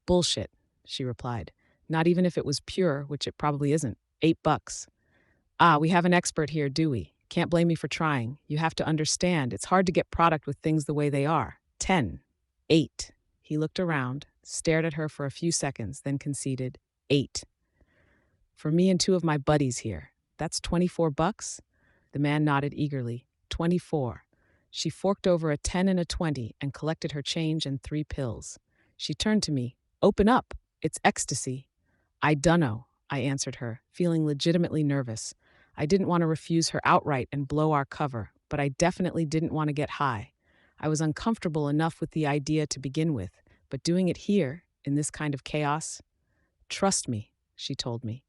Bullshit, she replied. Not even if it was pure, which it probably isn't. $8. Ah, we have an expert here, do we? Can't blame me for trying. You have to understand, it's hard to get product with things the way they are. 10. 8. He looked around, stared at her for a few seconds, then conceded. 8. For me and 2 of my buddies here. That's $24? The man nodded eagerly. 24. She forked over a 10 and a 20 and collected her change and 3 pills. She turned to me. Open up. It's ecstasy. I dunno, I answered her, feeling legitimately nervous. I didn't want to refuse her outright and blow our cover, but I definitely didn't want to get high. I was uncomfortable enough with the idea to begin with, but doing it here, in this kind of chaos? Trust me, she told me.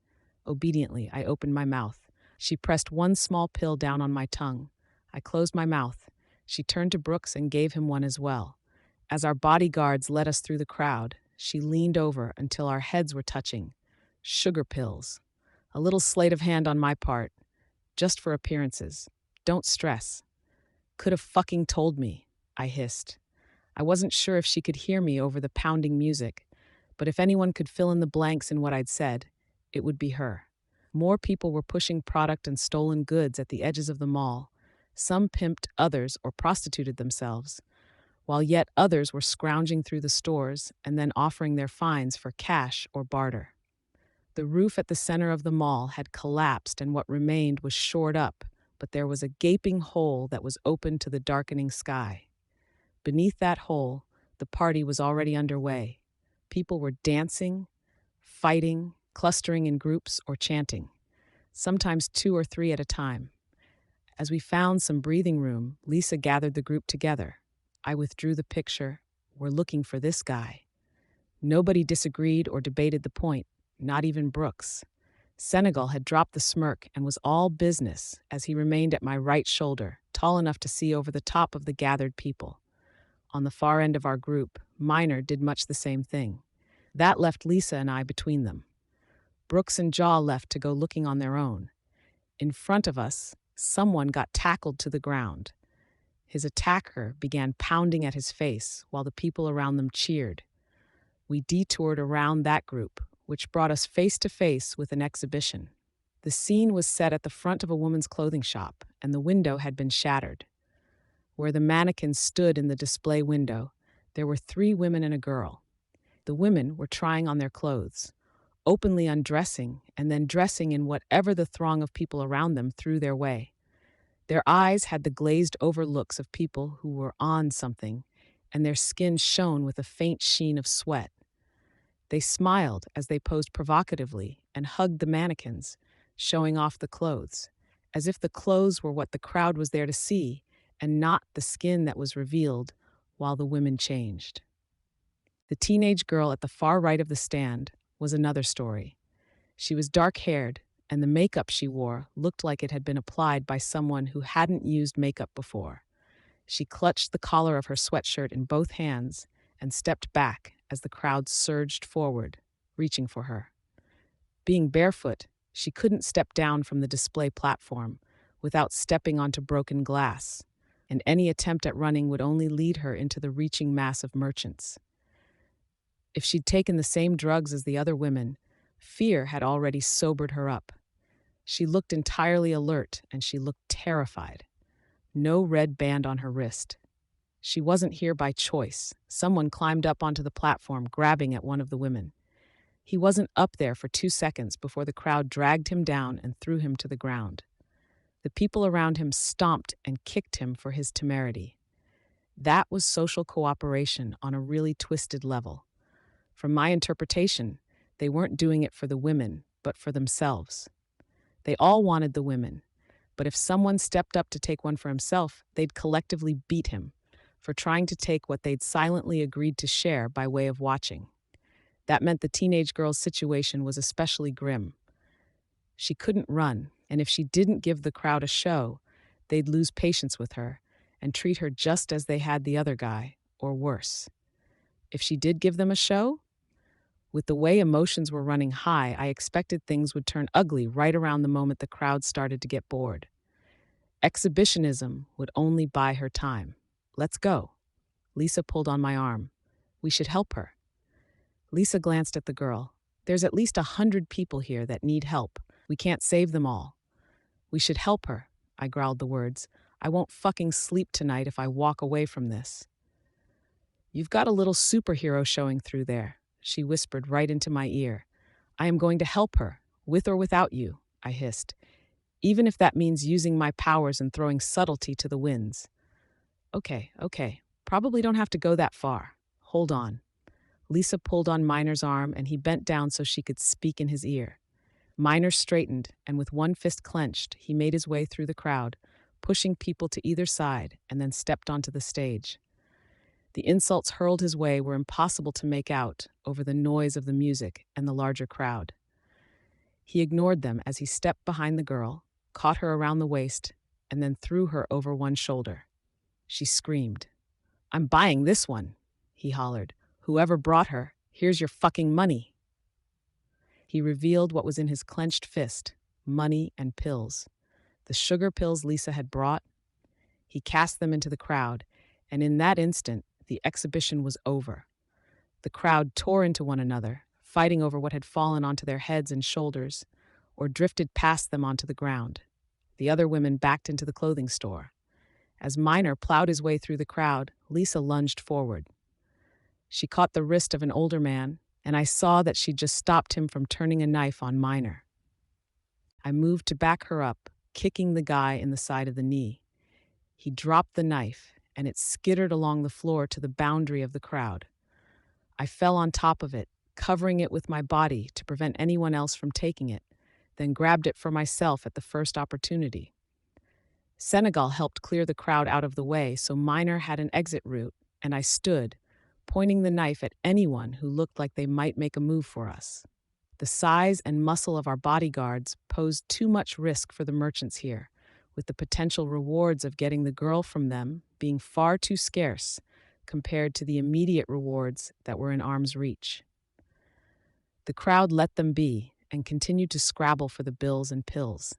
Obediently, I opened my mouth. She pressed 1 small pill down on my tongue. I closed my mouth. She turned to Brooks and gave him one as well. As our bodyguards led us through the crowd, she leaned over until our heads were touching. Sugar pills. A little sleight of hand on my part. Just for appearances. Don't stress. Could have fucking told me, I hissed. I wasn't sure if she could hear me over the pounding music, but if anyone could fill in the blanks in what I'd said, it would be her. More people were pushing product and stolen goods at the edges of the mall. Some pimped others or prostituted themselves, while yet others were scrounging through the stores and then offering their finds for cash or barter. The roof at the center of the mall had collapsed and what remained was shored up, but there was a gaping hole that was open to the darkening sky. Beneath that hole, the party was already underway. People were dancing, fighting, clustering in groups, or chanting, sometimes 2 or 3 at a time. As we found some breathing room, Lisa gathered the group together. I withdrew the picture. We're looking for this guy. Nobody disagreed or debated the point, not even Brooks. Senegal had dropped the smirk and was all business as he remained at my right shoulder, tall enough to see over the top of the gathered people. On the far end of our group, Minor did much the same thing. That left Lisa and I between them. Brooks and Jaw left to go looking on their own. In front of us, someone got tackled to the ground. His attacker began pounding at his face while the people around them cheered. We detoured around that group, which brought us face to face with an exhibition. The scene was set at the front of a woman's clothing shop, and the window had been shattered. Where the mannequins stood in the display window, there were 3 women and a girl. The women were trying on their clothes, openly undressing and then dressing in whatever the throng of people around them threw their way. Their eyes had the glazed over looks of people who were on something, and their skin shone with a faint sheen of sweat. They smiled as they posed provocatively and hugged the mannequins, showing off the clothes, as if the clothes were what the crowd was there to see and not the skin that was revealed while the women changed. The teenage girl at the far right of the stand was another story. She was dark-haired, and the makeup she wore looked like it had been applied by someone who hadn't used makeup before. She clutched the collar of her sweatshirt in both hands and stepped back as the crowd surged forward, reaching for her. Being barefoot, she couldn't step down from the display platform without stepping onto broken glass, and any attempt at running would only lead her into the reaching mass of merchants. If she'd taken the same drugs as the other women, fear had already sobered her up. She looked entirely alert, and she looked terrified. No red band on her wrist. She wasn't here by choice. Someone climbed up onto the platform, grabbing at one of the women. He wasn't up there for 2 seconds before the crowd dragged him down and threw him to the ground. The people around him stomped and kicked him for his temerity. That was social cooperation on a really twisted level. From my interpretation, they weren't doing it for the women, but for themselves. They all wanted the women, but if someone stepped up to take one for himself, they'd collectively beat him for trying to take what they'd silently agreed to share by way of watching. That meant the teenage girl's situation was especially grim. She couldn't run, and if she didn't give the crowd a show, they'd lose patience with her and treat her just as they had the other guy, or worse. If she did give them a show, with the way emotions were running high, I expected things would turn ugly right around the moment the crowd started to get bored. Exhibitionism would only buy her time. Let's go. Lisa pulled on my arm. We should help her. Lisa glanced at the girl. There's at least 100 people here that need help. We can't save them all. We should help her, I growled the words. I won't fucking sleep tonight if I walk away from this. You've got a little superhero showing through there, she whispered right into my ear. I am going to help her, with or without you, I hissed, even if that means using my powers and throwing subtlety to the winds. Okay, probably don't have to go that far. Hold on. Lisa pulled on Minor's arm and he bent down so she could speak in his ear. Minor straightened, and with one fist clenched, he made his way through the crowd, pushing people to either side, and then stepped onto the stage. The insults hurled his way were impossible to make out over the noise of the music and the larger crowd. He ignored them as he stepped behind the girl, caught her around the waist, and then threw her over one shoulder. She screamed. I'm buying this one, he hollered. Whoever brought her, here's your fucking money. He revealed what was in his clenched fist, money and pills. The sugar pills Lisa had brought. He cast them into the crowd, and in that instant, the exhibition was over. The crowd tore into one another, fighting over what had fallen onto their heads and shoulders, or drifted past them onto the ground. The other women backed into the clothing store. As Minor plowed his way through the crowd, Lisa lunged forward. She caught the wrist of an older man, and I saw that she'd just stopped him from turning a knife on Minor. I moved to back her up, kicking the guy in the side of the knee. He dropped the knife, and it skittered along the floor to the boundary of the crowd. I fell on top of it, covering it with my body to prevent anyone else from taking it, then grabbed it for myself at the first opportunity. Senegal helped clear the crowd out of the way, so Minor had an exit route, and I stood, pointing the knife at anyone who looked like they might make a move for us. The size and muscle of our bodyguards posed too much risk for the merchants here, with the potential rewards of getting the girl from them being far too scarce, compared to the immediate rewards that were in arm's reach. The crowd let them be and continued to scrabble for the bills and pills.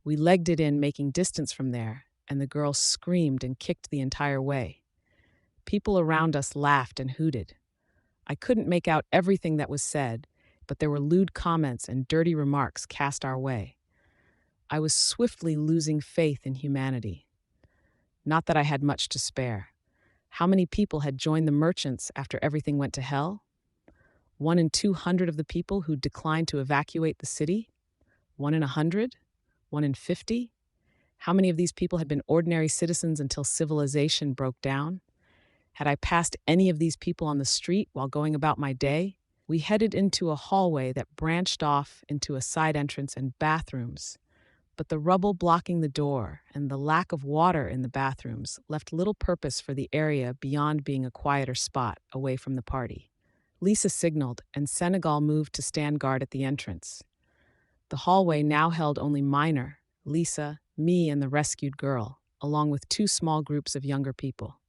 We legged it in, making distance from there, and the girl screamed and kicked the entire way. People around us laughed and hooted. I couldn't make out everything that was said, but there were lewd comments and dirty remarks cast our way. I was swiftly losing faith in humanity. Not that I had much to spare. How many people had joined the merchants after everything went to hell? 1 in 200 of the people who declined to evacuate the city? 1 in 100? 1 in 50? How many of these people had been ordinary citizens until civilization broke down? Had I passed any of these people on the street while going about my day? We headed into a hallway that branched off into a side entrance and bathrooms. But the rubble blocking the door and the lack of water in the bathrooms left little purpose for the area beyond being a quieter spot away from the party. Lisa signaled, and Senegal moved to stand guard at the entrance. The hallway now held only Minor, Lisa, me, and the rescued girl, along with 2 small groups of younger people.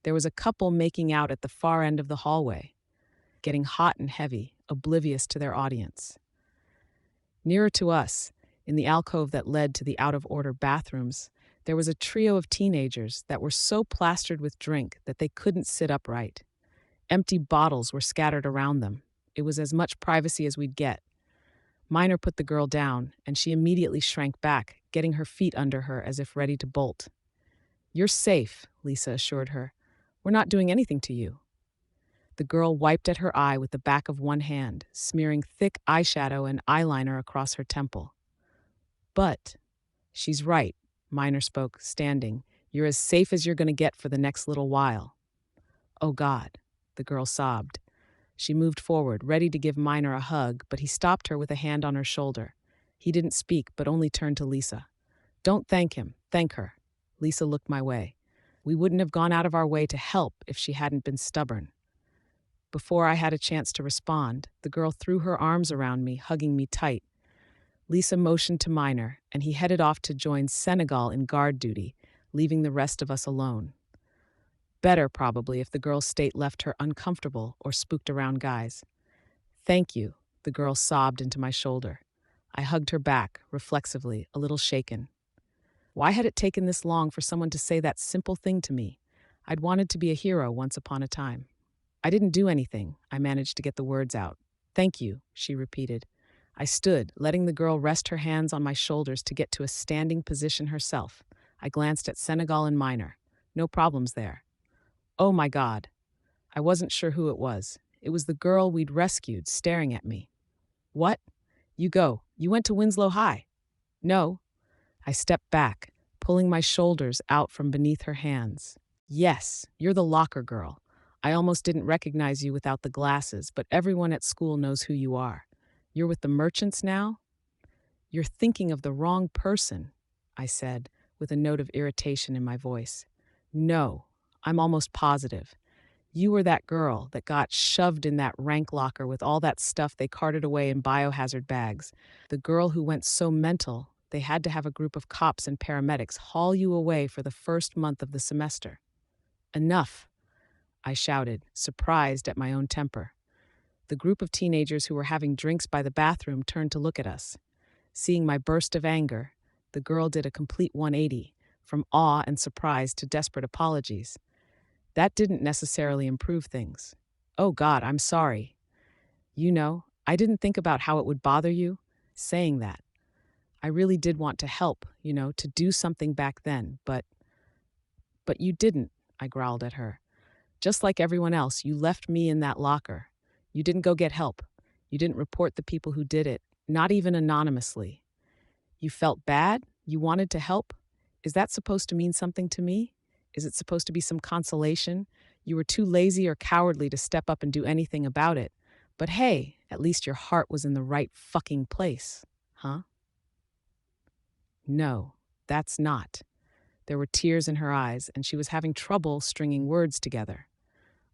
There was a couple making out at the far end of the hallway, getting hot and heavy, oblivious to their audience. Nearer to us, in the alcove that led to the out-of-order bathrooms, there was a trio of teenagers that were so plastered with drink that they couldn't sit upright. Empty bottles were scattered around them. It was as much privacy as we'd get. Minor put the girl down, and she immediately shrank back, getting her feet under her as if ready to bolt. "You're safe," Lisa assured her. "We're not doing anything to you." The girl wiped at her eye with the back of one hand, smearing thick eyeshadow and eyeliner across her temple. "But she's right," Minor spoke, standing. "You're as safe as you're going to get for the next little while." "Oh, God," the girl sobbed. She moved forward, ready to give Minor a hug, but he stopped her with a hand on her shoulder. He didn't speak, but only turned to Lisa. "Don't thank him, thank her." Lisa looked my way. We wouldn't have gone out of our way to help if she hadn't been stubborn. Before I had a chance to respond, the girl threw her arms around me, hugging me tight. Lisa motioned to Minor, and he headed off to join Senegal in guard duty, leaving the rest of us alone. Better, probably, if the girl's state left her uncomfortable or spooked around guys. "Thank you," the girl sobbed into my shoulder. I hugged her back, reflexively, a little shaken. Why had it taken this long for someone to say that simple thing to me? I'd wanted to be a hero once upon a time. "I didn't do anything," I managed to get the words out. "Thank you," she repeated. I stood, letting the girl rest her hands on my shoulders to get to a standing position herself. I glanced at Senegal and Minor. No problems there. Oh my God. I wasn't sure who it was. It was the girl we'd rescued, staring at me. "What? You go. You went to Winslow High." "No." I stepped back, pulling my shoulders out from beneath her hands. "Yes, you're the locker girl. I almost didn't recognize you without the glasses, but everyone at school knows who you are. You're with the merchants now?" "You're thinking of the wrong person," I said, with a note of irritation in my voice. "No, I'm almost positive. You were that girl that got shoved in that rank locker with all that stuff they carted away in biohazard bags. The girl who went so mental, they had to have a group of cops and paramedics haul you away for the first month of the semester." "Enough," I shouted, surprised at my own temper. The group of teenagers who were having drinks by the bathroom turned to look at us. Seeing my burst of anger, the girl did a complete 180, from awe and surprise to desperate apologies. That didn't necessarily improve things. "Oh God, I'm sorry. I didn't think about how it would bother you." Saying that, I really did want to help, to do something back then, but you didn't," I growled at her. "Just like everyone else, you left me in that locker. You didn't go get help. You didn't report the people who did it, not even anonymously. You felt bad? You wanted to help? Is that supposed to mean something to me? Is it supposed to be some consolation? You were too lazy or cowardly to step up and do anything about it. But hey, at least your heart was in the right fucking place, huh?" "No, that's not." There were tears in her eyes, and she was having trouble stringing words together.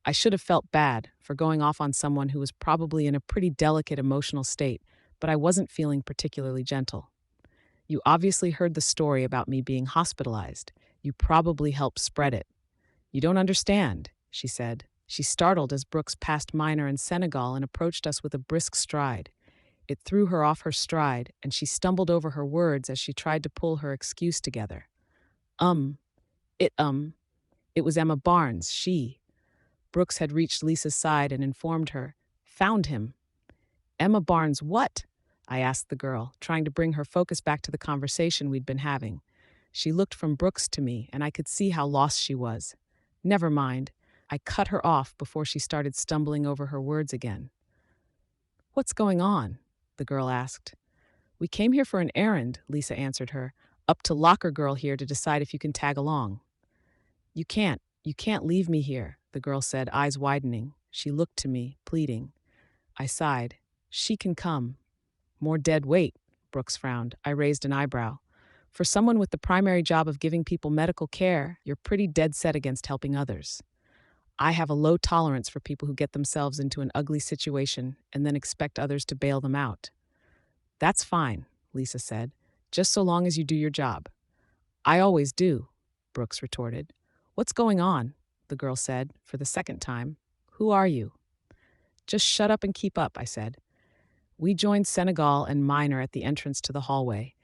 I should have felt bad for going off on someone who was probably in a pretty delicate emotional state, but I wasn't feeling particularly gentle. "You obviously heard the story about me being hospitalized. You probably helped spread it. You don't understand. she said. She startled as Brooks passed Minor and Senegal and approached us with a brisk stride. It threw her off her stride, and she stumbled over her words as she tried to pull her excuse together. Um, it, um, it was Emma Barnes, she. Brooks had reached Lisa's side and informed her. Found him. Emma Barnes, what? I asked the girl, trying to bring her focus back to the conversation we'd been having. She looked from Brooks to me, and I could see how lost she was. Never mind. I cut her off before she started stumbling over her words again. What's going on? The girl asked. We came here for an errand, Lisa answered her. Up to Locker Girl here to decide if you can tag along. You can't leave me here, the girl said, eyes widening. She looked to me, pleading. I sighed. She can come. More dead weight, Brooks frowned. I raised an eyebrow. For someone with the primary job of giving people medical care, you're pretty dead set against helping others. I have a low tolerance for people who get themselves into an ugly situation and then expect others to bail them out. That's fine, Lisa said, just so long as you do your job. I always do, Brooks retorted. What's going on? The girl said, for the second time. Who are you? Just shut up and keep up, I said. We joined Senegal and Minor at the entrance to the hallway,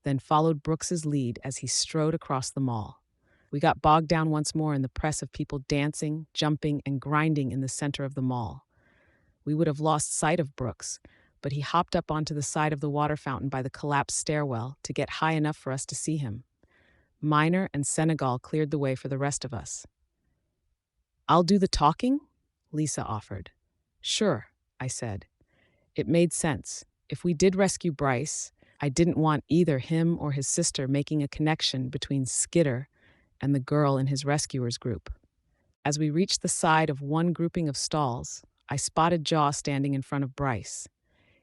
then followed Brooks's lead as he strode across the mall. We got bogged down once more in the press of people dancing, jumping, and grinding in the center of the mall. We would have lost sight of Brooks, but he hopped up onto the side of the water fountain by the collapsed stairwell to get high enough for us to see him. Minor and Senegal cleared the way for the rest of us. I'll do the talking? Lisa offered. Sure, I said. It made sense. If we did rescue Bryce, I didn't want either him or his sister making a connection between Skidder and the girl in his rescuers group. As we reached the side of one grouping of stalls, I spotted Jaw standing in front of Bryce.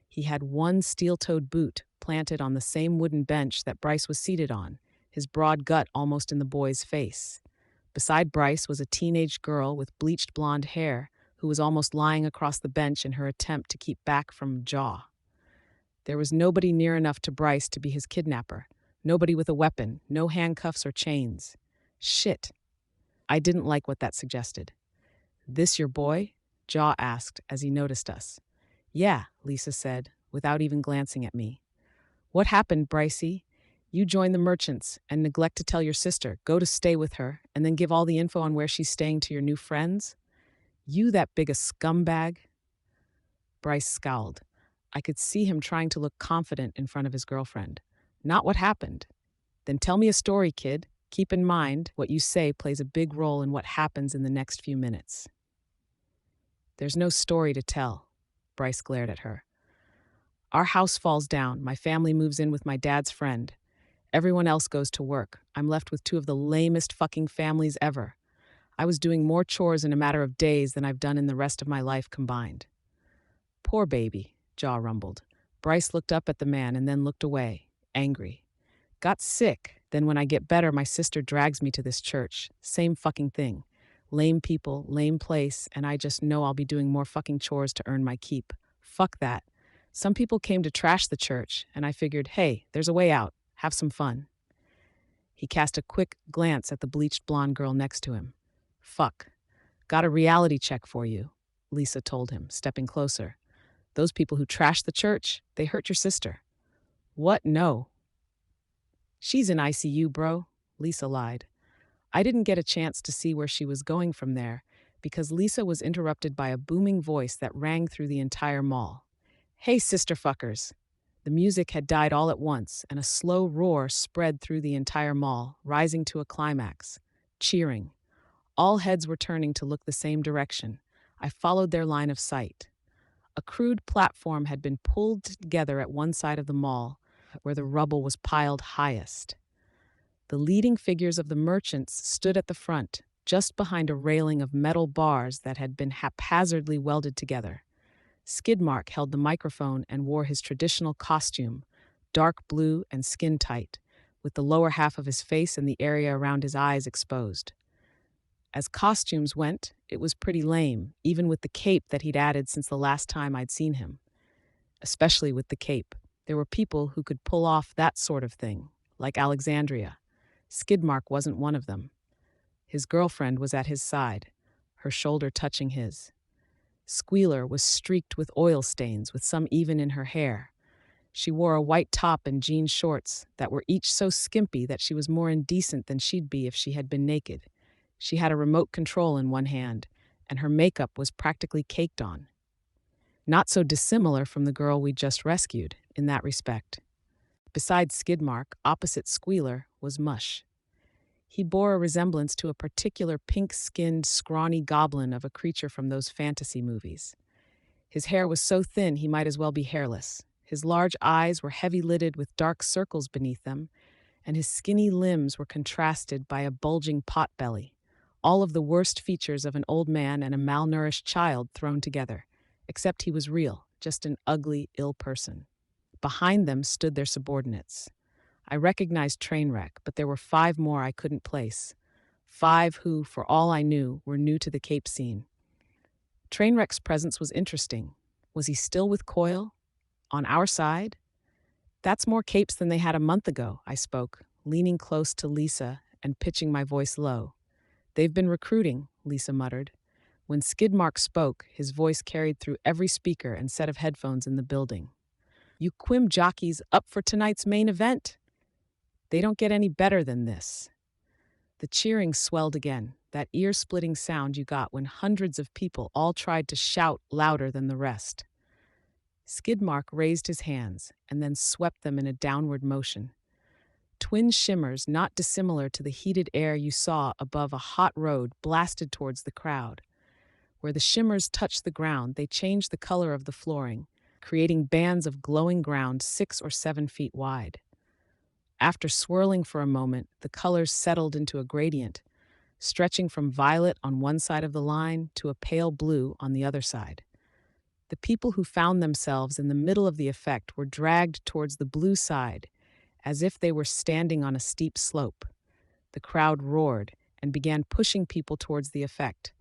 He had one steel-toed boot planted on the same wooden bench that Bryce was seated on, his broad gut almost in the boy's face. Beside Bryce was a teenage girl with bleached blonde hair who was almost lying across the bench in her attempt to keep back from Jaw. There was nobody near enough to Bryce to be his kidnapper. Nobody with a weapon, no handcuffs or chains. Shit. I didn't like what that suggested. This your boy? Jaw asked as he noticed us. Yeah, Lisa said, without even glancing at me. What happened, Brycey? You join the merchants and neglect to tell your sister, go to stay with her, and then give all the info on where she's staying to your new friends? You that big a scumbag? Bryce scowled. I could see him trying to look confident in front of his girlfriend. Not what happened. Then tell me a story, kid. Keep in mind, what you say plays a big role in what happens in the next few minutes. There's no story to tell. Bryce glared at her. Our house falls down. My family moves in with my dad's friend. Everyone else goes to work. I'm left with two of the lamest fucking families ever. I was doing more chores in a matter of days than I've done in the rest of my life combined. Poor baby, Jaw rumbled. Bryce looked up at the man and then looked away, angry. Got sick. Then when I get better, my sister drags me to this church. Same fucking thing. Lame people, lame place, and I just know I'll be doing more fucking chores to earn my keep. Fuck that. Some people came to trash the church, and I figured, hey, there's a way out. Have some fun. He cast a quick glance at the bleached blonde girl next to him. Fuck. Got a reality check for you, Lisa told him, stepping closer. Those people who trashed the church, they hurt your sister. What? No. She's in ICU, bro, Lisa lied. I didn't get a chance to see where she was going from there because Lisa was interrupted by a booming voice that rang through the entire mall. Hey, sister fuckers. The music had died all at once, and a slow roar spread through the entire mall, rising to a climax. Cheering. All heads were turning to look the same direction. I followed their line of sight. A crude platform had been pulled together at one side of the mall, where the rubble was piled highest. The leading figures of the merchants stood at the front, just behind a railing of metal bars that had been haphazardly welded together. Skidmark held the microphone and wore his traditional costume, dark blue and skin-tight, with the lower half of his face and the area around his eyes exposed. As costumes went, it was pretty lame, even with the cape that he'd added since the last time I'd seen him. Especially with the cape. There were people who could pull off that sort of thing, like Alexandria. Skidmark wasn't one of them. His girlfriend was at his side. her shoulder touching his. Squealer was streaked with oil stains, with some even in her hair. She wore a white top and jean shorts that were each so skimpy that she was more indecent than she'd be if she had been naked. She had a remote control in one hand, and her makeup was practically caked on. Not so dissimilar from the girl we'd just rescued, in that respect. Besides Skidmark, opposite Squealer, was Mush. He bore a resemblance to a particular pink-skinned, scrawny goblin of a creature from those fantasy movies. His hair was so thin he might as well be hairless. His large eyes were heavy-lidded with dark circles beneath them, and his skinny limbs were contrasted by a bulging pot-belly. All of the worst features of an old man and a malnourished child thrown together. Except he was real, just an ugly, ill person. Behind them stood their subordinates. I recognized Trainwreck, but there were 5 more I couldn't place. 5 who, for all I knew, were new to the Cape scene. Trainwreck's presence was interesting. Was he still with Coyle? On our side? That's more Capes than they had a month ago, I spoke, leaning close to Lisa and pitching my voice low. They've been recruiting, Lisa muttered. When Skidmark spoke, his voice carried through every speaker and set of headphones in the building. You Quim jockeys up for tonight's main event? They don't get any better than this. The cheering swelled again, that ear-splitting sound you got when hundreds of people all tried to shout louder than the rest. Skidmark raised his hands and then swept them in a downward motion. Twin shimmers not dissimilar to the heated air you saw above a hot road blasted towards the crowd. Where the shimmers touched the ground, they changed the color of the flooring, creating bands of glowing ground 6 or 7 feet wide. After swirling for a moment, the colors settled into a gradient, stretching from violet on one side of the line to a pale blue on the other side. The people who found themselves in the middle of the effect were dragged towards the blue side, as if they were standing on a steep slope. The crowd roared and began pushing people towards the effect.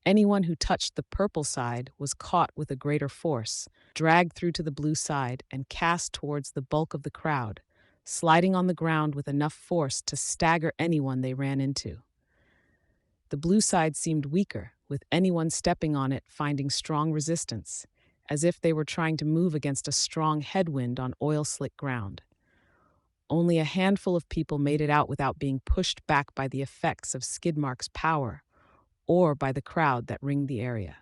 Anyone who touched the purple side was caught with a greater force, dragged through to the blue side, and cast towards the bulk of the crowd, sliding on the ground with enough force to stagger anyone they ran into. The blue side seemed weaker, with anyone stepping on it finding strong resistance, as if they were trying to move against a strong headwind on oil-slick ground. Only a handful of people made it out without being pushed back by the effects of Skidmark's power, or by the crowd that ringed the area.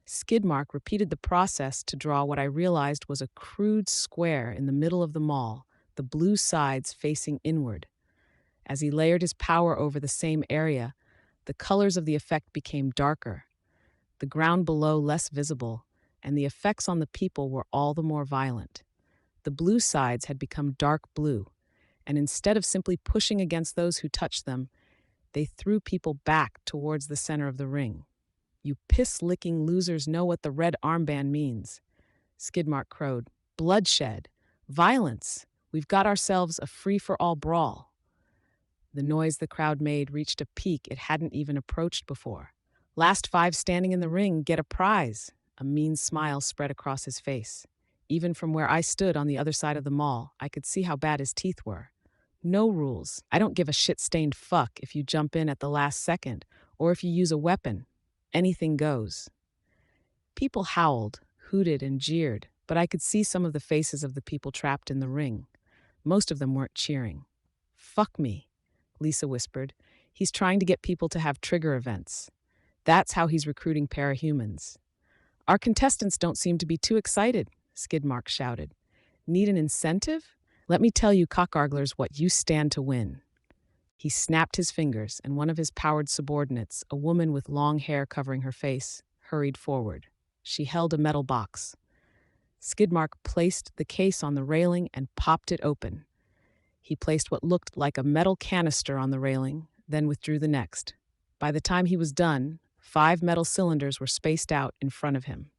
Skidmark repeated the process to draw what I realized was a crude square in the middle of the mall, the blue sides facing inward. As he layered his power over the same area, the colors of the effect became darker, the ground below less visible, and the effects on the people were all the more violent. The blue sides had become dark blue, and instead of simply pushing against those who touched them, they threw people back towards the center of the ring. You piss-licking losers know what the red armband means. Skidmark crowed. Bloodshed. Violence. We've got ourselves a free-for-all brawl. The noise the crowd made reached a peak it hadn't even approached before. Last 5 standing in the ring get a prize. A mean smile spread across his face. Even from where I stood on the other side of the mall, I could see how bad his teeth were. No rules. I don't give a shit-stained fuck if you jump in at the last second or if you use a weapon. Anything goes. People howled, hooted, and jeered, but I could see some of the faces of the people trapped in the ring. Most of them weren't cheering. Fuck me, Lisa whispered. He's trying to get people to have trigger events. That's how he's recruiting parahumans. Our contestants don't seem to be too excited, Skidmark shouted. Need an incentive? Let me tell you cockarglers what you stand to win. He snapped his fingers, and one of his powered subordinates, a woman with long hair covering her face, hurried forward. She held a metal box. Skidmark placed the case on the railing and popped it open. He placed what looked like a metal canister on the railing, then withdrew the next. By the time he was done, 5 metal cylinders were spaced out in front of him.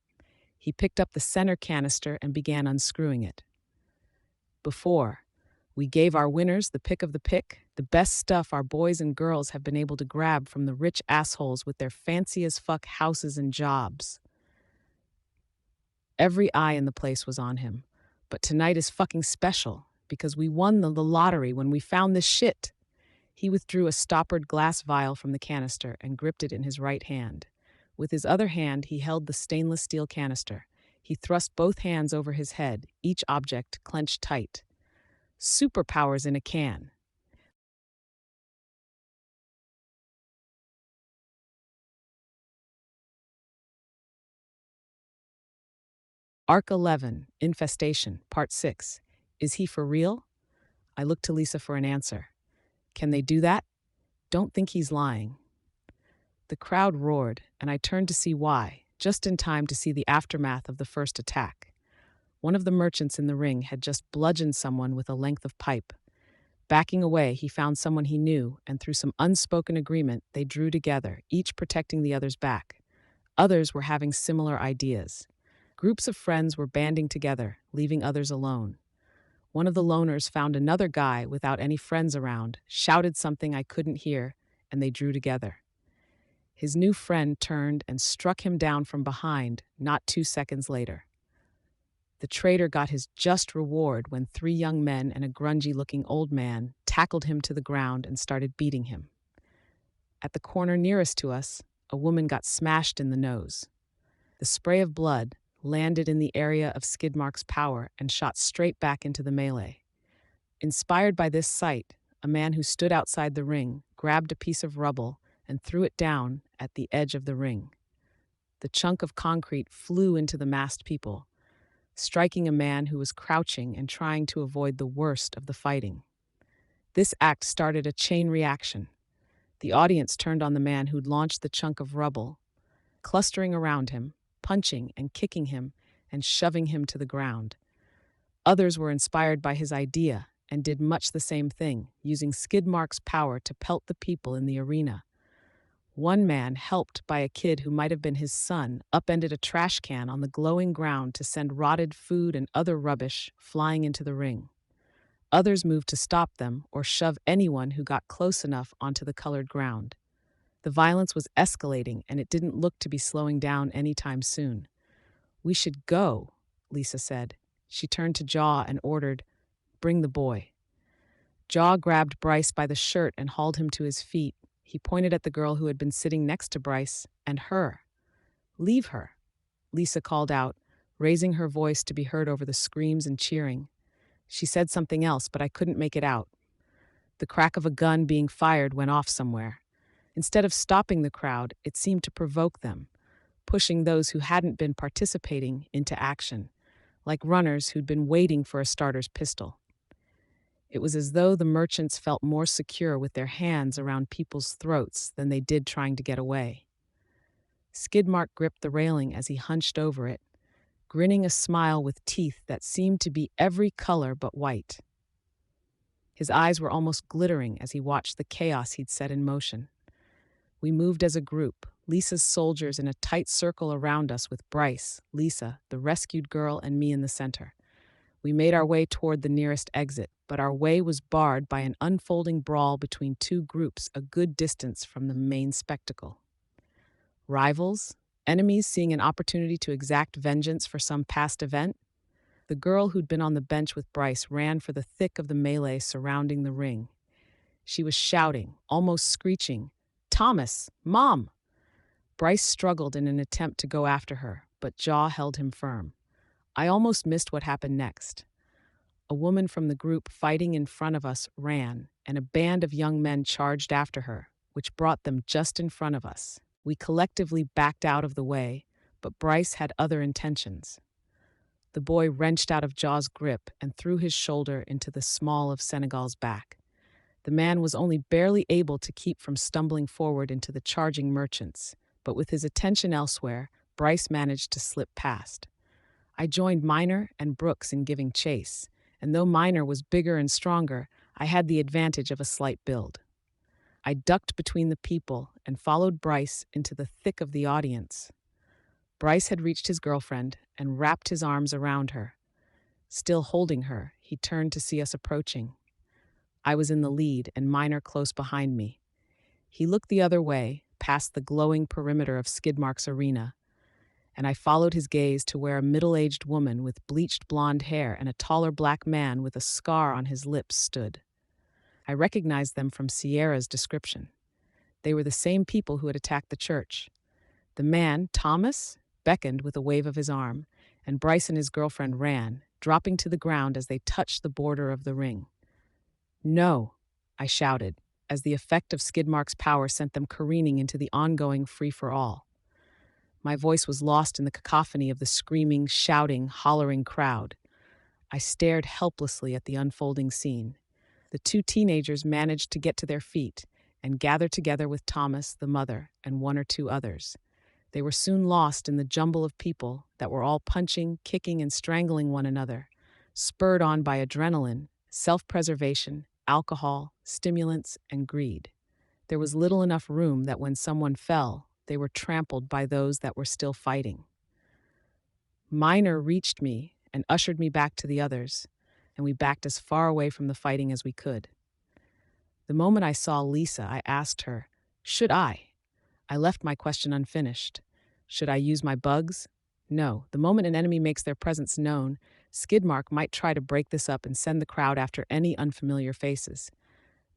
He picked up the center canister and began unscrewing it. Before, we gave our winners the pick of the pick, the best stuff our boys and girls have been able to grab from the rich assholes with their fancy-as-fuck houses and jobs. Every eye in the place was on him. But tonight is fucking special, because we won the lottery when we found this shit. He withdrew a stoppered glass vial from the canister and gripped it in his right hand. With his other hand, he held the stainless steel canister. He thrust both hands over his head, each object clenched tight. Superpowers in a can. Arc 11, Infestation, Part 6. Is he for real? I looked to Lisa for an answer. Can they do that? Don't think he's lying. The crowd roared, and I turned to see why, just in time to see the aftermath of the first attack. One of the merchants in the ring had just bludgeoned someone with a length of pipe. Backing away, he found someone he knew, and through some unspoken agreement, they drew together, each protecting the other's back. Others were having similar ideas. Groups of friends were banding together, leaving others alone. One of the loners found another guy without any friends around, shouted something I couldn't hear, and they drew together. His new friend turned and struck him down from behind, not 2 seconds later. The traitor got his just reward when 3 young men and a grungy-looking old man tackled him to the ground and started beating him. At the corner nearest to us, a woman got smashed in the nose. The spray of blood landed in the area of Skidmark's power and shot straight back into the melee. Inspired by this sight, a man who stood outside the ring grabbed a piece of rubble and threw it down at the edge of the ring. The chunk of concrete flew into the massed people, striking a man who was crouching and trying to avoid the worst of the fighting. This act started a chain reaction. The audience turned on the man who'd launched the chunk of rubble, clustering around him, punching and kicking him, and shoving him to the ground. Others were inspired by his idea and did much the same thing, using Skidmark's power to pelt the people in the arena. One man, helped by a kid who might have been his son, upended a trash can on the glowing ground to send rotted food and other rubbish flying into the ring. Others moved to stop them or shove anyone who got close enough onto the colored ground. The violence was escalating, and it didn't look to be slowing down anytime soon. "We should go," Lisa said. She turned to Jaw and ordered, "Bring the boy." Jaw grabbed Bryce by the shirt and hauled him to his feet. He pointed at the girl who had been sitting next to Bryce, and her. "Leave her," Lisa called out, raising her voice to be heard over the screams and cheering. She said something else, but I couldn't make it out. The crack of a gun being fired went off somewhere. Instead of stopping the crowd, it seemed to provoke them, pushing those who hadn't been participating into action, like runners who'd been waiting for a starter's pistol. It was as though the merchants felt more secure with their hands around people's throats than they did trying to get away. Skidmark gripped the railing as he hunched over it, grinning a smile with teeth that seemed to be every color but white. His eyes were almost glittering as he watched the chaos he'd set in motion. We moved as a group, Lisa's soldiers in a tight circle around us with Bryce, Lisa, the rescued girl, and me in the center. We made our way toward the nearest exit, but our way was barred by an unfolding brawl between two groups a good distance from the main spectacle. Rivals? Enemies seeing an opportunity to exact vengeance for some past event? The girl who'd been on the bench with Bryce ran for the thick of the melee surrounding the ring. She was shouting, almost screeching, "Thomas! Mom!" Bryce struggled in an attempt to go after her, but Jaw held him firm. I almost missed what happened next. A woman from the group fighting in front of us ran, and a band of young men charged after her, which brought them just in front of us. We collectively backed out of the way, but Bryce had other intentions. The boy wrenched out of Jaw's grip and threw his shoulder into the small of Senegal's back. The man was only barely able to keep from stumbling forward into the charging merchants, but with his attention elsewhere, Bryce managed to slip past. I joined Miner and Brooks in giving chase, and though Miner was bigger and stronger, I had the advantage of a slight build. I ducked between the people and followed Bryce into the thick of the audience. Bryce had reached his girlfriend and wrapped his arms around her. Still holding her, he turned to see us approaching. I was in the lead and Miner close behind me. He looked the other way, past the glowing perimeter of Skidmark's arena, and I followed his gaze to where a middle-aged woman with bleached blonde hair and a taller black man with a scar on his lips stood. I recognized them from Sierra's description. They were the same people who had attacked the church. The man, Thomas, beckoned with a wave of his arm, and Bryce and his girlfriend ran, dropping to the ground as they touched the border of the ring. No, I shouted, as the effect of Skidmark's power sent them careening into the ongoing free-for-all. My voice was lost in the cacophony of the screaming, shouting, hollering crowd. I stared helplessly at the unfolding scene. The two teenagers managed to get to their feet and gather together with Thomas, the mother, and one or two others. They were soon lost in the jumble of people that were all punching, kicking, and strangling one another, spurred on by adrenaline, self-preservation, alcohol, stimulants, and greed. There was little enough room that when someone fell, they were trampled by those that were still fighting. Miner reached me and ushered me back to the others, and we backed as far away from the fighting as we could. The moment I saw Lisa, I asked her, "Should I?" I left my question unfinished. Should I use my bugs? No. The moment an enemy makes their presence known, Skidmark might try to break this up and send the crowd after any unfamiliar faces.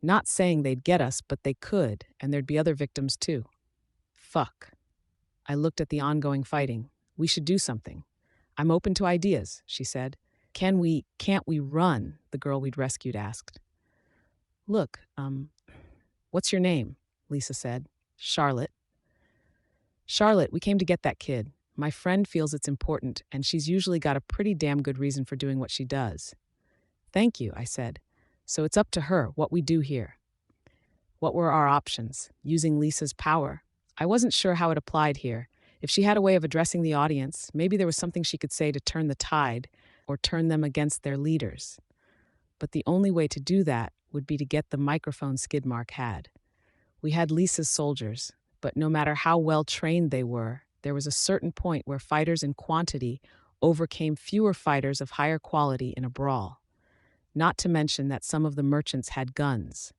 Not saying they'd get us, but they could, and there'd be other victims too. Fuck. I looked at the ongoing fighting. We should do something. I'm open to ideas, she said. Can't we run? The girl we'd rescued asked. Look, what's your name? Lisa said. Charlotte. Charlotte, we came to get that kid. My friend feels it's important, and she's usually got a pretty damn good reason for doing what she does. Thank you, I said. So it's up to her what we do here. What were our options? Using Lisa's power. I wasn't sure how it applied here. If she had a way of addressing the audience, maybe there was something she could say to turn the tide or turn them against their leaders. But the only way to do that would be to get the microphone Skidmark had. We had Lisa's soldiers, but no matter how well trained they were, there was a certain point where fighters in quantity overcame fewer fighters of higher quality in a brawl. Not to mention that some of the merchants had guns.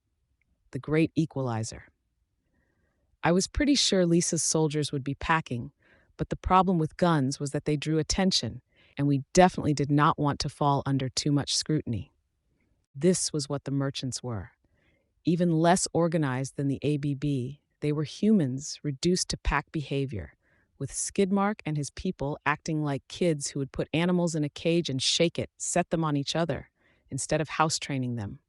The great equalizer. I was pretty sure Lisa's soldiers would be packing, but the problem with guns was that they drew attention, and we definitely did not want to fall under too much scrutiny. This was what the merchants were. Even less organized than the ABB, they were humans reduced to pack behavior, with Skidmark and his people acting like kids who would put animals in a cage and shake it, set them on each other, instead of house training them.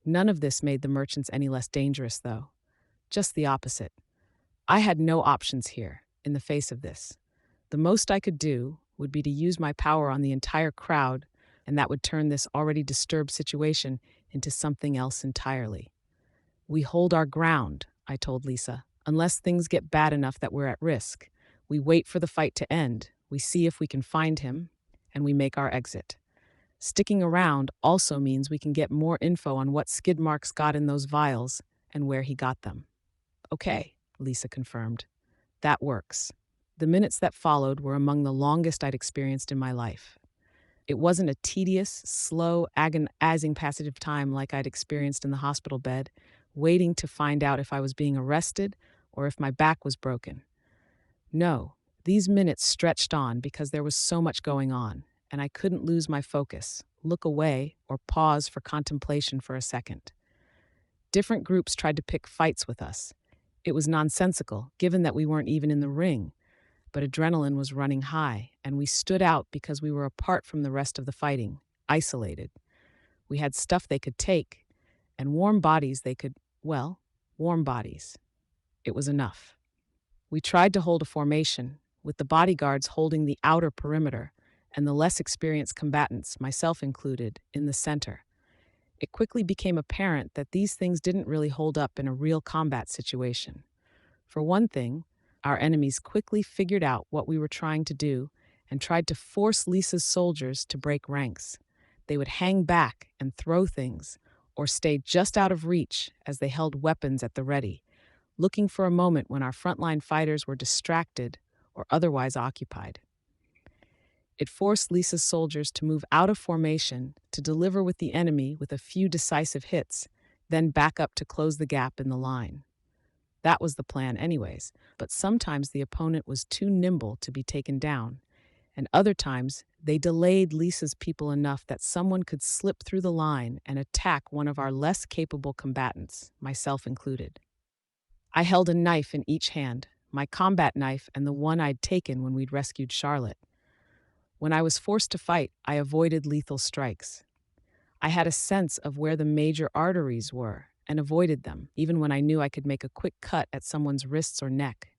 None of this made the merchants any less dangerous, though. Just the opposite. I had no options here, in the face of this. The most I could do would be to use my power on the entire crowd, and that would turn this already disturbed situation into something else entirely. We hold our ground, I told Lisa, unless things get bad enough that we're at risk. We wait for the fight to end, we see if we can find him, and we make our exit. Sticking around also means we can get more info on what Skidmark's got in those vials and where he got them. Okay, Lisa confirmed. That works. The minutes that followed were among the longest I'd experienced in my life. It wasn't a tedious, slow, agonizing passage of time like I'd experienced in the hospital bed, waiting to find out if I was being arrested or if my back was broken. No, these minutes stretched on because there was so much going on, and I couldn't lose my focus, look away, or pause for contemplation for a second. Different groups tried to pick fights with us. It was nonsensical, given that we weren't even in the ring, but adrenaline was running high, and we stood out because we were apart from the rest of the fighting, isolated. We had stuff they could take, and warm bodies they could, warm bodies. It was enough. We tried to hold a formation, with the bodyguards holding the outer perimeter, and the less experienced combatants, myself included, in the center. It quickly became apparent that these things didn't really hold up in a real combat situation. For one thing, our enemies quickly figured out what we were trying to do and tried to force Lisa's soldiers to break ranks. They would hang back and throw things, or stay just out of reach as they held weapons at the ready, looking for a moment when our frontline fighters were distracted or otherwise occupied. It forced Lisa's soldiers to move out of formation to deliver with the enemy with a few decisive hits, then back up to close the gap in the line. That was the plan anyways, but sometimes the opponent was too nimble to be taken down, and other times they delayed Lisa's people enough that someone could slip through the line and attack one of our less capable combatants, myself included. I held a knife in each hand, my combat knife and the one I'd taken when we'd rescued Charlotte. When I was forced to fight, I avoided lethal strikes. I had a sense of where the major arteries were and avoided them, even when I knew I could make a quick cut at someone's wrists or neck.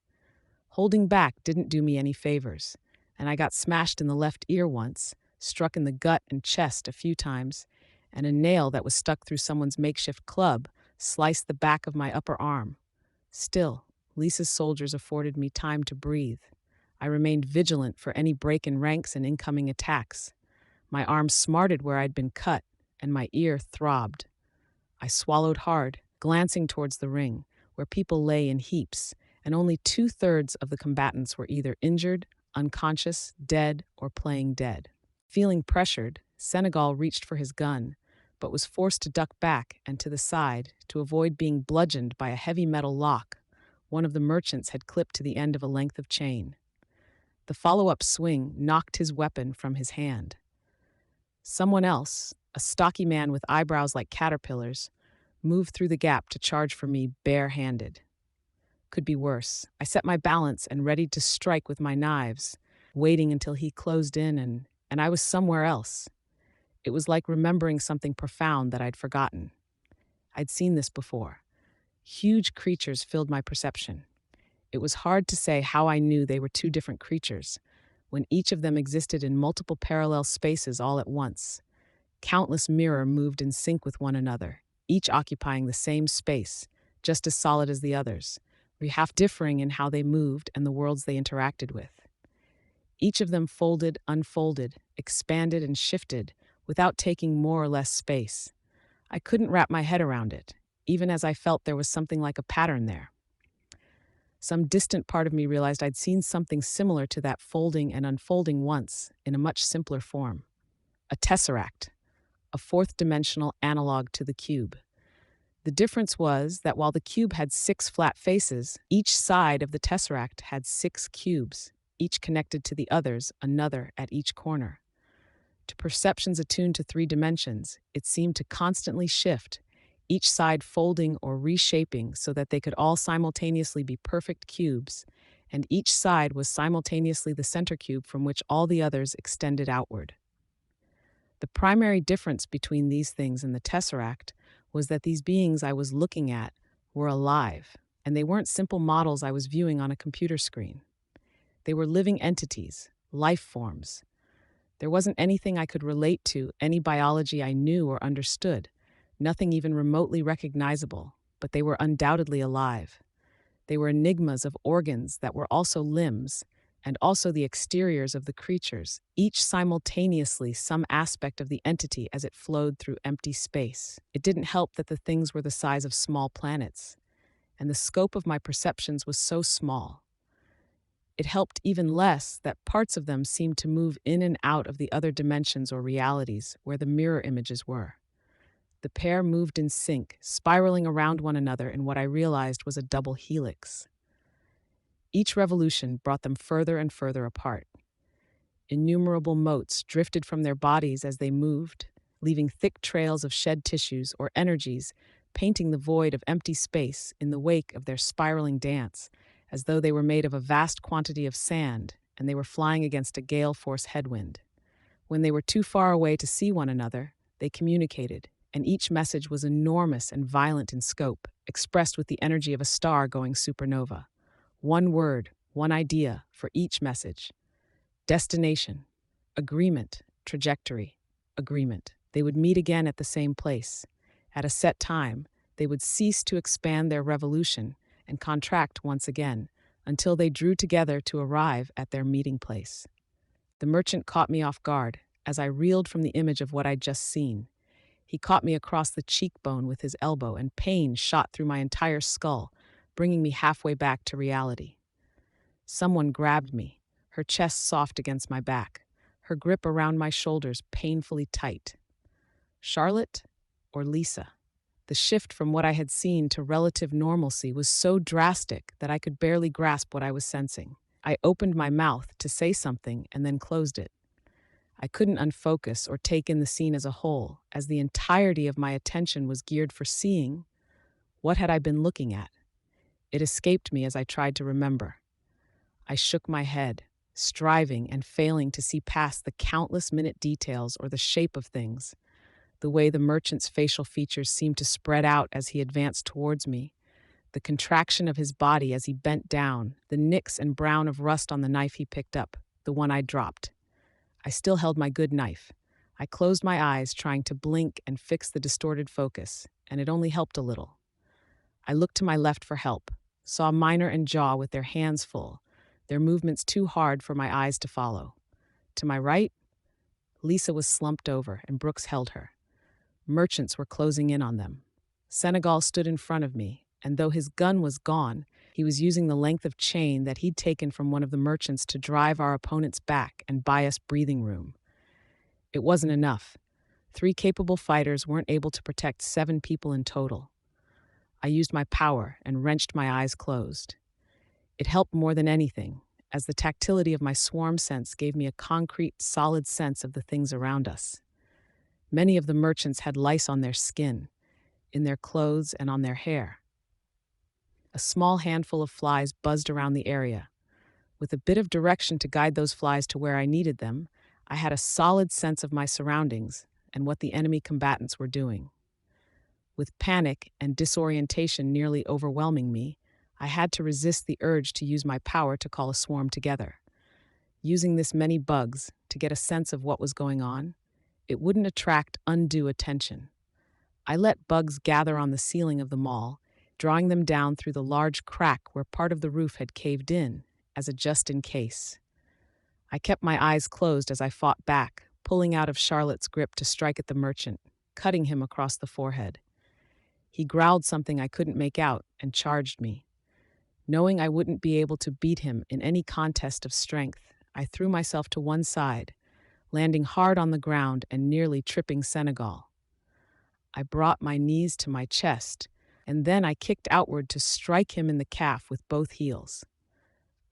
Holding back didn't do me any favors, and I got smashed in the left ear once, struck in the gut and chest a few times, and a nail that was stuck through someone's makeshift club sliced the back of my upper arm. Still, Lisa's soldiers afforded me time to breathe. I remained vigilant for any break in ranks and incoming attacks. My arm smarted where I'd been cut, and my ear throbbed. I swallowed hard, glancing towards the ring, where people lay in heaps, and only 2/3 of the combatants were either injured, unconscious, dead, or playing dead. Feeling pressured, Senegal reached for his gun, but was forced to duck back and to the side to avoid being bludgeoned by a heavy metal lock one of the merchants had clipped to the end of a length of chain. The follow-up swing knocked his weapon from his hand. Someone else, a stocky man with eyebrows like caterpillars, moved through the gap to charge for me bare-handed. Could be worse. I set my balance and readied to strike with my knives, waiting until he closed in and I was somewhere else. It was like remembering something profound that I'd forgotten. I'd seen this before. Huge creatures filled my perception. It was hard to say how I knew they were two different creatures, when each of them existed in multiple parallel spaces all at once. Countless mirrors moved in sync with one another, each occupying the same space, just as solid as the others, half differing in how they moved and the worlds they interacted with. Each of them folded, unfolded, expanded, and shifted without taking more or less space. I couldn't wrap my head around it, even as I felt there was something like a pattern there. Some distant part of me realized I'd seen something similar to that folding and unfolding once, in a much simpler form. A tesseract, a fourth-dimensional analog to the cube. The difference was that while the cube had 6 flat faces, each side of the tesseract had 6 cubes, each connected to the others, another at each corner. To perceptions attuned to 3 dimensions, it seemed to constantly shift, each side folding or reshaping so that they could all simultaneously be perfect cubes, and each side was simultaneously the center cube from which all the others extended outward. The primary difference between these things and the tesseract was that these beings I was looking at were alive, and they weren't simple models I was viewing on a computer screen. They were living entities, life forms. There wasn't anything I could relate to, any biology I knew or understood, nothing even remotely recognizable, but they were undoubtedly alive. They were enigmas of organs that were also limbs, and also the exteriors of the creatures, each simultaneously some aspect of the entity as it flowed through empty space. It didn't help that the things were the size of small planets, and the scope of my perceptions was so small. It helped even less that parts of them seemed to move in and out of the other dimensions or realities where the mirror images were. The pair moved in sync, spiraling around one another in what I realized was a double helix. Each revolution brought them further and further apart. Innumerable motes drifted from their bodies as they moved, leaving thick trails of shed tissues or energies, painting the void of empty space in the wake of their spiraling dance, as though they were made of a vast quantity of sand and they were flying against a gale force headwind. When they were too far away to see one another, they communicated, and each message was enormous and violent in scope, expressed with the energy of a star going supernova. One word, one idea for each message. Destination, agreement, trajectory, agreement. They would meet again at the same place. At a set time, they would cease to expand their revolution and contract once again, until they drew together to arrive at their meeting place. The merchant caught me off guard as I reeled from the image of what I'd just seen. He caught me across the cheekbone with his elbow, and pain shot through my entire skull, bringing me halfway back to reality. Someone grabbed me, her chest soft against my back, her grip around my shoulders painfully tight. Charlotte or Lisa? The shift from what I had seen to relative normalcy was so drastic that I could barely grasp what I was sensing. I opened my mouth to say something and then closed it. I couldn't unfocus or take in the scene as a whole, as the entirety of my attention was geared for seeing what had I been looking at. It escaped me as I tried to remember. I shook my head, striving and failing to see past the countless minute details or the shape of things, the way the merchant's facial features seemed to spread out as he advanced towards me, the contraction of his body as he bent down, the nicks and brown of rust on the knife he picked up, the one I dropped. I still held my good knife. I closed my eyes, trying to blink and fix the distorted focus, and it only helped a little. I looked to my left for help, saw Miner and Jaw with their hands full, their movements too hard for my eyes to follow. To my right, Lisa was slumped over, and Brooks held her. Merchants were closing in on them. Senegal stood in front of me, and though his gun was gone, he was using the length of chain that he'd taken from one of the merchants to drive our opponents back and buy us breathing room. It wasn't enough. 3 capable fighters weren't able to protect 7 people in total. I used my power and wrenched my eyes closed. It helped more than anything, as the tactility of my swarm sense gave me a concrete, solid sense of the things around us. Many of the merchants had lice on their skin, in their clothes, and on their hair. A small handful of flies buzzed around the area. With a bit of direction to guide those flies to where I needed them, I had a solid sense of my surroundings and what the enemy combatants were doing. With panic and disorientation nearly overwhelming me, I had to resist the urge to use my power to call a swarm together. Using this many bugs to get a sense of what was going on, it wouldn't attract undue attention. I let bugs gather on the ceiling of the mall, drawing them down through the large crack where part of the roof had caved in, as a just-in-case. I kept my eyes closed as I fought back, pulling out of Charlotte's grip to strike at the merchant, cutting him across the forehead. He growled something I couldn't make out and charged me. Knowing I wouldn't be able to beat him in any contest of strength, I threw myself to one side, landing hard on the ground and nearly tripping Senegal. I brought my knees to my chest, and then I kicked outward to strike him in the calf with both heels.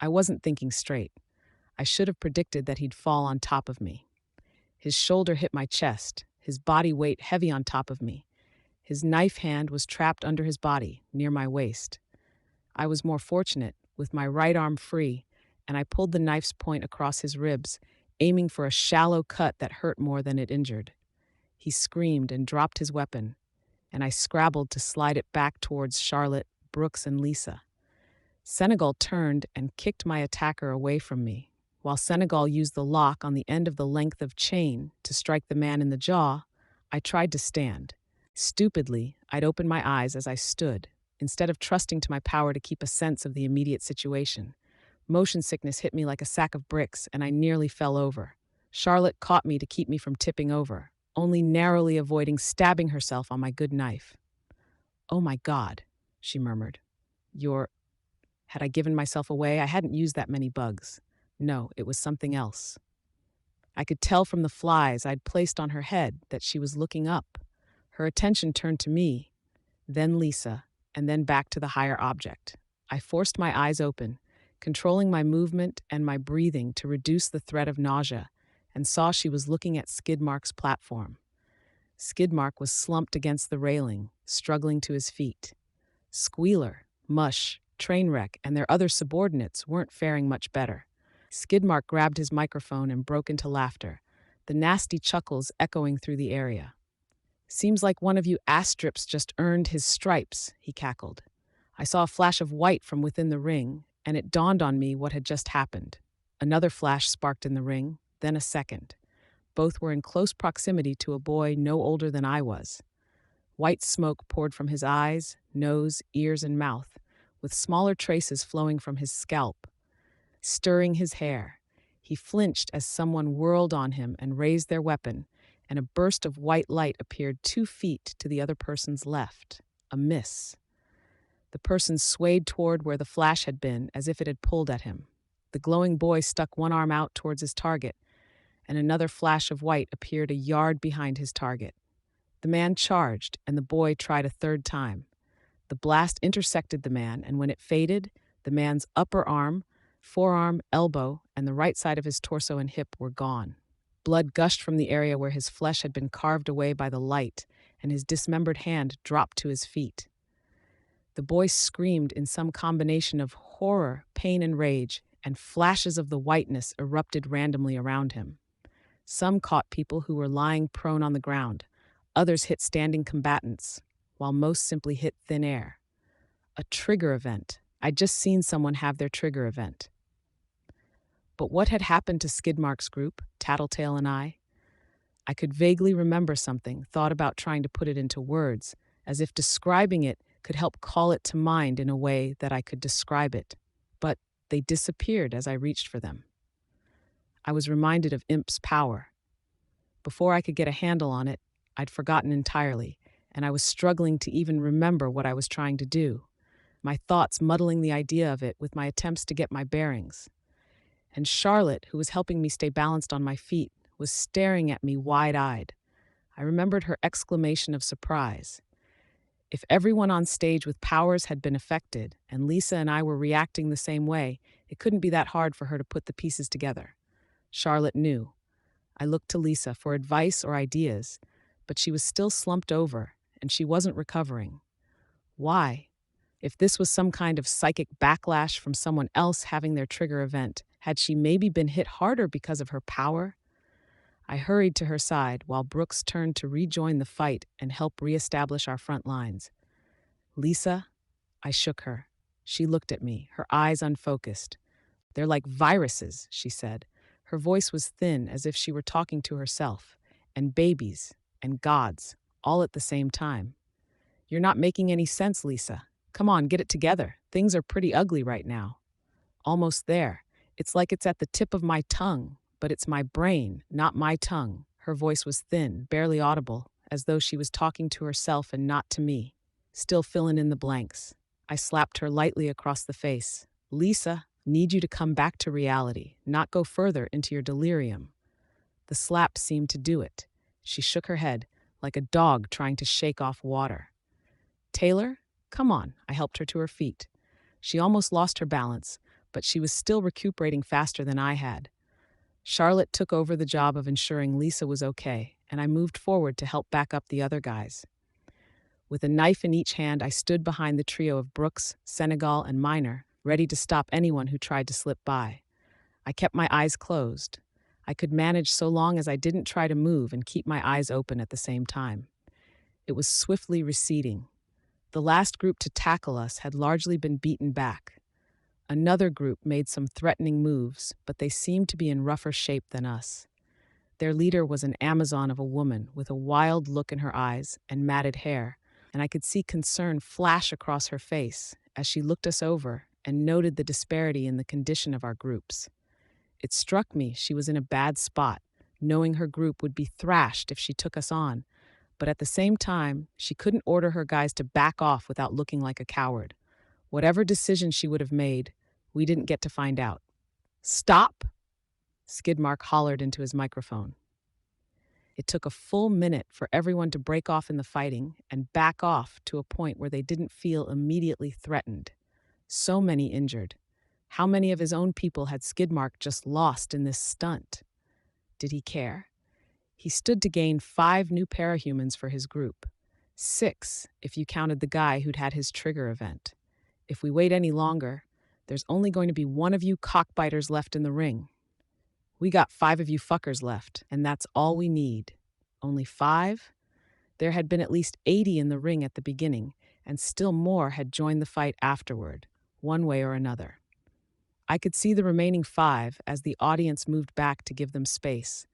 I wasn't thinking straight. I should have predicted that he'd fall on top of me. His shoulder hit my chest, his body weight heavy on top of me. His knife hand was trapped under his body, near my waist. I was more fortunate, with my right arm free, and I pulled the knife's point across his ribs, aiming for a shallow cut that hurt more than it injured. He screamed and dropped his weapon, and I scrabbled to slide it back towards Charlotte, Brooks, and Lisa. Senegal turned and kicked my attacker away from me, while Senegal used the lock on the end of the length of chain to strike the man in the jaw. I tried to stand. Stupidly, I'd opened my eyes as I stood, instead of trusting to my power to keep a sense of the immediate situation. Motion sickness hit me like a sack of bricks, and I nearly fell over. Charlotte caught me to keep me from tipping over, only narrowly avoiding stabbing herself on my good knife. "Oh my God," she murmured. Had I given myself away? I hadn't used that many bugs. No, it was something else. I could tell from the flies I'd placed on her head that she was looking up. Her attention turned to me, then Lisa, and then back to the higher object. I forced my eyes open, controlling my movement and my breathing to reduce the threat of nausea, and saw she was looking at Skidmark's platform. Skidmark was slumped against the railing, struggling to his feet. Squealer, Mush, Trainwreck, and their other subordinates weren't faring much better. Skidmark grabbed his microphone and broke into laughter, the nasty chuckles echoing through the area. "Seems like one of you ass-strips just earned his stripes," he cackled. I saw a flash of white from within the ring, and it dawned on me what had just happened. Another flash sparked in the ring, then a second. Both were in close proximity to a boy no older than I was. White smoke poured from his eyes, nose, ears, and mouth, with smaller traces flowing from his scalp. Stirring his hair, he flinched as someone whirled on him and raised their weapon, and a burst of white light appeared 2 feet to the other person's left. A miss. The person swayed toward where the flash had been, as if it had pulled at him. The glowing boy stuck one arm out towards his target, and another flash of white appeared a yard behind his target. The man charged, and the boy tried a third time. The blast intersected the man, and when it faded, the man's upper arm, forearm, elbow, and the right side of his torso and hip were gone. Blood gushed from the area where his flesh had been carved away by the light, and his dismembered hand dropped to his feet. The boy screamed in some combination of horror, pain, and rage, and flashes of the whiteness erupted randomly around him. Some caught people who were lying prone on the ground. Others hit standing combatants, while most simply hit thin air. A trigger event. I'd just seen someone have their trigger event. But what had happened to Skidmark's group, Tattletale and I? I could vaguely remember something, thought about trying to put it into words, as if describing it could help call it to mind in a way that I could describe it. But they disappeared as I reached for them. I was reminded of Imp's power. Before I could get a handle on it, I'd forgotten entirely, and I was struggling to even remember what I was trying to do, my thoughts muddling the idea of it with my attempts to get my bearings. And Charlotte, who was helping me stay balanced on my feet, was staring at me wide-eyed. I remembered her exclamation of surprise. If everyone on stage with powers had been affected, and Lisa and I were reacting the same way, it couldn't be that hard for her to put the pieces together. Charlotte knew. I looked to Lisa for advice or ideas, but she was still slumped over, and she wasn't recovering. Why? If this was some kind of psychic backlash from someone else having their trigger event, had she maybe been hit harder because of her power? I hurried to her side while Brooks turned to rejoin the fight and help reestablish our front lines. Lisa, I shook her. She looked at me, her eyes unfocused. They're like viruses, she said. Her voice was thin, as if she were talking to herself, and babies, and gods, all at the same time. You're not making any sense, Lisa. Come on, get it together. Things are pretty ugly right now. Almost there. It's like it's at the tip of my tongue, but it's my brain, not my tongue. Her voice was thin, barely audible, as though she was talking to herself and not to me. Still filling in the blanks. I slapped her lightly across the face. Lisa, need you to come back to reality, not go further into your delirium. The slap seemed to do it. She shook her head, like a dog trying to shake off water. Taylor, come on, I helped her to her feet. She almost lost her balance, but she was still recuperating faster than I had. Charlotte took over the job of ensuring Lisa was okay, and I moved forward to help back up the other guys. With a knife in each hand, I stood behind the trio of Brooks, Senegal, and Minor, ready to stop anyone who tried to slip by. I kept my eyes closed. I could manage so long as I didn't try to move and keep my eyes open at the same time. It was swiftly receding. The last group to tackle us had largely been beaten back. Another group made some threatening moves, but they seemed to be in rougher shape than us. Their leader was an Amazon of a woman with a wild look in her eyes and matted hair, and I could see concern flash across her face as she looked us over and noted the disparity in the condition of our groups. It struck me she was in a bad spot, knowing her group would be thrashed if she took us on, but at the same time, she couldn't order her guys to back off without looking like a coward. Whatever decision she would have made, we didn't get to find out. Stop! Skidmark hollered into his microphone. It took a full minute for everyone to break off in the fighting and back off to a point where they didn't feel immediately threatened. So many injured. How many of his own people had Skidmark just lost in this stunt? Did he care? He stood to gain 5 new parahumans for his group. 6, if you counted the guy who'd had his trigger event. If we wait any longer, there's only going to be 1 of you cockbiters left in the ring. We got 5 of you fuckers left, and that's all we need. Only 5? There had been at least 80 in the ring at the beginning, and still more had joined the fight afterward, one way or another. I could see the remaining 5 as the audience moved back to give them space.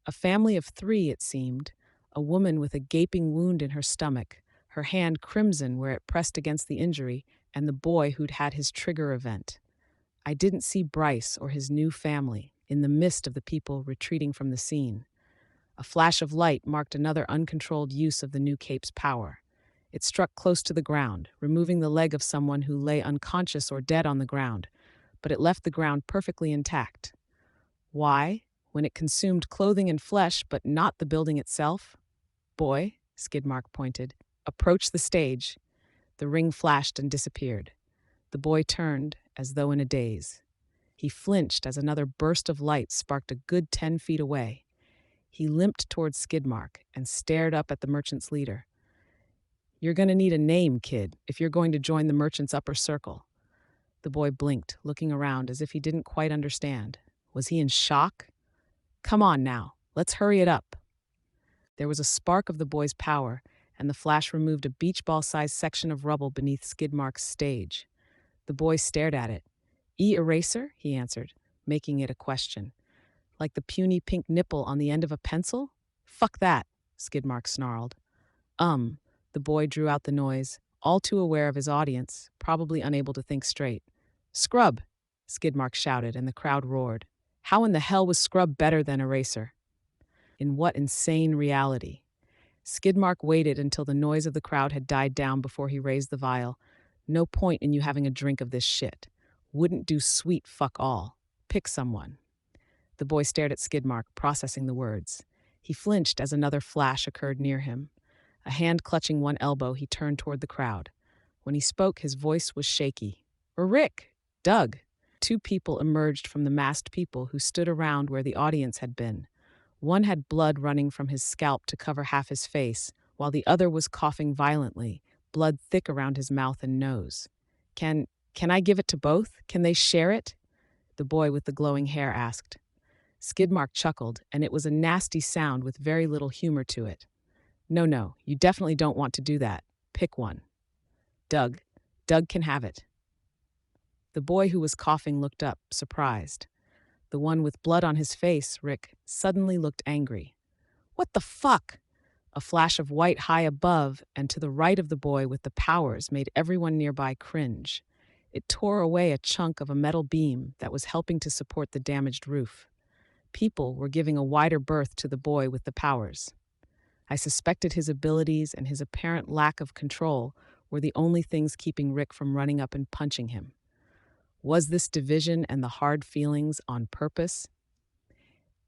A family of 3, it seemed, a woman with a gaping wound in her stomach, her hand crimson where it pressed against the injury, and the boy who'd had his trigger event. I didn't see Bryce or his new family in the midst of the people retreating from the scene. A flash of light marked another uncontrolled use of the new cape's power. It struck close to the ground, removing the leg of someone who lay unconscious or dead on the ground, but it left the ground perfectly intact. Why? When it consumed clothing and flesh, but not the building itself? Boy, Skidmark pointed, approach the stage. The ring flashed and disappeared. The boy turned, as though in a daze. He flinched as another burst of light sparked a good 10 feet away. He limped towards Skidmark and stared up at the merchant's leader. You're gonna need a name, kid, if you're going to join the merchant's upper circle. The boy blinked, looking around as if he didn't quite understand. Was he in shock? Come on now, let's hurry it up. There was a spark of the boy's power, and the flash removed a beach ball sized section of rubble beneath Skidmark's stage. The boy stared at it. E-eraser? He answered, making it a question. Like the puny pink nipple on the end of a pencil? Fuck that, Skidmark snarled. Um, the boy drew out the noise, all too aware of his audience, probably unable to think straight. Scrub, Skidmark shouted, and the crowd roared. How in the hell was Scrub better than Eraser? In what insane reality? Skidmark waited until the noise of the crowd had died down before he raised the vial. No point in you having a drink of this shit. Wouldn't do sweet fuck all. Pick someone. The boy stared at Skidmark, processing the words. He flinched as another flash occurred near him. A hand clutching one elbow, he turned toward the crowd. When he spoke, his voice was shaky. Rick! Doug! Two people emerged from the massed people who stood around where the audience had been. One had blood running from his scalp to cover half his face, while the other was coughing violently, blood thick around his mouth and nose. Can I give it to both? Can they share it? The boy with the glowing hair asked. Skidmark chuckled, and it was a nasty sound with very little humor to it. No, you definitely don't want to do that. Pick one. Doug can have it. The boy who was coughing looked up, surprised. The one with blood on his face, Rick, suddenly looked angry. What the fuck? A flash of white high above and to the right of the boy with the powers made everyone nearby cringe. It tore away a chunk of a metal beam that was helping to support the damaged roof. People were giving a wider berth to the boy with the powers. I suspected his abilities and his apparent lack of control were the only things keeping Rick from running up and punching him. Was this division and the hard feelings on purpose?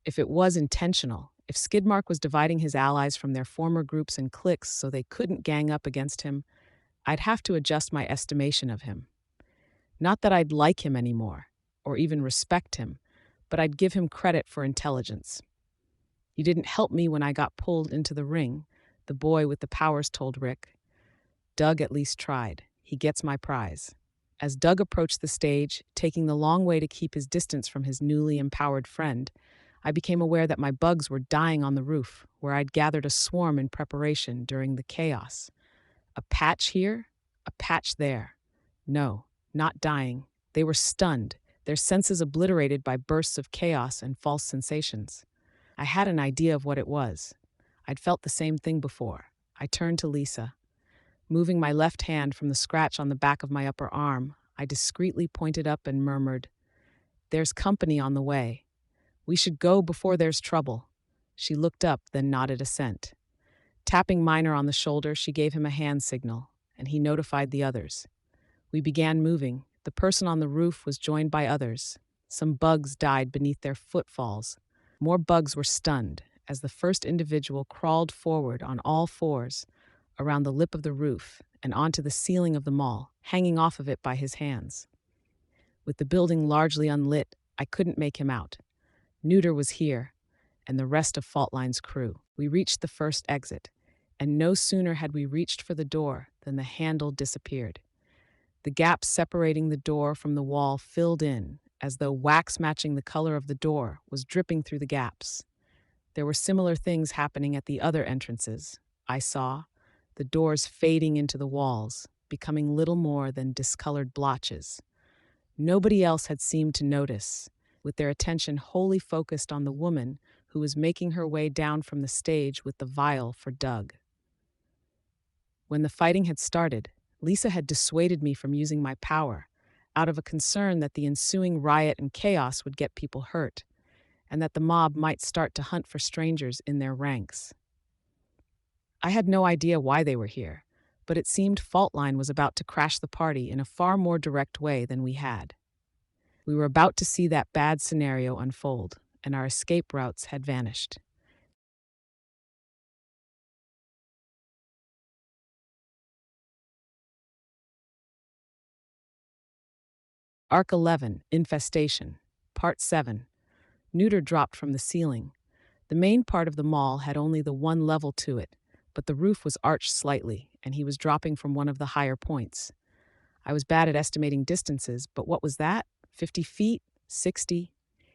If it was intentional, if Skidmark was dividing his allies from their former groups and cliques so they couldn't gang up against him, I'd have to adjust my estimation of him. Not that I'd like him anymore, or even respect him, but I'd give him credit for intelligence. You didn't help me when I got pulled into the ring, the boy with the powers told Rick. Doug at least tried. He gets my prize. As Doug approached the stage, taking the long way to keep his distance from his newly empowered friend, I became aware that my bugs were dying on the roof, where I'd gathered a swarm in preparation during the chaos. A patch here, a patch there. No, not dying. They were stunned, their senses obliterated by bursts of chaos and false sensations. I had an idea of what it was. I'd felt the same thing before. I turned to Lisa. Moving my left hand from the scratch on the back of my upper arm, I discreetly pointed up and murmured, There's company on the way. We should go before there's trouble. She looked up, then nodded assent. Tapping Minor on the shoulder, she gave him a hand signal, and he notified the others. We began moving. The person on the roof was joined by others. Some bugs died beneath their footfalls. More bugs were stunned as the first individual crawled forward on all fours, around the lip of the roof and onto the ceiling of the mall, hanging off of it by his hands. With the building largely unlit, I couldn't make him out. Neuter was here, and the rest of Faultline's crew. We reached the first exit, and no sooner had we reached for the door than the handle disappeared. The gap separating the door from the wall filled in, as though wax matching the color of the door was dripping through the gaps. There were similar things happening at the other entrances. I saw the doors fading into the walls, becoming little more than discolored blotches. Nobody else had seemed to notice, with their attention wholly focused on the woman who was making her way down from the stage with the vial for Doug. When the fighting had started, Lisa had dissuaded me from using my power, out of a concern that the ensuing riot and chaos would get people hurt, and that the mob might start to hunt for strangers in their ranks. I had no idea why they were here, but it seemed Faultline was about to crash the party in a far more direct way than we had. We were about to see that bad scenario unfold, and our escape routes had vanished. Arc 11, Infestation, Part 7. Neuter dropped from the ceiling. The main part of the mall had only the one level to it, but the roof was arched slightly, and he was dropping from one of the higher points. I was bad at estimating distances, but what was that? 50 feet? 60?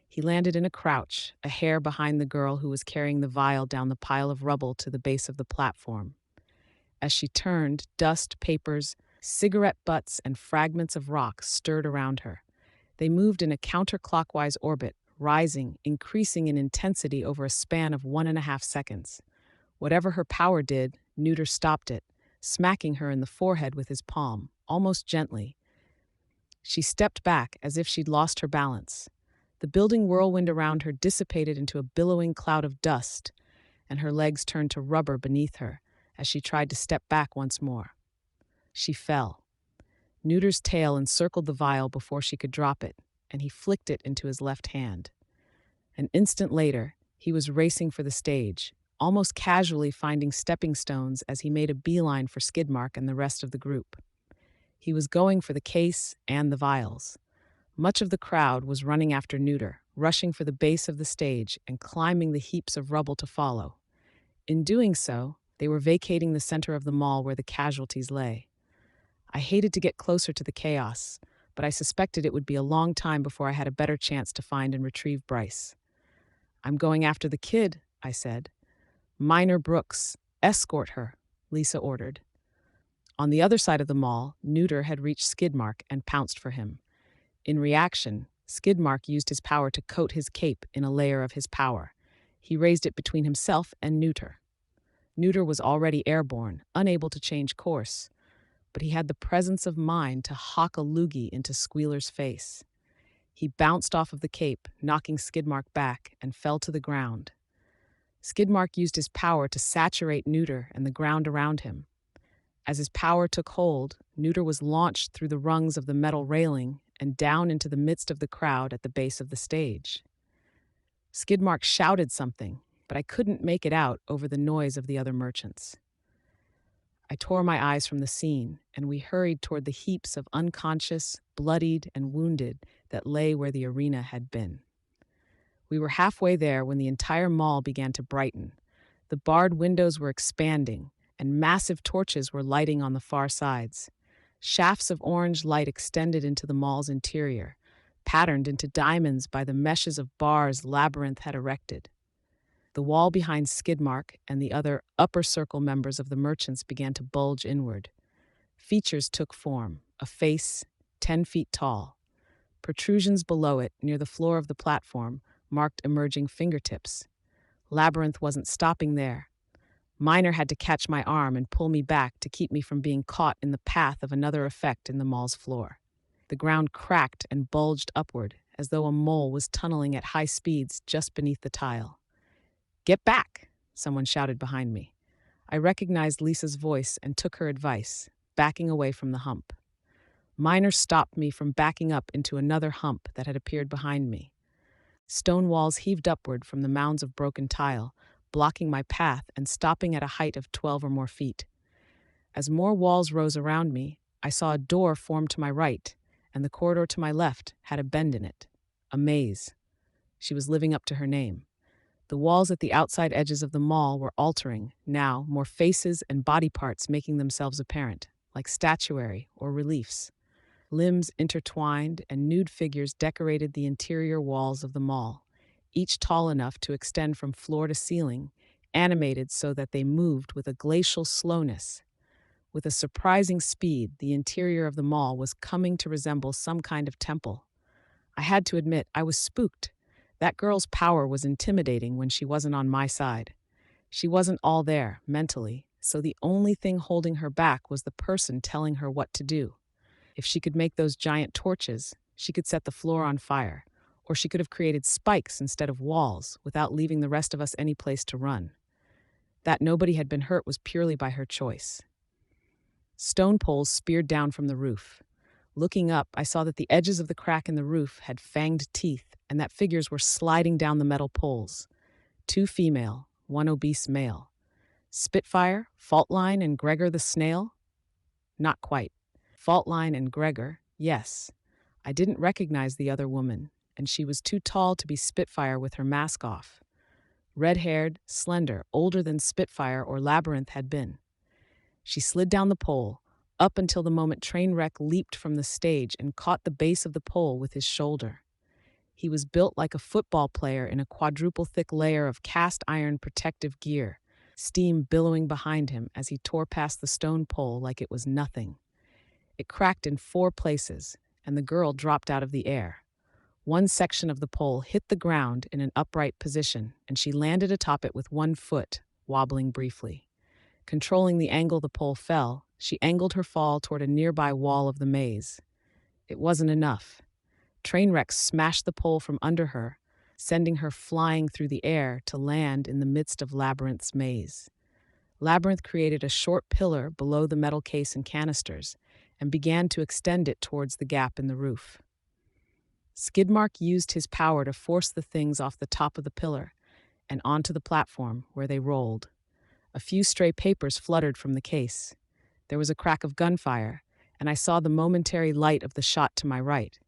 He landed in a crouch, a hair behind the girl who was carrying the vial down the pile of rubble to the base of the platform. As she turned, dust, papers, cigarette butts, and fragments of rock stirred around her. They moved in a counterclockwise orbit, rising, increasing in intensity over a span of 1.5 seconds. Whatever her power did, Neuter stopped it, smacking her in the forehead with his palm, almost gently. She stepped back as if she'd lost her balance. The building whirlwind around her dissipated into a billowing cloud of dust, and her legs turned to rubber beneath her as she tried to step back once more. She fell. Neuter's tail encircled the vial before she could drop it, and he flicked it into his left hand. An instant later, he was racing for the stage, almost casually finding stepping stones as he made a beeline for Skidmark and the rest of the group. He was going for the case and the vials. Much of the crowd was running after Neuter, rushing for the base of the stage and climbing the heaps of rubble to follow. In doing so, they were vacating the center of the mall where the casualties lay. I hated to get closer to the chaos, but I suspected it would be a long time before I had a better chance to find and retrieve Bryce. "I'm going after the kid," I said. "Minor Brooks, escort her," Lisa ordered. On the other side of the mall, Neuter had reached Skidmark and pounced for him. In reaction, Skidmark used his power to coat his cape in a layer of his power. He raised it between himself and Neuter. Neuter was already airborne, unable to change course, but he had the presence of mind to hawk a loogie into Squealer's face. He bounced off of the cape, knocking Skidmark back, and fell to the ground. Skidmark used his power to saturate Neuter and the ground around him. As his power took hold, Neuter was launched through the rungs of the metal railing and down into the midst of the crowd at the base of the stage. Skidmark shouted something, but I couldn't make it out over the noise of the other merchants. I tore my eyes from the scene, and we hurried toward the heaps of unconscious, bloodied, and wounded that lay where the arena had been. We were halfway there when the entire mall began to brighten. The barred windows were expanding, and massive torches were lighting on the far sides. Shafts of orange light extended into the mall's interior, patterned into diamonds by the meshes of bars Labyrinth had erected. The wall behind Skidmark and the other upper circle members of the merchants began to bulge inward. Features took form, a face 10 feet tall. Protrusions below it, near the floor of the platform, marked emerging fingertips. Labyrinth wasn't stopping there. Minor had to catch my arm and pull me back to keep me from being caught in the path of another effect in the mall's floor. The ground cracked and bulged upward, as though a mole was tunneling at high speeds just beneath the tile. "Get back!" someone shouted behind me. I recognized Lisa's voice and took her advice, backing away from the hump. Minor stopped me from backing up into another hump that had appeared behind me. Stone walls heaved upward from the mounds of broken tile, blocking my path and stopping at a height of 12 or more feet. As more walls rose around me, I saw a door form to my right, and the corridor to my left had a bend in it. A maze. She was living up to her name. The walls at the outside edges of the mall were altering, now more faces and body parts making themselves apparent, like statuary or reliefs. Limbs intertwined and nude figures decorated the interior walls of the mall, each tall enough to extend from floor to ceiling, animated so that they moved with a glacial slowness. With a surprising speed, the interior of the mall was coming to resemble some kind of temple. I had to admit, I was spooked. That girl's power was intimidating when she wasn't on my side. She wasn't all there, mentally, so the only thing holding her back was the person telling her what to do. If she could make those giant torches, she could set the floor on fire, or she could have created spikes instead of walls without leaving the rest of us any place to run. That nobody had been hurt was purely by her choice. Stone poles speared down from the roof. Looking up, I saw that the edges of the crack in the roof had fanged teeth and that figures were sliding down the metal poles. 2 female, 1 obese male. Spitfire, Faultline, and Gregor the Snail? Not quite. Faultline and Gregor, yes. I didn't recognize the other woman, and she was too tall to be Spitfire with her mask off. red-haired, slender, older than Spitfire or Labyrinth had been. She slid down the pole, up until the moment Trainwreck leaped from the stage and caught the base of the pole with his shoulder. He was built like a football player in a quadruple-thick layer of cast-iron protective gear, steam billowing behind him as he tore past the stone pole like it was nothing. It cracked in 4 places, and the girl dropped out of the air. One section of the pole hit the ground in an upright position, and she landed atop it with one foot, wobbling briefly. Controlling the angle the pole fell, she angled her fall toward a nearby wall of the maze. It wasn't enough. Trainwreck smashed the pole from under her, sending her flying through the air to land in the midst of Labyrinth's maze. Labyrinth created a short pillar below the metal case and canisters and began to extend it towards the gap in the roof. Skidmark used his power to force the things off the top of the pillar and onto the platform where they rolled. A few stray papers fluttered from the case. There was a crack of gunfire, and I saw the momentary light of the shot to my right.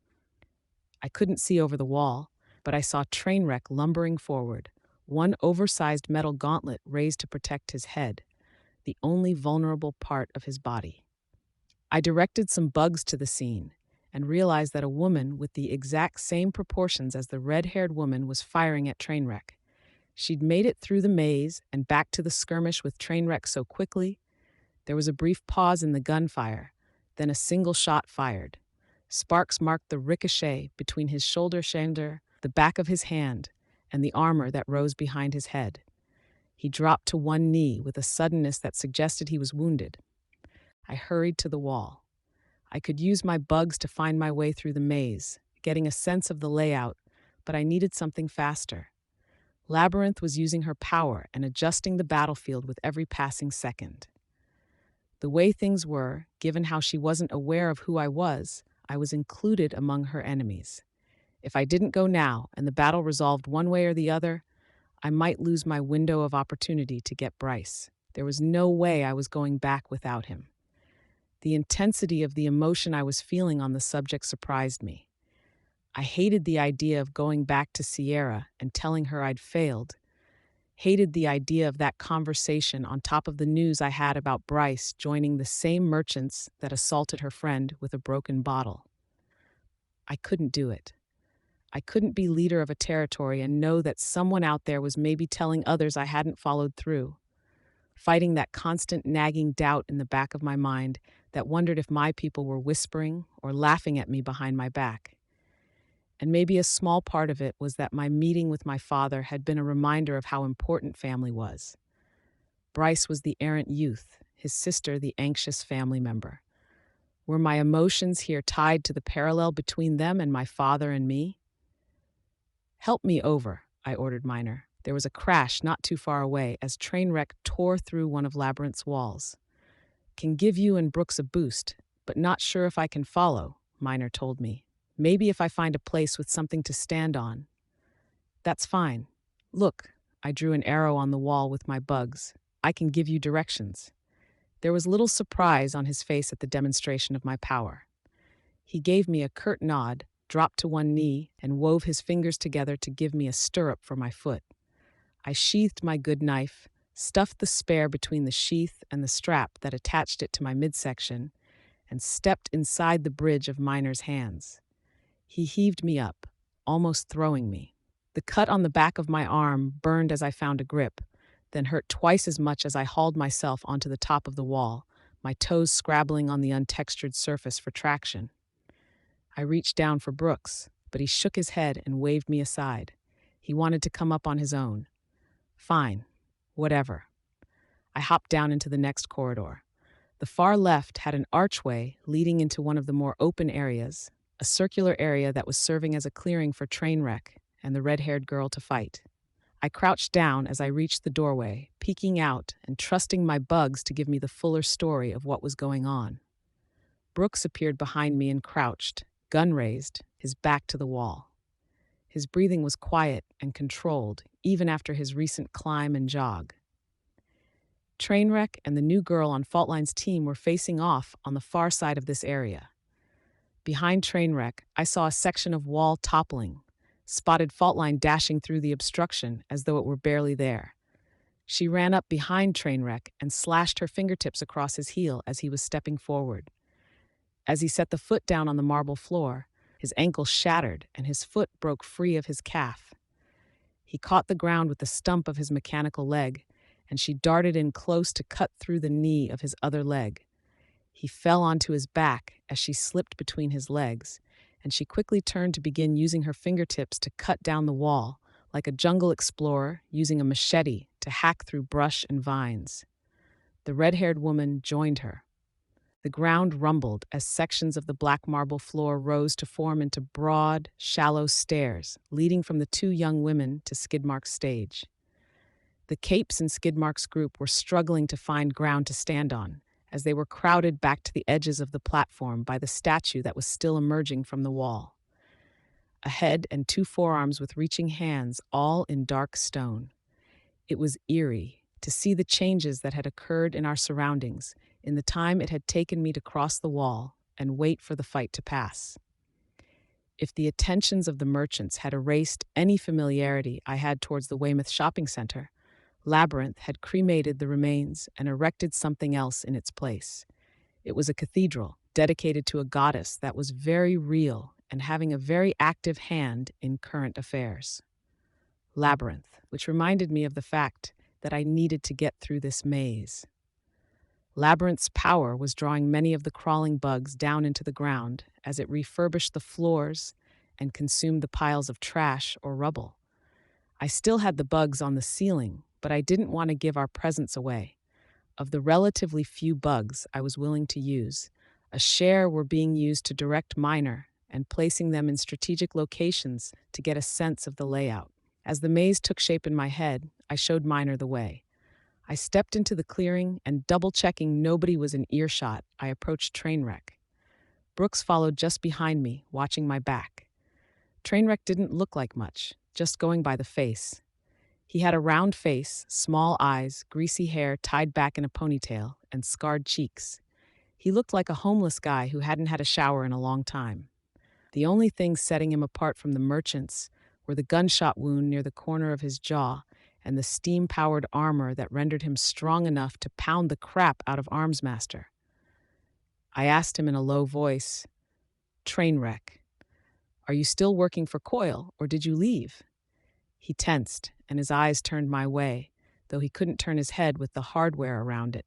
I couldn't see over the wall, but I saw Trainwreck lumbering forward, one oversized metal gauntlet raised to protect his head, the only vulnerable part of his body. I directed some bugs to the scene and realized that a woman with the exact same proportions as the red-haired woman was firing at Trainwreck. She'd made it through the maze and back to the skirmish with Trainwreck so quickly. There was a brief pause in the gunfire, then a single shot fired. Sparks marked the ricochet between his shoulder, the back of his hand, and the armor that rose behind his head. He dropped to one knee with a suddenness that suggested he was wounded. I hurried to the wall. I could use my bugs to find my way through the maze, getting a sense of the layout, but I needed something faster. Labyrinth was using her power and adjusting the battlefield with every passing second. The way things were, given how she wasn't aware of who I was included among her enemies. If I didn't go now and the battle resolved one way or the other, I might lose my window of opportunity to get Bryce. There was no way I was going back without him. The intensity of the emotion I was feeling on the subject surprised me. I hated the idea of going back to Sierra and telling her I'd failed. Hated the idea of that conversation on top of the news I had about Bryce joining the same merchants that assaulted her friend with a broken bottle. I couldn't do it. I couldn't be leader of a territory and know that someone out there was maybe telling others I hadn't followed through. Fighting that constant nagging doubt in the back of my mind that wondered if my people were whispering or laughing at me behind my back. And maybe a small part of it was that my meeting with my father had been a reminder of how important family was. Bryce was the errant youth, his sister the anxious family member. Were my emotions here tied to the parallel between them and my father and me? "Help me over," I ordered Miner. There was a crash not too far away as Trainwreck tore through one of Labyrinth's walls. "Can give you and Brooks a boost, but not sure if I can follow," Miner told me. "Maybe if I find a place with something to stand on." "That's fine. Look," I drew an arrow on the wall with my bugs. "I can give you directions." There was little surprise on his face at the demonstration of my power. He gave me a curt nod, dropped to one knee, and wove his fingers together to give me a stirrup for my foot. I sheathed my good knife, stuffed the spare between the sheath and the strap that attached it to my midsection, and stepped inside the bridge of Miner's hands. He heaved me up, almost throwing me. The cut on the back of my arm burned as I found a grip, then hurt twice as much as I hauled myself onto the top of the wall, my toes scrabbling on the untextured surface for traction. I reached down for Brooks, but he shook his head and waved me aside. He wanted to come up on his own. Fine, whatever. I hopped down into the next corridor. The far left had an archway leading into one of the more open areas, a circular area that was serving as a clearing for Trainwreck and the red-haired girl to fight. I crouched down as I reached the doorway, peeking out and trusting my bugs to give me the fuller story of what was going on. Brooks appeared behind me and crouched, gun raised, his back to the wall. His breathing was quiet and controlled, even after his recent climb and jog. Trainwreck and the new girl on Faultline's team were facing off on the far side of this area. Behind Trainwreck, I saw a section of wall toppling, spotted fault line dashing through the obstruction as though it were barely there. She ran up behind Trainwreck and slashed her fingertips across his heel as he was stepping forward. As he set the foot down on the marble floor, his ankle shattered and his foot broke free of his calf. He caught the ground with the stump of his mechanical leg, and she darted in close to cut through the knee of his other leg. He fell onto his back as she slipped between his legs, and she quickly turned to begin using her fingertips to cut down the wall, like a jungle explorer using a machete to hack through brush and vines. The red-haired woman joined her. The ground rumbled as sections of the black marble floor rose to form into broad, shallow stairs, leading from the two young women to Skidmark's stage. The Capes in Skidmark's group were struggling to find ground to stand on, as they were crowded back to the edges of the platform by the statue that was still emerging from the wall. A head and two forearms with reaching hands, all in dark stone. It was eerie to see the changes that had occurred in our surroundings in the time it had taken me to cross the wall and wait for the fight to pass. If the attentions of the merchants had erased any familiarity I had towards the Weymouth shopping center, Labyrinth had cremated the remains and erected something else in its place. It was a cathedral dedicated to a goddess that was very real and having a very active hand in current affairs. Labyrinth, which reminded me of the fact that I needed to get through this maze. Labyrinth's power was drawing many of the crawling bugs down into the ground as it refurbished the floors and consumed the piles of trash or rubble. I still had the bugs on the ceiling, but I didn't want to give our presence away. Of the relatively few bugs I was willing to use, a share were being used to direct Miner and placing them in strategic locations to get a sense of the layout. As the maze took shape in my head, I showed Miner the way. I stepped into the clearing and, double-checking nobody was in earshot, I approached Trainwreck. Brooks followed just behind me, watching my back. Trainwreck didn't look like much, just going by the face. He had a round face, small eyes, greasy hair tied back in a ponytail, and scarred cheeks. He looked like a homeless guy who hadn't had a shower in a long time. The only things setting him apart from the merchants were the gunshot wound near the corner of his jaw and the steam-powered armor that rendered him strong enough to pound the crap out of Armsmaster. I asked him in a low voice, "Trainwreck, are you still working for Coil, or did you leave?" He tensed, and his eyes turned my way, though he couldn't turn his head with the hardware around it.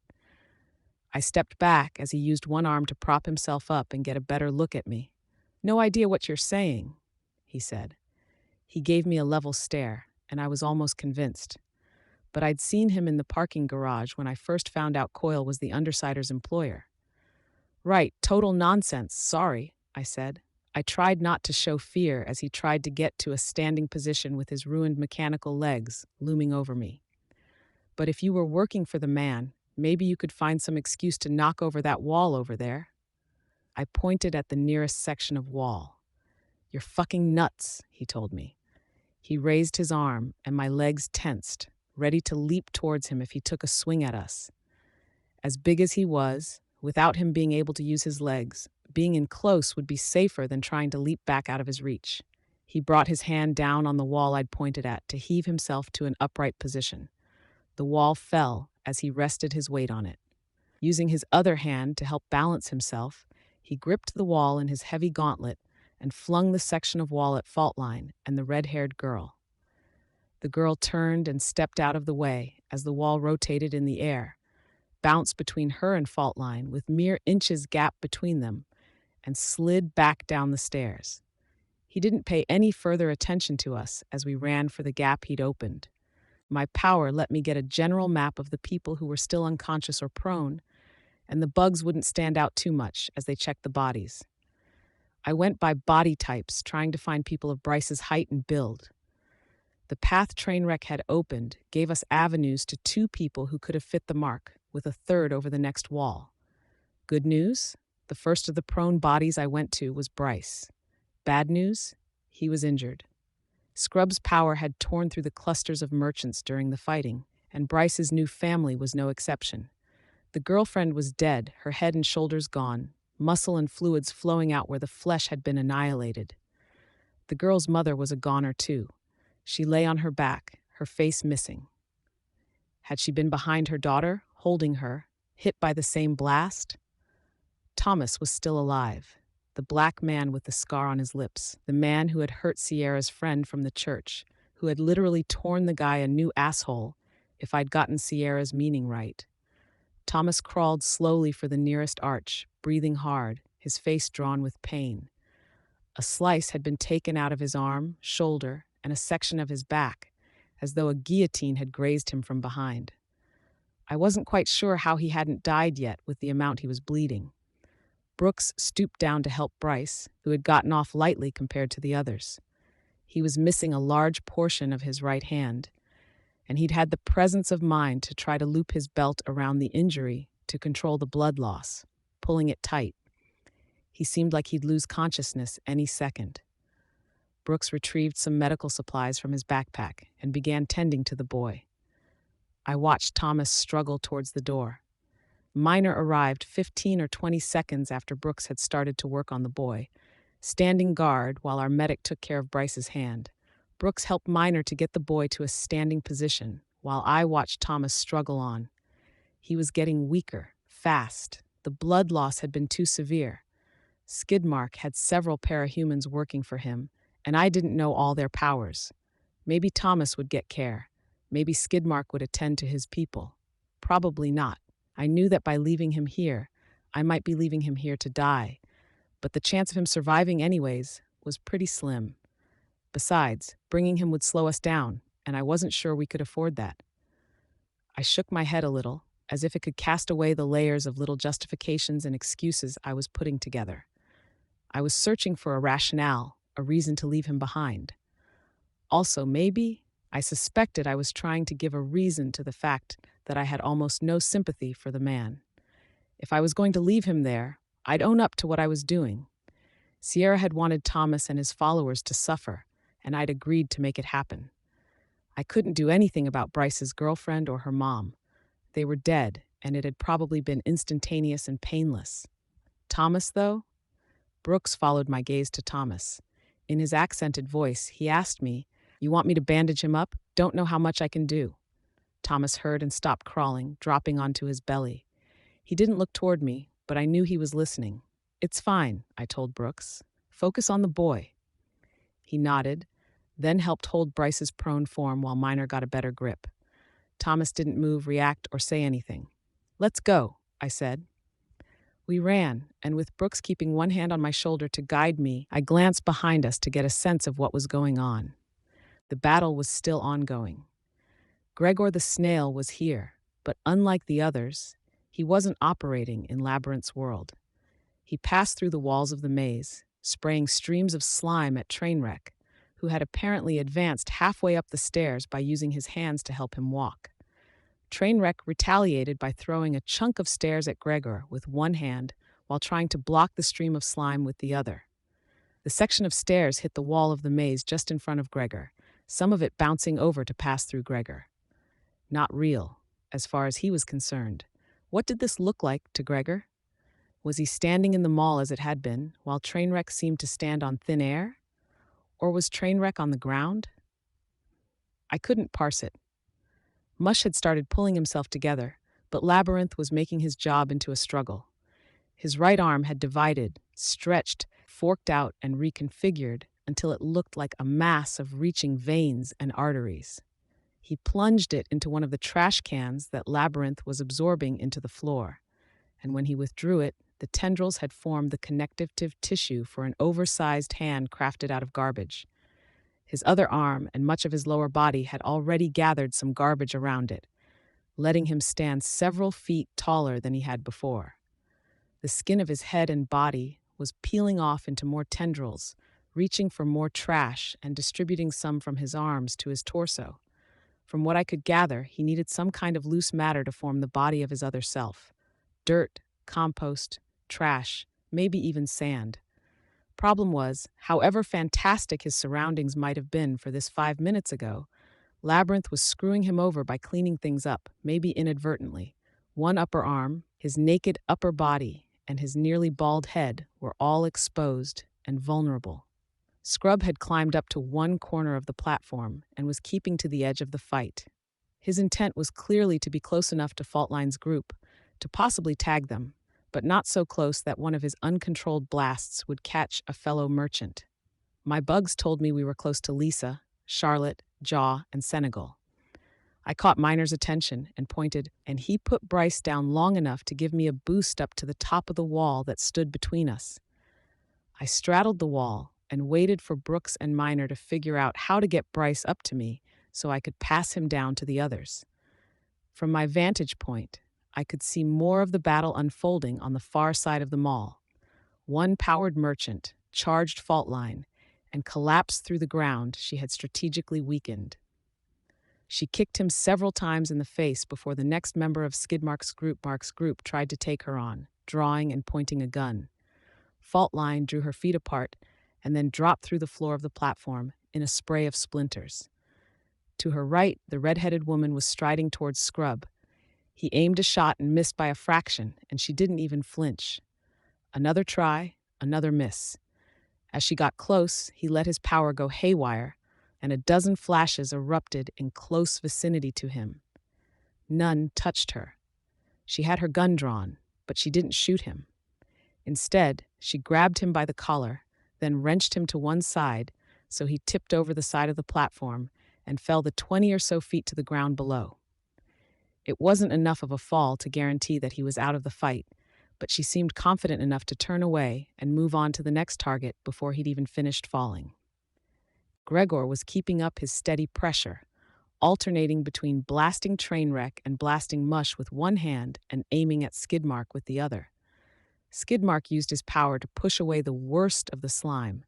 I stepped back as he used one arm to prop himself up and get a better look at me. "No idea what you're saying," he said. He gave me a level stare, and I was almost convinced. But I'd seen him in the parking garage when I first found out Coil was the Undersider's employer. "Right, total nonsense, sorry," I said. I tried not to show fear as he tried to get to a standing position with his ruined mechanical legs looming over me. "But if you were working for the man, maybe you could find some excuse to knock over that wall over there." I pointed at the nearest section of wall. "You're fucking nuts," he told me. He raised his arm, and my legs tensed, ready to leap towards him if he took a swing at us. As big as he was, without him being able to use his legs, being in close would be safer than trying to leap back out of his reach. He brought his hand down on the wall I'd pointed at to heave himself to an upright position. The wall fell as he rested his weight on it. Using his other hand to help balance himself, he gripped the wall in his heavy gauntlet and flung the section of wall at fault line and the red-haired girl. The girl turned and stepped out of the way as the wall rotated in the air, bounced between her and fault line with mere inches gap between them, and slid back down the stairs. He didn't pay any further attention to us as we ran for the gap he'd opened. My power let me get a general map of the people who were still unconscious or prone, and the bugs wouldn't stand out too much as they checked the bodies. I went by body types, trying to find people of Bryce's height and build. The path Trainwreck had opened gave us avenues to two people who could have fit the mark, with a third over the next wall. Good news? The first of the prone bodies I went to was Bryce. Bad news? He was injured. Scrub's power had torn through the clusters of merchants during the fighting, and Bryce's new family was no exception. The girlfriend was dead, her head and shoulders gone, muscle and fluids flowing out where the flesh had been annihilated. The girl's mother was a goner too. She lay on her back, her face missing. Had she been behind her daughter, holding her, hit by the same blast? Thomas was still alive. The black man with the scar on his lips, the man who had hurt Sierra's friend from the church, who had literally torn the guy a new asshole, if I'd gotten Sierra's meaning right. Thomas crawled slowly for the nearest arch, breathing hard, his face drawn with pain. A slice had been taken out of his arm, shoulder, and a section of his back, as though a guillotine had grazed him from behind. I wasn't quite sure how he hadn't died yet with the amount he was bleeding. Brooks stooped down to help Bryce, who had gotten off lightly compared to the others. He was missing a large portion of his right hand, and he'd had the presence of mind to try to loop his belt around the injury to control the blood loss, pulling it tight. He seemed like he'd lose consciousness any second. Brooks retrieved some medical supplies from his backpack and began tending to the boy. I watched Thomas struggle towards the door. Miner arrived 15 or 20 seconds after Brooks had started to work on the boy, standing guard while our medic took care of Bryce's hand. Brooks helped Miner to get the boy to a standing position, while I watched Thomas struggle on. He was getting weaker, fast. The blood loss had been too severe. Skidmark had several parahumans working for him, and I didn't know all their powers. Maybe Thomas would get care. Maybe Skidmark would attend to his people. Probably not. I knew that by leaving him here, I might be leaving him here to die, but the chance of him surviving anyways was pretty slim. Besides, bringing him would slow us down, and I wasn't sure we could afford that. I shook my head a little, as if it could cast away the layers of little justifications and excuses I was putting together. I was searching for a rationale, a reason to leave him behind. Also, maybe, I suspected I was trying to give a reason to the fact that I had almost no sympathy for the man. If I was going to leave him there, I'd own up to what I was doing. Sierra had wanted Thomas and his followers to suffer, and I'd agreed to make it happen. I couldn't do anything about Bryce's girlfriend or her mom. They were dead, and it had probably been instantaneous and painless. Thomas, though? Brooks followed my gaze to Thomas. In his accented voice, he asked me, "You want me to bandage him up? Don't know how much I can do." Thomas heard and stopped crawling, dropping onto his belly. He didn't look toward me, but I knew he was listening. "It's fine," I told Brooks. "Focus on the boy." He nodded, then helped hold Bryce's prone form while Miner got a better grip. Thomas didn't move, react, or say anything. "Let's go," I said. We ran, and with Brooks keeping one hand on my shoulder to guide me, I glanced behind us to get a sense of what was going on. The battle was still ongoing. Gregor the Snail was here, but unlike the others, he wasn't operating in Labyrinth's world. He passed through the walls of the maze, spraying streams of slime at Trainwreck, who had apparently advanced halfway up the stairs by using his hands to help him walk. Trainwreck retaliated by throwing a chunk of stairs at Gregor with one hand while trying to block the stream of slime with the other. The section of stairs hit the wall of the maze just in front of Gregor, some of it bouncing over to pass through Gregor. Not real, as far as he was concerned. What did this look like to Gregor? Was he standing in the mall as it had been, while Trainwreck seemed to stand on thin air? Or was Trainwreck on the ground? I couldn't parse it. Mush had started pulling himself together, but Labyrinth was making his job into a struggle. His right arm had divided, stretched, forked out, and reconfigured until it looked like a mass of reaching veins and arteries. He plunged it into one of the trash cans that Labyrinth was absorbing into the floor, and when he withdrew it, the tendrils had formed the connective tissue for an oversized hand crafted out of garbage. His other arm and much of his lower body had already gathered some garbage around it, letting him stand several feet taller than he had before. The skin of his head and body was peeling off into more tendrils, reaching for more trash and distributing some from his arms to his torso. From what I could gather, he needed some kind of loose matter to form the body of his other self. Dirt, compost, trash, maybe even sand. Problem was, however fantastic his surroundings might have been for this 5 minutes ago, Labyrinth was screwing him over by cleaning things up, maybe inadvertently. One upper arm, his naked upper body, and his nearly bald head were all exposed and vulnerable. Scrub had climbed up to one corner of the platform and was keeping to the edge of the fight. His intent was clearly to be close enough to Faultline's group, to possibly tag them, but not so close that one of his uncontrolled blasts would catch a fellow merchant. My bugs told me we were close to Lisa, Charlotte, Jaw, and Senegal. I caught Miner's attention and pointed, and he put Bryce down long enough to give me a boost up to the top of the wall that stood between us. I straddled the wall and waited for Brooks and Miner to figure out how to get Bryce up to me so I could pass him down to the others. From my vantage point, I could see more of the battle unfolding on the far side of the mall. One powered merchant charged Faultline and collapsed through the ground she had strategically weakened. She kicked him several times in the face before the next member of Skidmark's group tried to take her on, drawing and pointing a gun. Faultline drew her feet apart and then dropped through the floor of the platform in a spray of splinters. To her right, the red-headed woman was striding towards Scrub. He aimed a shot and missed by a fraction, and she didn't even flinch. Another try, another miss. As she got close, he let his power go haywire, and a dozen flashes erupted in close vicinity to him. None touched her. She had her gun drawn, but she didn't shoot him. Instead, she grabbed him by the collar, then wrenched him to one side so he tipped over the side of the platform and fell the 20 or so feet to the ground below. It wasn't enough of a fall to guarantee that he was out of the fight, but she seemed confident enough to turn away and move on to the next target before he'd even finished falling. Gregor was keeping up his steady pressure, alternating between blasting Trainwreck and blasting Mush with one hand and aiming at Skidmark with the other. Skidmark used his power to push away the worst of the slime,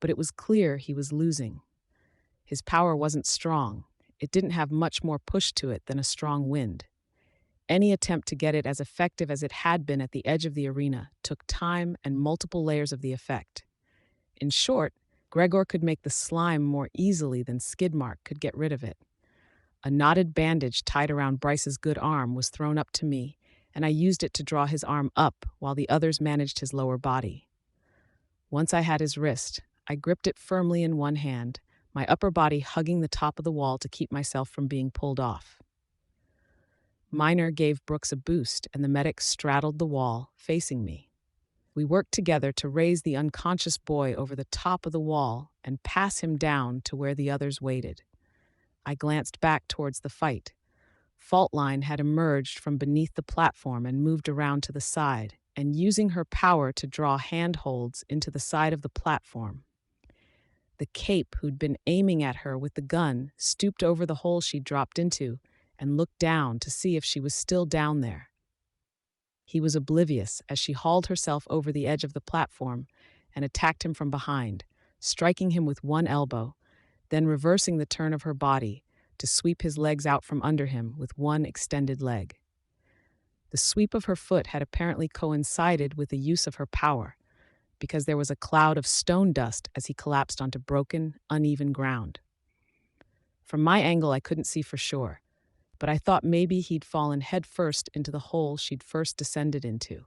but it was clear he was losing. His power wasn't strong. It didn't have much more push to it than a strong wind. Any attempt to get it as effective as it had been at the edge of the arena took time and multiple layers of the effect. In short, Gregor could make the slime more easily than Skidmark could get rid of it. A knotted bandage tied around Bryce's good arm was thrown up to me, and I used it to draw his arm up while the others managed his lower body. Once I had his wrist, I gripped it firmly in one hand, my upper body hugging the top of the wall to keep myself from being pulled off. Miner gave Brooks a boost, and the medic straddled the wall, facing me. We worked together to raise the unconscious boy over the top of the wall and pass him down to where the others waited. I glanced back towards the fight. Faultline had emerged from beneath the platform and moved around to the side, and using her power to draw handholds into the side of the platform. The cape who'd been aiming at her with the gun stooped over the hole she'd dropped into and looked down to see if she was still down there. He was oblivious as she hauled herself over the edge of the platform and attacked him from behind, striking him with one elbow, then reversing the turn of her body to sweep his legs out from under him with one extended leg. The sweep of her foot had apparently coincided with the use of her power, because there was a cloud of stone dust as he collapsed onto broken, uneven ground. From my angle, I couldn't see for sure, but I thought maybe he'd fallen headfirst into the hole she'd first descended into.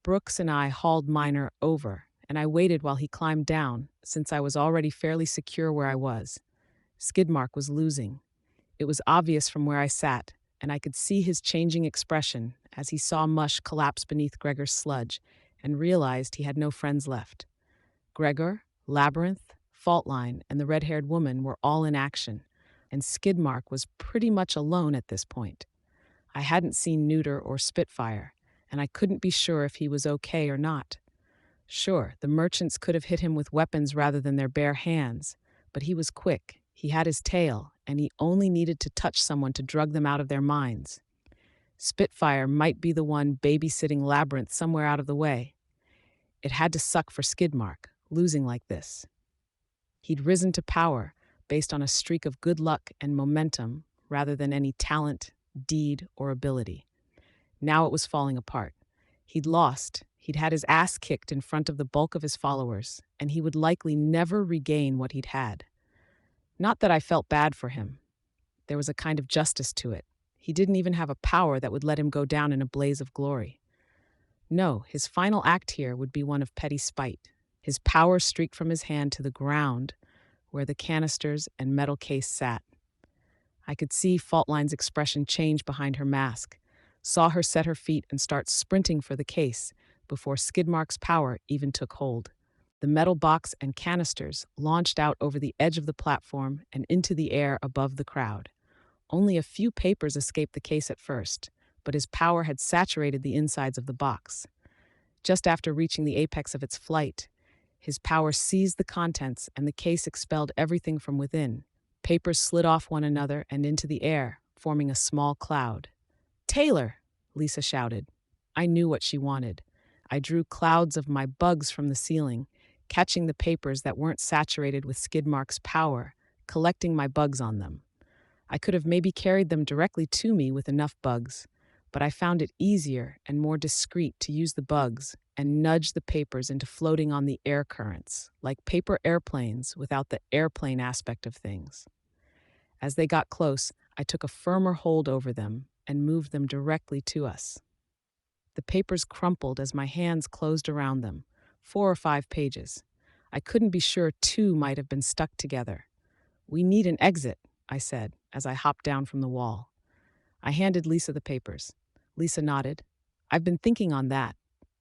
Brooks and I hauled Miner over, and I waited while he climbed down, since I was already fairly secure where I was. Skidmark was losing. It was obvious from where I sat, and I could see his changing expression as he saw Mush collapse beneath Gregor's sludge and realized he had no friends left. Gregor, Labyrinth, Faultline, and the red-haired woman were all in action, and Skidmark was pretty much alone at this point. I hadn't seen Neuter or Spitfire, and I couldn't be sure if he was okay or not. Sure, the merchants could have hit him with weapons rather than their bare hands, but he was quick, he had his tail, and he only needed to touch someone to drug them out of their minds. Spitfire might be the one babysitting Labyrinth somewhere out of the way. It had to suck for Skidmark, losing like this. He'd risen to power based on a streak of good luck and momentum rather than any talent, deed, or ability. Now it was falling apart. He'd lost, he'd had his ass kicked in front of the bulk of his followers, and he would likely never regain what he'd had. Not that I felt bad for him. There was a kind of justice to it. He didn't even have a power that would let him go down in a blaze of glory. No, his final act here would be one of petty spite. His power streaked from his hand to the ground, where the canisters and metal case sat. I could see Faultline's expression change behind her mask, saw her set her feet and start sprinting for the case before Skidmark's power even took hold. The metal box and canisters launched out over the edge of the platform and into the air above the crowd. Only a few papers escaped the case at first, but his power had saturated the insides of the box. Just after reaching the apex of its flight, his power seized the contents and the case expelled everything from within. Papers slid off one another and into the air, forming a small cloud. "Taylor!" Lisa shouted. I knew what she wanted. I drew clouds of my bugs from the ceiling, catching the papers that weren't saturated with Skidmark's power, collecting my bugs on them. I could have maybe carried them directly to me with enough bugs, but I found it easier and more discreet to use the bugs and nudge the papers into floating on the air currents, like paper airplanes without the airplane aspect of things. As they got close, I took a firmer hold over them and moved them directly to us. The papers crumpled as my hands closed around them, 4 or 5 pages. I couldn't be sure 2 might have been stuck together. "We need an exit," I said as I hopped down from the wall. I handed Lisa the papers. Lisa nodded. "I've been thinking on that.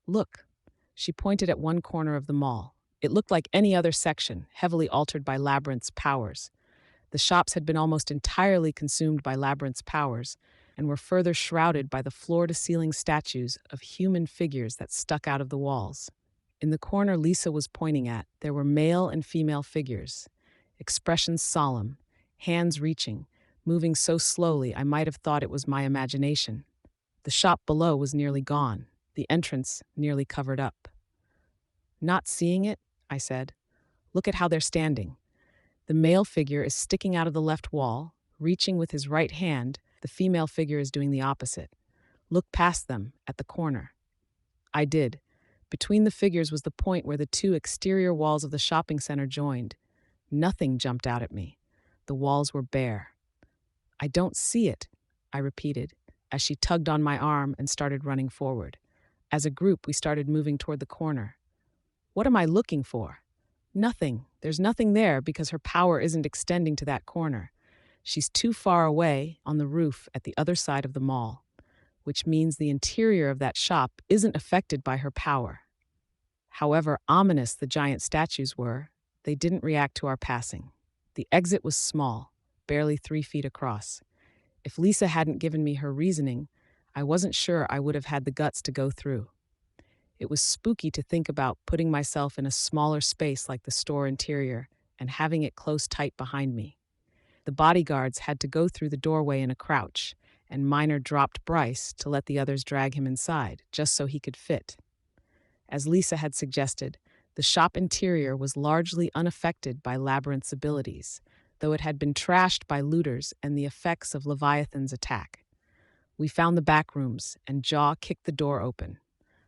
Look." She pointed at one corner of the mall. It looked like any other section, heavily altered by Labyrinth's powers. The shops had been almost entirely consumed by Labyrinth's powers and were further shrouded by the floor-to-ceiling statues of human figures that stuck out of the walls. In the corner Lisa was pointing at, there were male and female figures, expressions solemn, hands reaching, moving so slowly I might have thought it was my imagination. The shop below was nearly gone, the entrance nearly covered up. "Not seeing it?" I said. "Look at how they're standing. The male figure is sticking out of the left wall, reaching with his right hand. The female figure is doing the opposite. Look past them, at the corner." I did. Between the figures was the point where the 2 exterior walls of the shopping center joined. Nothing jumped out at me. The walls were bare. "I don't see it," I repeated, as she tugged on my arm and started running forward. As a group, we started moving toward the corner. "What am I looking for?" "Nothing. There's nothing there because her power isn't extending to that corner. She's too far away on the roof at the other side of the mall, which means the interior of that shop isn't affected by her power." However ominous the giant statues were, they didn't react to our passing. The exit was small, barely 3 feet across. If Lisa hadn't given me her reasoning, I wasn't sure I would have had the guts to go through. It was spooky to think about putting myself in a smaller space like the store interior and having it close tight behind me. The bodyguards had to go through the doorway in a crouch, and Miner dropped Bryce to let the others drag him inside, just so he could fit. As Lisa had suggested, the shop interior was largely unaffected by Labyrinth's abilities, though it had been trashed by looters and the effects of Leviathan's attack. We found the back rooms, and Jaw kicked the door open.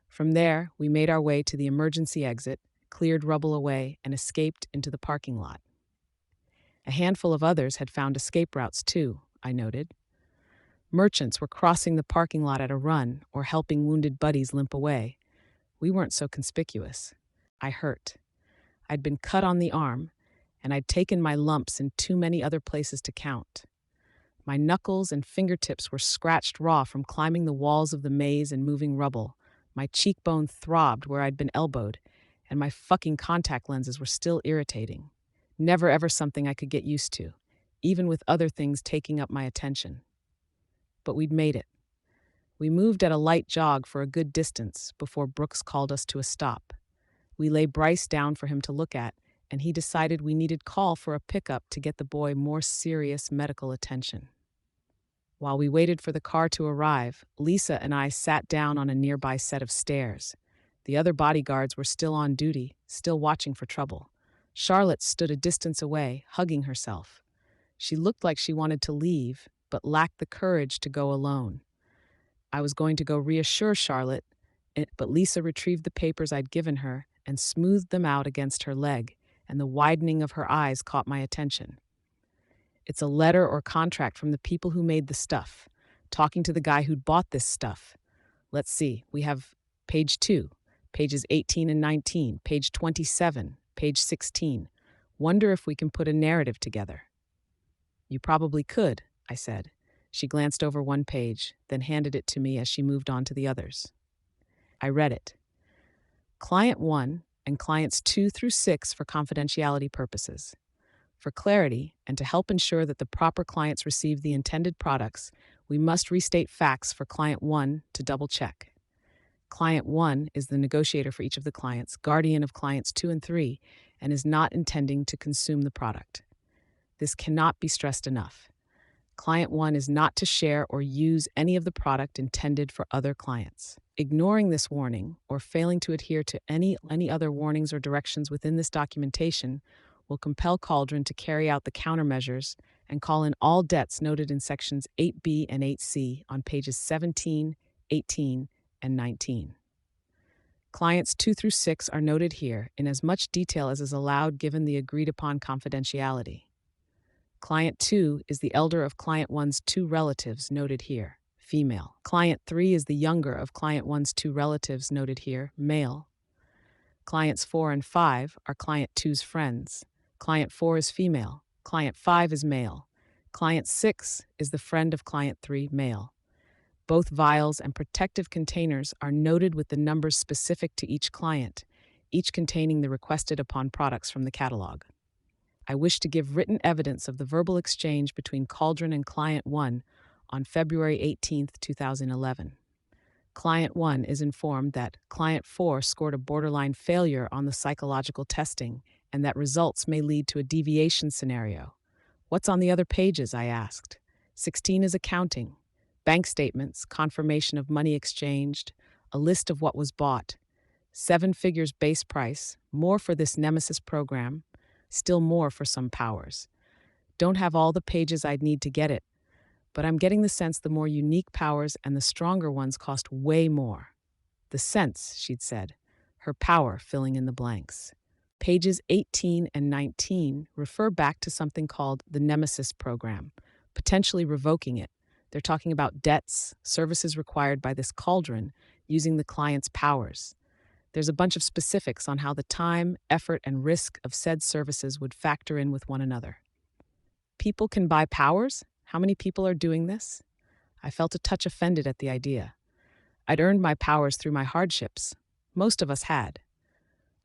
From there, we made our way to the emergency exit, cleared rubble away, and escaped into the parking lot. A handful of others had found escape routes too, I noted. Merchants were crossing the parking lot at a run or helping wounded buddies limp away. We weren't so conspicuous. I hurt. I'd been cut on the arm, and I'd taken my lumps in too many other places to count. My knuckles and fingertips were scratched raw from climbing the walls of the maze and moving rubble. My cheekbone throbbed where I'd been elbowed, and my fucking contact lenses were still irritating. Never ever something I could get used to, even with other things taking up my attention. But we'd made it. We moved at a light jog for a good distance before Brooks called us to a stop. We lay Bryce down for him to look at, and he decided we needed call for a pickup to get the boy more serious medical attention. While we waited for the car to arrive, Lisa and I sat down on a nearby set of stairs. The other bodyguards were still on duty, still watching for trouble. Charlotte stood a distance away, hugging herself. She looked like she wanted to leave, but lacked the courage to go alone. I was going to go reassure Charlotte, but Lisa retrieved the papers I'd given her and smoothed them out against her leg, and the widening of her eyes caught my attention. "It's a letter or contract from the people who made the stuff, talking to the guy who'd bought this stuff. Let's see, we have page 2. pages 18 and 19, page 27, page 16. Wonder if we can put a narrative together. You probably could, I said. She glanced over one page, then handed it to me as she moved on to the others. I read it. Client 1 and clients 2 through 6 for confidentiality purposes. For clarity, and to help ensure that the proper clients receive the intended products, we must restate facts for Client 1 to double-check. Client 1 is the negotiator for each of the clients, guardian of clients 2 and 3, and is not intending to consume the product. This cannot be stressed enough. Client 1 is not to share or use any of the product intended for other clients. Ignoring this warning or failing to adhere to any other warnings or directions within this documentation will compel Cauldron to carry out the countermeasures and call in all debts noted in sections 8B and 8C on pages 17, 18, and 19. Clients 2 through 6 are noted here in as much detail as is allowed given the agreed-upon confidentiality. Client 2 is the elder of Client 1's 2 relatives, noted here, female. Client 3 is the younger of Client 1's 2 relatives, noted here, male. Clients 4 and 5 are Client 2's friends. Client 4 is female. Client 5 is male. Client 6 is the friend of Client 3, male. Both vials and protective containers are noted with the numbers specific to each client, each containing the requested upon products from the catalog. I wish to give written evidence of the verbal exchange between Cauldron and Client 1 on February 18, 2011. Client 1 is informed that Client 4 scored a borderline failure on the psychological testing and that results may lead to a deviation scenario. What's on the other pages, I asked. 16 is accounting, bank statements, confirmation of money exchanged, a list of what was bought, 7 figures base price, more for this Nemesis program, still more for some powers. Don't have all the pages I'd need to get it, but I'm getting the sense the more unique powers and the stronger ones cost way more. The sense, she'd said, her power filling in the blanks. Pages 18 and 19 refer back to something called the Nemesis program, potentially revoking it. They're talking about debts, services required by this Cauldron, using the client's powers. There's a bunch of specifics on how the time, effort, and risk of said services would factor in with one another. People can buy powers? How many people are doing this? I felt a touch offended at the idea. I'd earned my powers through my hardships. Most of us had.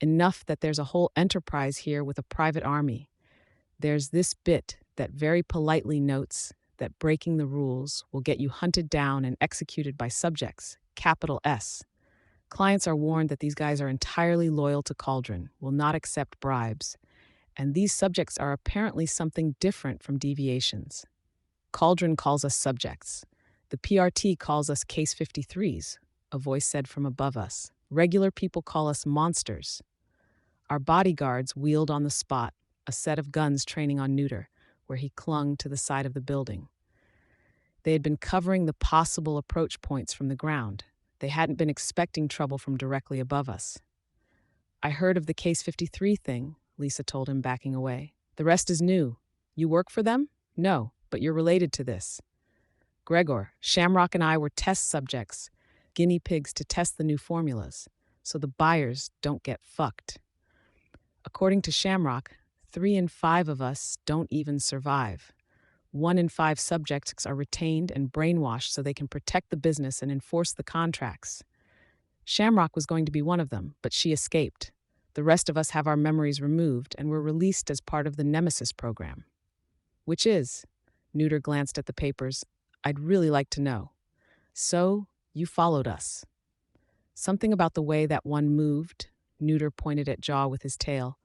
Enough that there's a whole enterprise here with a private army. There's this bit that very politely notes that breaking the rules will get you hunted down and executed by subjects, capital S. Clients are warned that these guys are entirely loyal to Cauldron, will not accept bribes, and these subjects are apparently something different from deviations. Cauldron calls us subjects. The PRT calls us Case 53s, a voice said from above us. Regular people call us monsters. Our bodyguards wheeled on the spot, a set of guns training on Neuter, where he clung to the side of the building. They had been covering the possible approach points from the ground. They hadn't been expecting trouble from directly above us. I heard of the Case 53 thing, Lisa told him, backing away. The rest is new. You work for them? No, but you're related to this. Gregor, Shamrock and I were test subjects, guinea pigs to test the new formulas, so the buyers don't get fucked. According to Shamrock, 3 in 5 of us don't even survive. 1 in 5 subjects are retained and brainwashed so they can protect the business and enforce the contracts. Shamrock was going to be one of them, but she escaped. The rest of us have our memories removed and were released as part of the Nemesis program. Which is? Neuter glanced at the papers. I'd really like to know. So, you followed us. Something about the way that one moved, Neuter pointed at Jaw with his tail,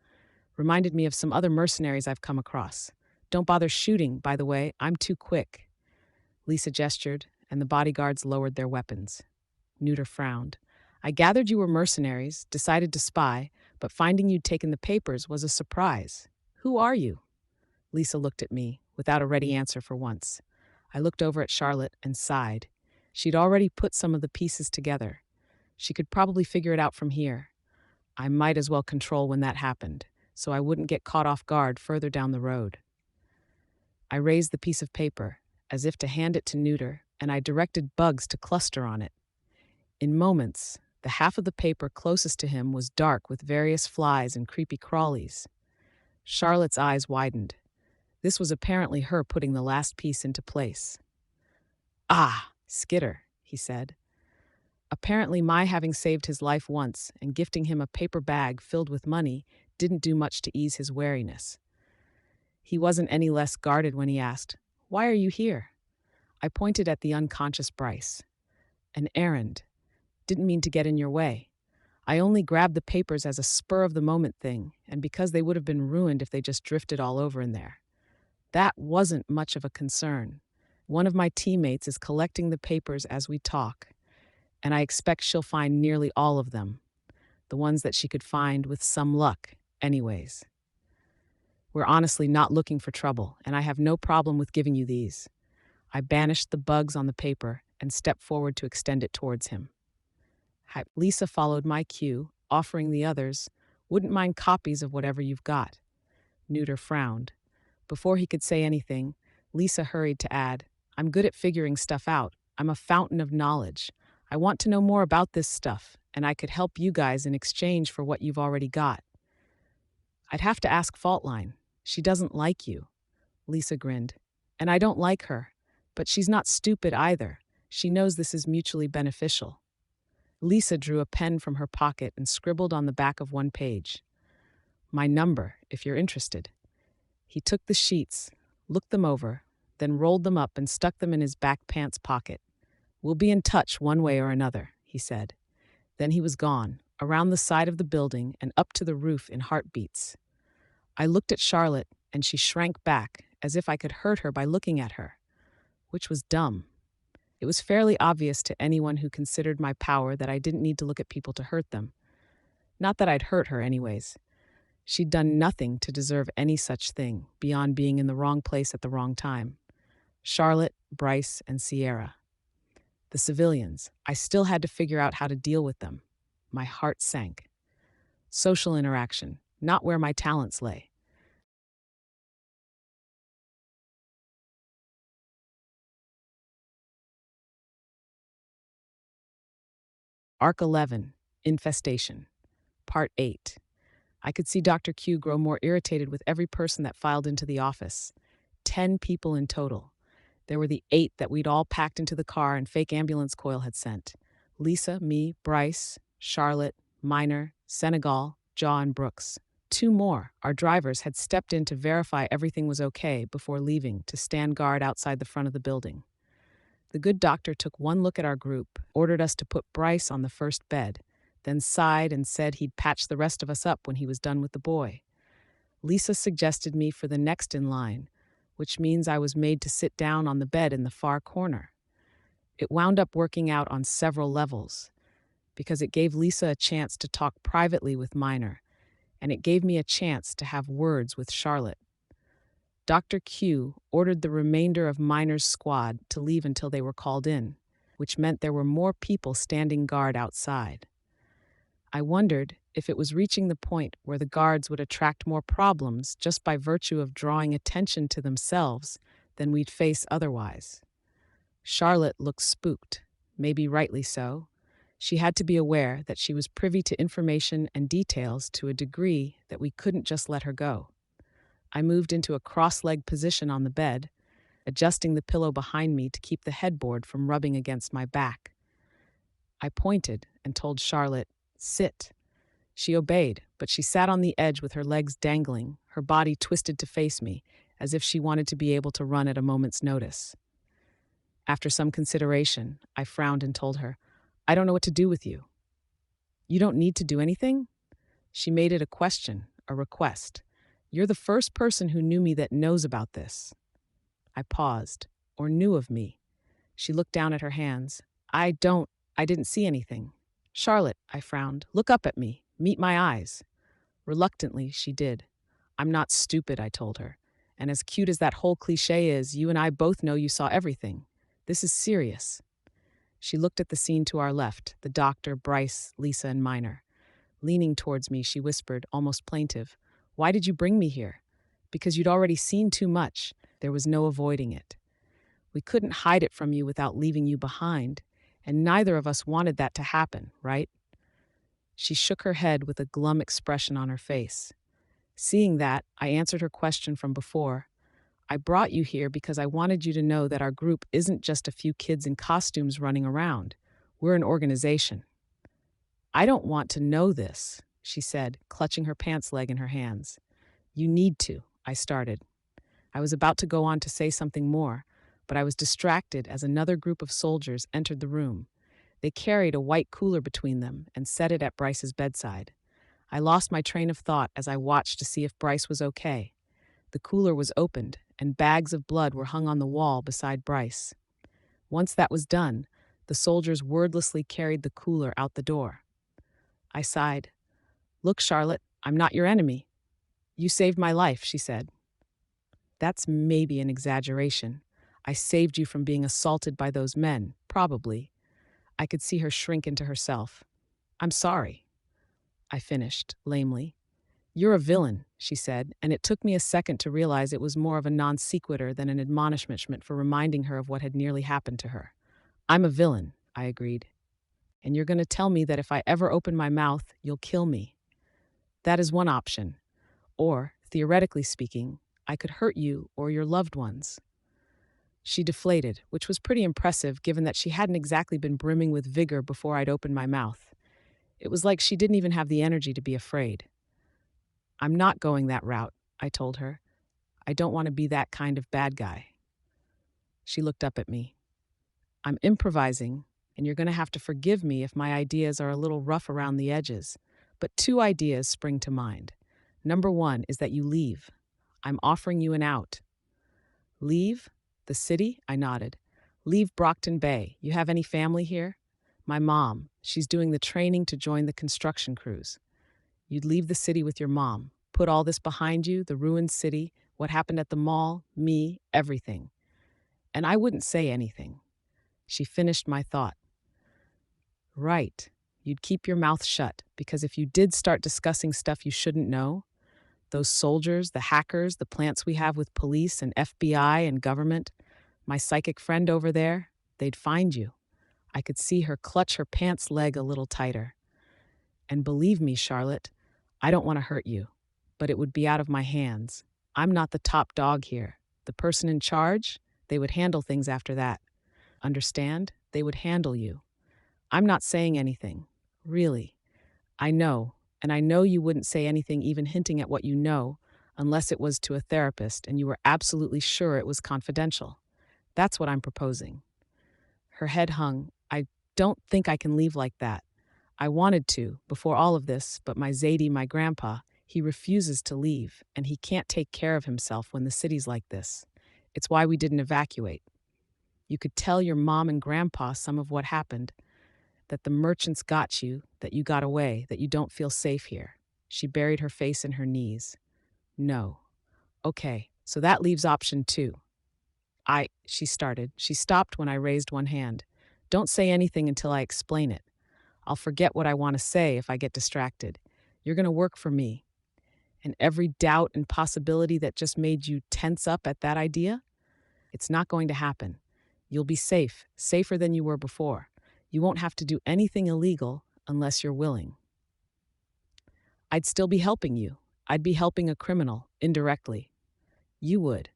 reminded me of some other mercenaries I've come across. Don't bother shooting, by the way, I'm too quick. Lisa gestured, and the bodyguards lowered their weapons. Neuter frowned. I gathered you were mercenaries, decided to spy, but finding you'd taken the papers was a surprise. Who are you? Lisa looked at me, without a ready answer for once. I looked over at Charlotte and sighed. She'd already put some of the pieces together. She could probably figure it out from here. I might as well control when that happened, so I wouldn't get caught off guard further down the road. I raised the piece of paper, as if to hand it to Neuter, and I directed Bugs to cluster on it. In moments, The half of the paper closest to him was dark with various flies and creepy crawlies. Charlotte's eyes widened. This was apparently her putting the last piece into place. "Ah, Skitter," he said. Apparently, my having saved his life once and gifting him a paper bag filled with money didn't do much to ease his wariness. He wasn't any less guarded when he asked, "Why are you here?" I pointed at the unconscious Bryce. "An errand. Didn't mean to get in your way. I only grabbed the papers as a spur-of-the-moment thing, and because they would have been ruined if they just drifted all over in there." That wasn't much of a concern. One of my teammates is collecting the papers as we talk, and I expect she'll find nearly all of them, the ones that she could find with some luck, anyways. We're honestly not looking for trouble, and I have no problem with giving you these. I banished the bugs on the paper and stepped forward to extend it towards him. Lisa followed my cue, offering the others, "Wouldn't mind copies of whatever you've got." Neuter frowned. Before he could say anything, Lisa hurried to add, "I'm good at figuring stuff out. I'm a fountain of knowledge. I want to know more about this stuff, and I could help you guys in exchange for what you've already got." "I'd have to ask Faultline. She doesn't like you." Lisa grinned. "And I don't like her. But she's not stupid either. She knows this is mutually beneficial." Lisa drew a pen from her pocket and scribbled on the back of one page. "My number, if you're interested." He took the sheets, looked them over, then rolled them up and stuck them in his back pants pocket. "We'll be in touch one way or another," he said. Then he was gone, around the side of the building and up to the roof in heartbeats. I looked at Charlotte, and she shrank back, as if I could hurt her by looking at her, which was dumb. It was fairly obvious to anyone who considered my power that I didn't need to look at people to hurt them. Not that I'd hurt her anyways. She'd done nothing to deserve any such thing, beyond being in the wrong place at the wrong time. Charlotte, Bryce, and Sierra. The civilians, I still had to figure out how to deal with them. My heart sank. Social interaction, not where my talents lay. Arc 11, Infestation. Part 8. I could see Dr. Q grow more irritated with every person that filed into the office. 10 people in total. There were the 8 that we'd all packed into the car and fake ambulance Coil had sent. Lisa, me, Bryce, Charlotte, Minor, Senegal, Jaw, and Brooks. 2 more, our drivers, had stepped in to verify everything was okay before leaving to stand guard outside the front of the building. The good doctor took one look at our group, ordered us to put Bryce on the first bed, then sighed and said he'd patch the rest of us up when he was done with the boy. Lisa suggested me for the next in line, which means I was made to sit down on the bed in the far corner. It wound up working out on several levels, because it gave Lisa a chance to talk privately with Minor, and it gave me a chance to have words with Charlotte. Dr. Q ordered the remainder of Minor's squad to leave until they were called in, which meant there were more people standing guard outside. I wondered if it was reaching the point where the guards would attract more problems just by virtue of drawing attention to themselves than we'd face otherwise. Charlotte looked spooked, maybe rightly so. She had to be aware that she was privy to information and details to a degree that we couldn't just let her go. I moved into a cross-legged position on the bed, adjusting the pillow behind me to keep the headboard from rubbing against my back. I pointed and told Charlotte, "Sit." She obeyed, but she sat on the edge with her legs dangling, her body twisted to face me, as if she wanted to be able to run at a moment's notice. After some consideration, I frowned and told her, "I don't know what to do with you." "You don't need to do anything?" She made it a question, a request. "You're the first person who knew me that knows about this." I paused, or knew of me. She looked down at her hands. I didn't see anything." "Charlotte," I frowned, "look up at me. Meet my eyes." Reluctantly, she did. "I'm not stupid," I told her. "And as cute as that whole cliche is, you and I both know you saw everything. This is serious." She looked at the scene to our left, the doctor, Bryce, Lisa, and Minor. Leaning towards me, she whispered, almost plaintive, "Why did you bring me here?" "Because you'd already seen too much. There was no avoiding it. We couldn't hide it from you without leaving you behind, and neither of us wanted that to happen, right?" She shook her head with a glum expression on her face. Seeing that, I answered her question from before. I brought you here because I wanted you to know that our group isn't just a few kids in costumes running around. We're an organization. I don't want to know this, she said, clutching her pants leg in her hands. You need to, I started. I was about to go on to say something more, but I was distracted as another group of soldiers entered the room. They carried a white cooler between them and set it at Bryce's bedside. I lost my train of thought as I watched to see if Bryce was okay. The cooler was opened, and bags of blood were hung on the wall beside Bryce. Once that was done, the soldiers wordlessly carried the cooler out the door. I sighed. Look, Charlotte, I'm not your enemy. You saved my life, she said. That's maybe an exaggeration. I saved you from being assaulted by those men, probably. I could see her shrink into herself. I'm sorry, I finished, lamely. You're a villain, she said, and it took me a second to realize it was more of a non sequitur than an admonishment for reminding her of what had nearly happened to her. I'm a villain, I agreed. And you're going to tell me that if I ever open my mouth, you'll kill me. That is one option. Or, theoretically speaking, I could hurt you or your loved ones. She deflated, which was pretty impressive given that she hadn't exactly been brimming with vigor before I'd opened my mouth. It was like she didn't even have the energy to be afraid. I'm not going that route, I told her. I don't want to be that kind of bad guy. She looked up at me. I'm improvising, and you're going to have to forgive me if my ideas are a little rough around the edges. But two ideas spring to mind. Number one is that you leave. I'm offering you an out. Leave? The city? I nodded. Leave Brockton Bay. You have any family here? My mom. She's doing the training to join the construction crews. You'd leave the city with your mom. Put all this behind you, the ruined city, what happened at the mall, me, everything. And I wouldn't say anything. She finished my thought. Right. You'd keep your mouth shut, because if you did start discussing stuff you shouldn't know, those soldiers, the hackers, the plants we have with police and FBI and government, my psychic friend over there, they'd find you. I could see her clutch her pants leg a little tighter. And believe me, Charlotte, I don't want to hurt you, but it would be out of my hands. I'm not the top dog here. The person in charge, they would handle things after that. Understand? They would handle you. I'm not saying anything. Really. I know, and I know you wouldn't say anything even hinting at what you know, unless it was to a therapist and you were absolutely sure it was confidential. That's what I'm proposing. Her head hung. I don't think I can leave like that. I wanted to, before all of this, but my Zadie, my grandpa, he refuses to leave, and he can't take care of himself when the city's like this. It's why we didn't evacuate. You could tell your mom and grandpa some of what happened, that the merchants got you, that you got away, that you don't feel safe here. She buried her face in her knees. No. Okay, so that leaves option two. She started. She stopped when I raised one hand. Don't say anything until I explain it. I'll forget what I want to say if I get distracted. You're going to work for me. And every doubt and possibility that just made you tense up at that idea? It's not going to happen. You'll be safe, safer than you were before. You won't have to do anything illegal unless you're willing. I'd still be helping you. I'd be helping a criminal, indirectly. You would.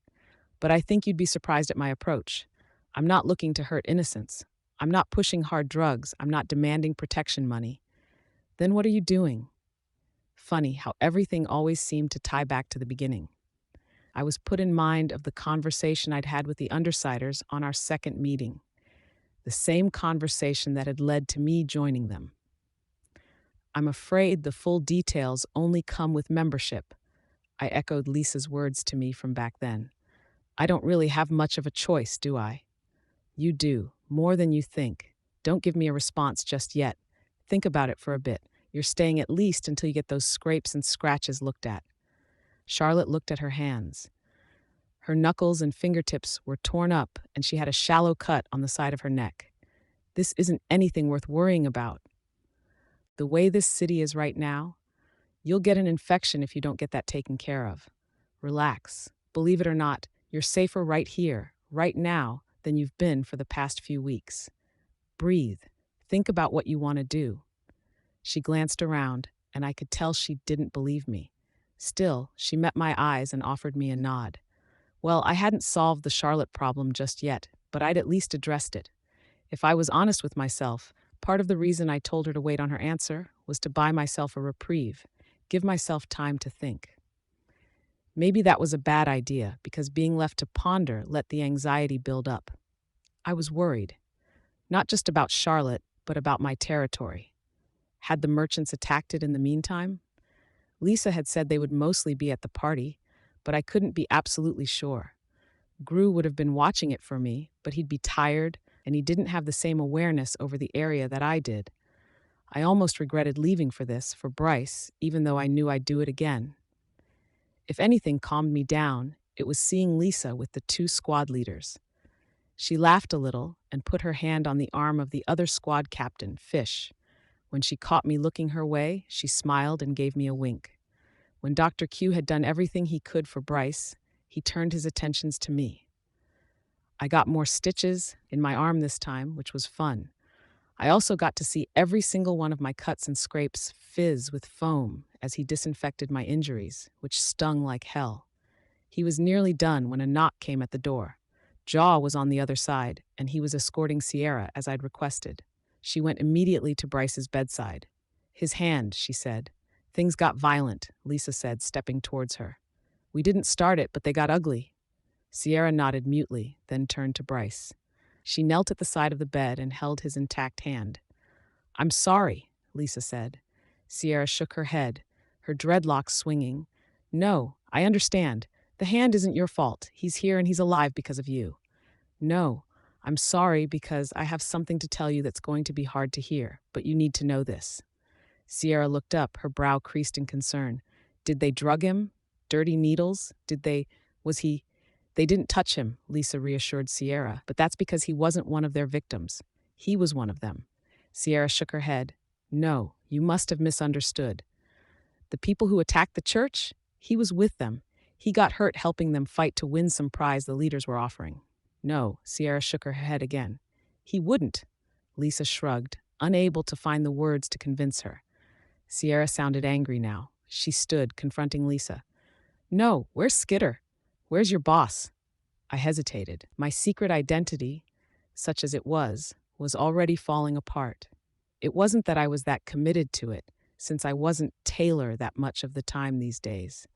But I think you'd be surprised at my approach. I'm not looking to hurt innocents. I'm not pushing hard drugs. I'm not demanding protection money. Then what are you doing? Funny how everything always seemed to tie back to the beginning. I was put in mind of the conversation I'd had with the Undersiders on our second meeting. The same conversation that had led to me joining them. I'm afraid the full details only come with membership. I echoed Lisa's words to me from back then. I don't really have much of a choice, do I? You do, more than you think. Don't give me a response just yet. Think about it for a bit. You're staying at least until you get those scrapes and scratches looked at. Charlotte looked at her hands. Her knuckles and fingertips were torn up, and she had a shallow cut on the side of her neck. This isn't anything worth worrying about. The way this city is right now, you'll get an infection if you don't get that taken care of. Relax. Believe it or not, you're safer right here, right now, than you've been for the past few weeks. Breathe. Think about what you want to do. She glanced around, and I could tell she didn't believe me. Still, she met my eyes and offered me a nod. Well, I hadn't solved the Charlotte problem just yet, but I'd at least addressed it. If I was honest with myself, part of the reason I told her to wait on her answer was to buy myself a reprieve, give myself time to think. Maybe that was a bad idea because being left to ponder let the anxiety build up. I was worried, not just about Charlotte, but about my territory. Had the merchants attacked it in the meantime? Lisa had said they would mostly be at the party, but I couldn't be absolutely sure. Gru would have been watching it for me, but he'd be tired, and he didn't have the same awareness over the area that I did. I almost regretted leaving for this, for Bryce, even though I knew I'd do it again. If anything calmed me down, it was seeing Lisa with the two squad leaders. She laughed a little and put her hand on the arm of the other squad captain, Fish. When she caught me looking her way, she smiled and gave me a wink. When Dr. Q had done everything he could for Bryce, he turned his attentions to me. I got more stitches in my arm this time, which was fun. I also got to see every single one of my cuts and scrapes fizz with foam as he disinfected my injuries, which stung like hell. He was nearly done when a knock came at the door. Jaw was on the other side, and he was escorting Sierra as I'd requested. She went immediately to Bryce's bedside. His hand, she said. Things got violent, Lisa said, stepping towards her. We didn't start it, but they got ugly. Sierra nodded mutely, then turned to Bryce. She knelt at the side of the bed and held his intact hand. I'm sorry, Lisa said. Sierra shook her head, her dreadlocks swinging. No, I understand. The hand isn't your fault. He's here and he's alive because of you. No, I'm sorry because I have something to tell you that's going to be hard to hear, but you need to know this. Sierra looked up, her brow creased in concern. Did they drug him? Dirty needles? They didn't touch him, Lisa reassured Sierra, but that's because he wasn't one of their victims. He was one of them. Sierra shook her head. No, you must have misunderstood. The people who attacked the church? He was with them. He got hurt helping them fight to win some prize the leaders were offering. No, Sierra shook her head again. He wouldn't. Lisa shrugged, unable to find the words to convince her. Sierra sounded angry now. She stood, confronting Lisa. No, where's Skitter? Where's your boss? I hesitated. My secret identity, such as it was already falling apart. It wasn't that I was that committed to it, since I wasn't Taylor that much of the time these days.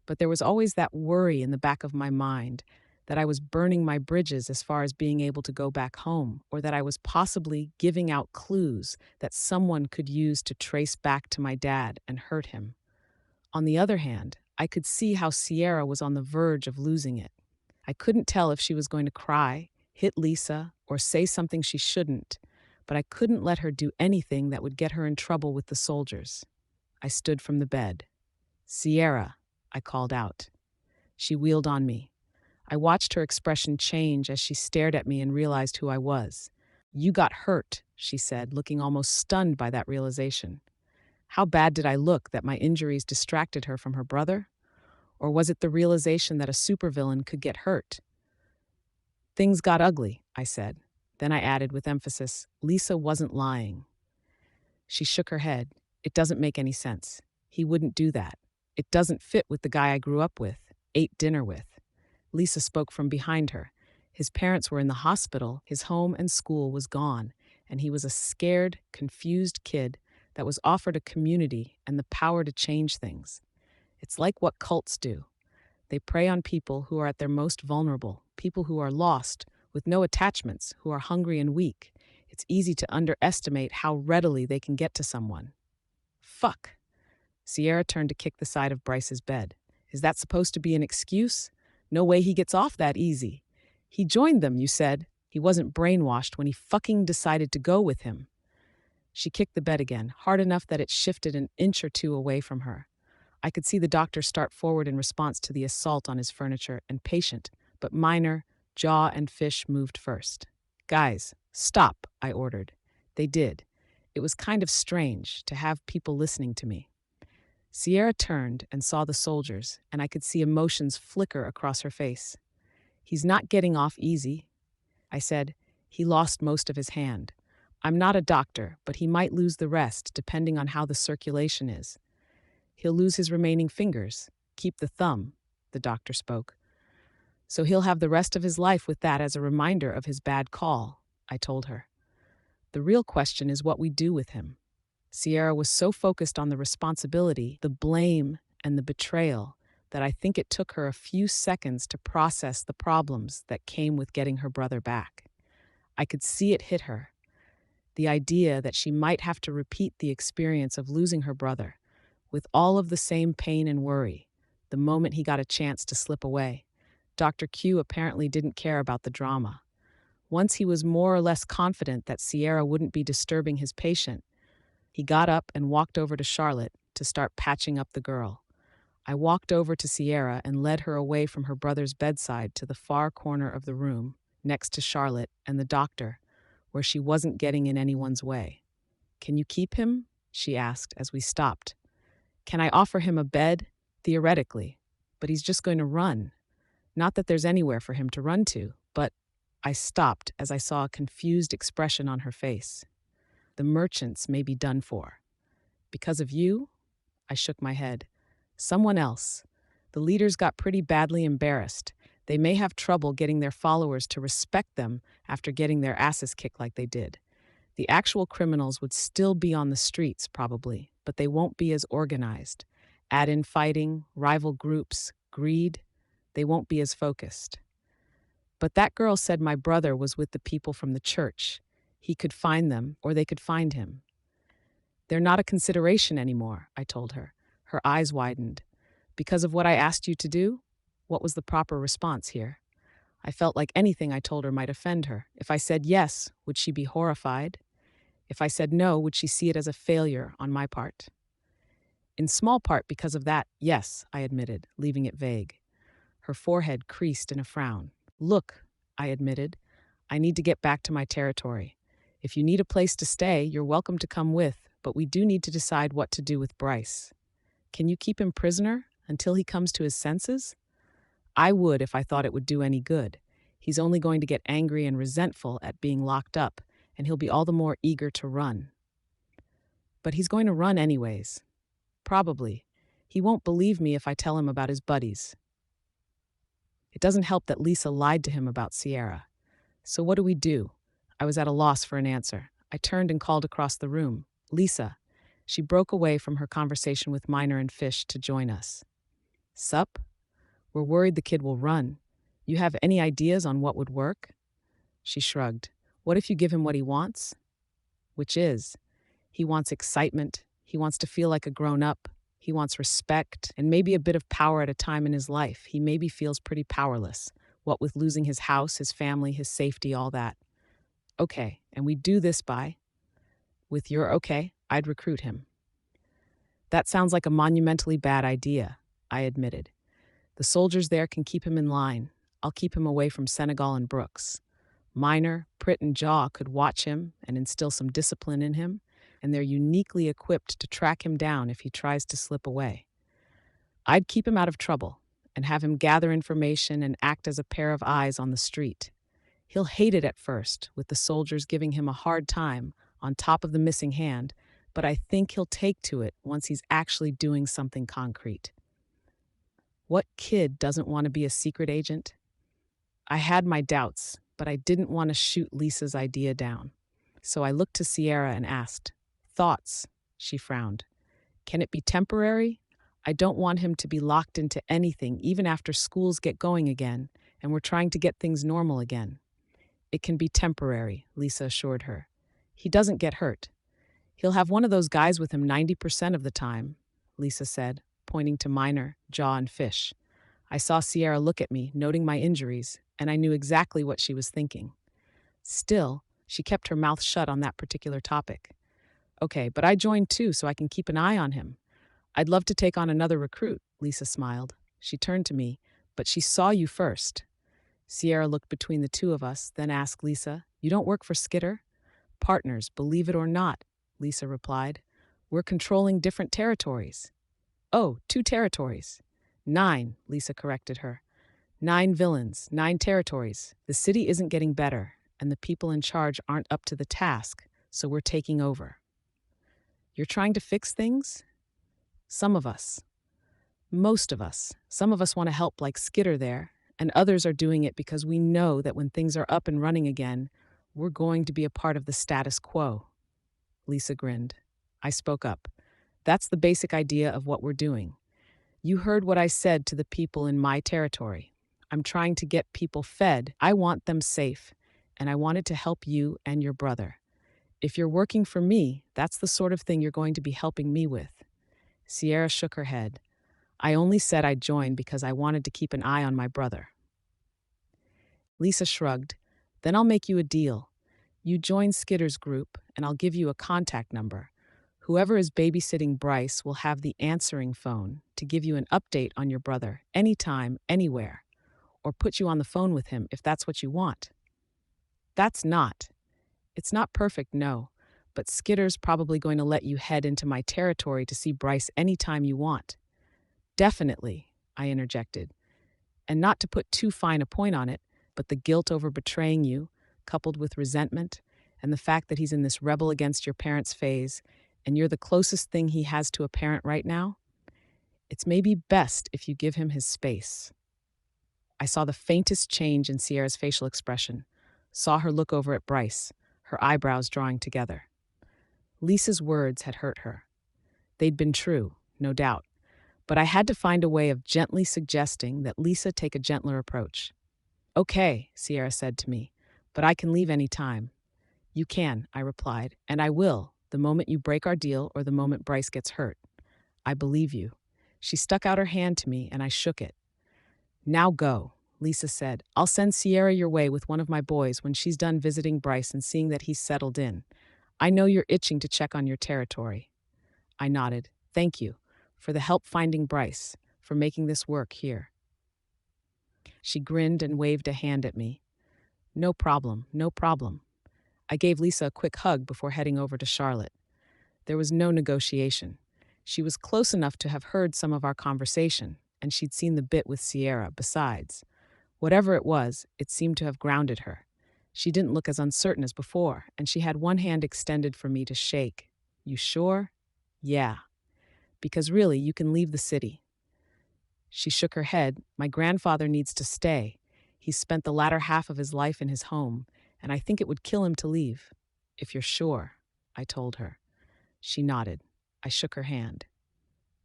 But there was always that worry in the back of my mind that I was burning my bridges as far as being able to go back home, or that I was possibly giving out clues that someone could use to trace back to my dad and hurt him. On the other hand, I could see how Sierra was on the verge of losing it. I couldn't tell if she was going to cry, hit Lisa, or say something she shouldn't, but I couldn't let her do anything that would get her in trouble with the soldiers. I stood from the bed. Sierra, I called out. She wheeled on me. I watched her expression change as she stared at me and realized who I was. You got hurt, she said, looking almost stunned by that realization. How bad did I look that my injuries distracted her from her brother? Or was it the realization that a supervillain could get hurt? Things got ugly, I said. Then I added with emphasis, Lisa wasn't lying. She shook her head. It doesn't make any sense. He wouldn't do that. It doesn't fit with the guy I grew up with, ate dinner with. Lisa spoke from behind her. His parents were in the hospital, his home and school was gone, and he was a scared, confused kid that was offered a community and the power to change things. It's like what cults do. They prey on people who are at their most vulnerable, people who are lost, with no attachments, who are hungry and weak. It's easy to underestimate how readily they can get to someone. Fuck. Sierra turned to kick the side of Bryce's bed. Is that supposed to be an excuse? No way he gets off that easy. He joined them, you said. He wasn't brainwashed when he fucking decided to go with him. She kicked the bed again, hard enough that it shifted an inch or two away from her. I could see the doctor start forward in response to the assault on his furniture, and patient, but minor, Jaw and Fish moved first. Guys, stop, I ordered. They did. It was kind of strange to have people listening to me. Sierra turned and saw the soldiers, and I could see emotions flicker across her face. He's not getting off easy, I said. He lost most of his hand. I'm not a doctor, but he might lose the rest depending on how the circulation is. He'll lose his remaining fingers. Keep the thumb, the doctor spoke. So he'll have the rest of his life with that as a reminder of his bad call, I told her. The real question is what we do with him. Sierra was so focused on the responsibility, the blame, and the betrayal that I think it took her a few seconds to process the problems that came with getting her brother back. I could see it hit her. The idea that she might have to repeat the experience of losing her brother, with all of the same pain and worry, the moment he got a chance to slip away. Dr. Q apparently didn't care about the drama. Once he was more or less confident that Sierra wouldn't be disturbing his patient, he got up and walked over to Charlotte to start patching up the girl. I walked over to Sierra and led her away from her brother's bedside to the far corner of the room, next to Charlotte and the doctor, where she wasn't getting in anyone's way. "Can you keep him?" she asked as we stopped. "Can I offer him a bed?" "Theoretically. But he's just going to run. Not that there's anywhere for him to run to, but—" I stopped as I saw a confused expression on her face. "The merchants may be done for." "Because of you?" I shook my head. "Someone else. The leaders got pretty badly embarrassed. They may have trouble getting their followers to respect them after getting their asses kicked like they did. The actual criminals would still be on the streets, probably, but they won't be as organized. Add in fighting, rival groups, greed, they won't be as focused." "But that girl said my brother was with the people from the church. He could find them, or they could find him." "They're not a consideration anymore," I told her. Her eyes widened. "Because of what I asked you to do?" What was the proper response here? I felt like anything I told her might offend her. If I said yes, would she be horrified? If I said no, would she see it as a failure on my part? "In small part because of that, yes," I admitted, leaving it vague. Her forehead creased in a frown. "Look," I admitted, "I need to get back to my territory. If you need a place to stay, you're welcome to come with, but we do need to decide what to do with Bryce. Can you keep him prisoner until he comes to his senses?" "I would if I thought it would do any good. He's only going to get angry and resentful at being locked up, and he'll be all the more eager to run." "But he's going to run anyways." "Probably. He won't believe me if I tell him about his buddies." It doesn't help that Lisa lied to him about Sierra. So what do we do? I was at a loss for an answer. I turned and called across the room. "Lisa." She broke away from her conversation with Miner and Fish to join us. "Sup? We're worried the kid will run. You have any ideas on what would work?" She shrugged. "What if you give him what he wants?" "Which is?" "He wants excitement. He wants to feel like a grown-up. He wants respect and maybe a bit of power at a time in his life. He maybe feels pretty powerless. What with losing his house, his family, his safety, all that." "Okay, and we do this by—" "With your okay, I'd recruit him." "That sounds like a monumentally bad idea," I admitted. "The soldiers there can keep him in line. I'll keep him away from Senegal and Brooks. Miner, Pritt, and Jaw could watch him and instill some discipline in him, and they're uniquely equipped to track him down if he tries to slip away. I'd keep him out of trouble and have him gather information and act as a pair of eyes on the street. He'll hate it at first, with the soldiers giving him a hard time on top of the missing hand, but I think he'll take to it once he's actually doing something concrete." What kid doesn't want to be a secret agent? I had my doubts, but I didn't want to shoot Lisa's idea down. So I looked to Sierra and asked, "Thoughts?" She frowned. "Can it be temporary? I don't want him to be locked into anything even after schools get going again, and we're trying to get things normal again." "It can be temporary," Lisa assured her. "He doesn't get hurt. He'll have one of those guys with him 90% of the time," Lisa said, pointing to Miner, Jaw, and Fish. I saw Sierra look at me, noting my injuries, and I knew exactly what she was thinking. Still, she kept her mouth shut on that particular topic. "Okay, but I joined too so I can keep an eye on him. I'd love to take on another recruit," Lisa smiled. She turned to me, "But she saw you first." Sierra looked between the two of us, then asked Lisa, "You don't work for Skitter?" "Partners, believe it or not," Lisa replied. "We're controlling different territories." "Oh, 2 territories." 9, Lisa corrected her. 9 villains, 9 territories. The city isn't getting better, and the people in charge aren't up to the task, so we're taking over. You're trying to fix things? Some of us. Most of us. Some of us want to help, like Skitter there, and others are doing it because we know that when things are up and running again, we're going to be a part of the status quo. Lisa grinned. I spoke up. That's the basic idea of what we're doing. You heard what I said to the people in my territory. I'm trying to get people fed. I want them safe, and I wanted to help you and your brother. If you're working for me, that's the sort of thing you're going to be helping me with. Sierra shook her head. I only said I'd join because I wanted to keep an eye on my brother. Lisa shrugged. Then I'll make you a deal. You join Skitter's group, and I'll give you a contact number. Whoever is babysitting Bryce will have the answering phone to give you an update on your brother anytime, anywhere, or put you on the phone with him if that's what you want. It's not perfect, no, but Skitter's probably going to let you head into my territory to see Bryce anytime you want. Definitely, I interjected. And not to put too fine a point on it, but the guilt over betraying you, coupled with resentment, and the fact that he's in this rebel against your parents phase, and you're the closest thing he has to a parent right now, it's maybe best if you give him his space. I saw the faintest change in Sierra's facial expression, saw her look over at Bryce, her eyebrows drawing together. Lisa's words had hurt her. They'd been true, no doubt, but I had to find a way of gently suggesting that Lisa take a gentler approach. Okay, Sierra said to me, but I can leave any time. You can, I replied, and I will, the moment you break our deal or the moment Bryce gets hurt. I believe you. She stuck out her hand to me, and I shook it. Now go, Lisa said. I'll send Sierra your way with one of my boys when she's done visiting Bryce and seeing that he's settled in. I know you're itching to check on your territory. I nodded. Thank you for the help finding Bryce, for making this work here. She grinned and waved a hand at me. No problem, no problem. I gave Lisa a quick hug before heading over to Charlotte. There was no negotiation. She was close enough to have heard some of our conversation, and she'd seen the bit with Sierra besides. Whatever it was, it seemed to have grounded her. She didn't look as uncertain as before, and she had one hand extended for me to shake. You sure? Yeah. Because really, you can leave the city. She shook her head. My grandfather needs to stay. He's spent the latter half of his life in his home, and I think it would kill him to leave. If you're sure, I told her. She nodded. I shook her hand.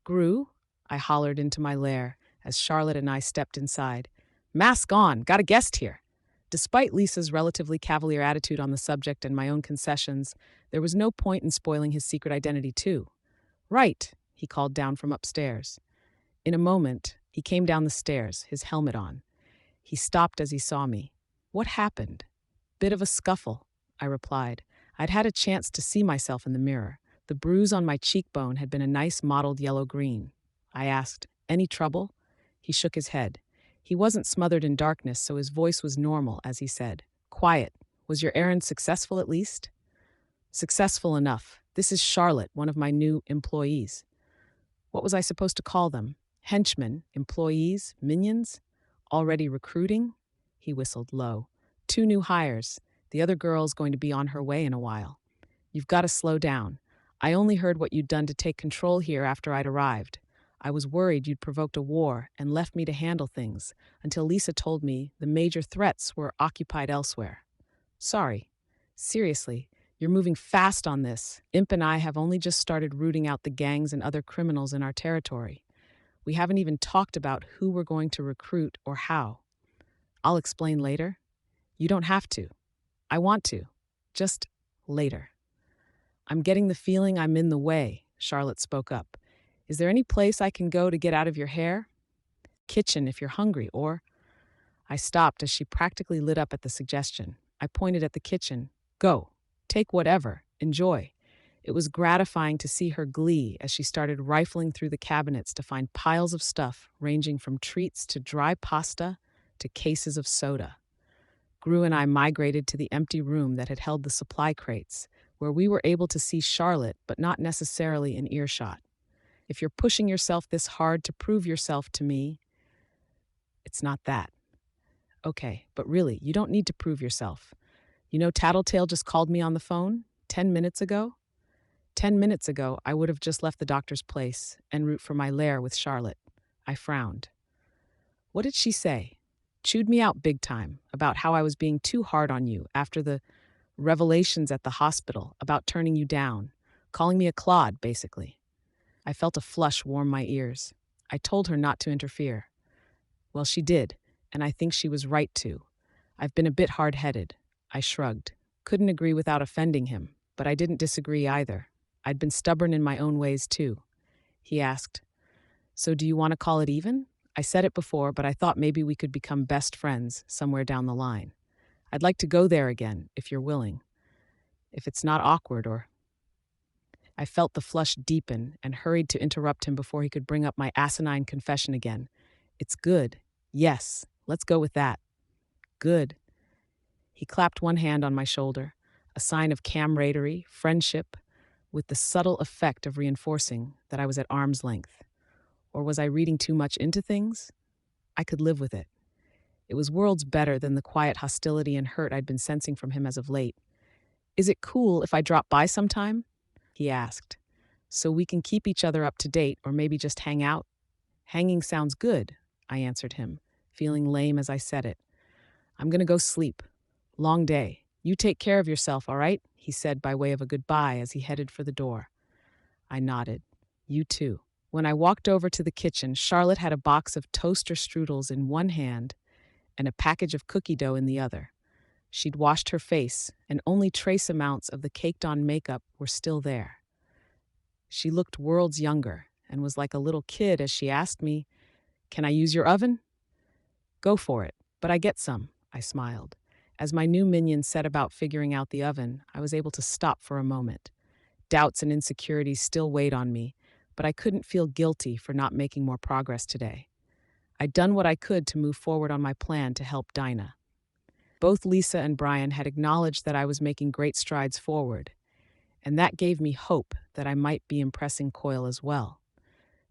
Gru? I hollered into my lair as Charlotte and I stepped inside. Mask on, got a guest here. Despite Lisa's relatively cavalier attitude on the subject and my own concessions, there was no point in spoiling his secret identity too. Right, he called down from upstairs. In a moment, he came down the stairs, his helmet on. He stopped as he saw me. What happened? Bit of a scuffle, I replied. I'd had a chance to see myself in the mirror. The bruise on my cheekbone had been a nice mottled yellow-green. I asked, any trouble? He shook his head. He wasn't smothered in darkness, so his voice was normal as he said, quiet. Was your errand successful at least? Successful enough. This is Charlotte, one of my new employees. What was I supposed to call them? Henchmen, employees, minions? Already recruiting? He whistled low. 2 new hires. The other girl's going to be on her way in a while. You've got to slow down. I only heard what you'd done to take control here after I'd arrived. I was worried you'd provoked a war and left me to handle things until Lisa told me the major threats were occupied elsewhere. Sorry. Seriously, you're moving fast on this. Imp and I have only just started rooting out the gangs and other criminals in our territory. We haven't even talked about who we're going to recruit or how. I'll explain later. You don't have to. I want to. Just later. I'm getting the feeling I'm in the way, Charlotte spoke up. Is there any place I can go to get out of your hair? Kitchen if you're hungry, or... I stopped as she practically lit up at the suggestion. I pointed at the kitchen. Go. Take whatever. Enjoy. It was gratifying to see her glee as she started rifling through the cabinets to find piles of stuff ranging from treats to dry pasta to cases of soda. Gru and I migrated to the empty room that had held the supply crates, where we were able to see Charlotte but not necessarily in earshot. If you're pushing yourself this hard to prove yourself to me, it's not that. Okay, but really, you don't need to prove yourself. You know, Tattletale just called me on the phone. 10 minutes ago? 10 minutes ago, I would have just left the doctor's place en route for my lair with Charlotte. I frowned. What did she say? Chewed me out big time about how I was being too hard on you after the revelations at the hospital about turning you down, calling me a clod, basically. I felt a flush warm my ears. I told her not to interfere. Well, she did, and I think she was right to. I've been a bit hard-headed. I shrugged. Couldn't agree without offending him, but I didn't disagree either. I'd been stubborn in my own ways, too. He asked, "So do you want to call it even?" I said it before, but I thought maybe we could become best friends somewhere down the line. I'd like to go there again, if you're willing. If it's not awkward or... I felt the flush deepen and hurried to interrupt him before he could bring up my asinine confession again. It's good. Yes, let's go with that. Good. He clapped one hand on my shoulder, a sign of camaraderie, friendship, with the subtle effect of reinforcing that I was at arm's length. Or was I reading too much into things? I could live with it. It was worlds better than the quiet hostility and hurt I'd been sensing from him as of late. Is it cool if I drop by sometime? He asked. So we can keep each other up to date or maybe just hang out? Hanging sounds good, I answered him, feeling lame as I said it. I'm going to go sleep. Long day. You take care of yourself, all right? He said by way of a goodbye as he headed for the door. I nodded. You too. When I walked over to the kitchen, Charlotte had a box of toaster strudels in one hand and a package of cookie dough in the other. She'd washed her face, and only trace amounts of the caked-on makeup were still there. She looked worlds younger and was like a little kid as she asked me, "Can I use your oven?" "Go for it, but I get some," I smiled. As my new minion set about figuring out the oven, I was able to stop for a moment. Doubts and insecurities still weighed on me, but I couldn't feel guilty for not making more progress today. I'd done what I could to move forward on my plan to help Dinah. Both Lisa and Brian had acknowledged that I was making great strides forward, and that gave me hope that I might be impressing Coyle as well.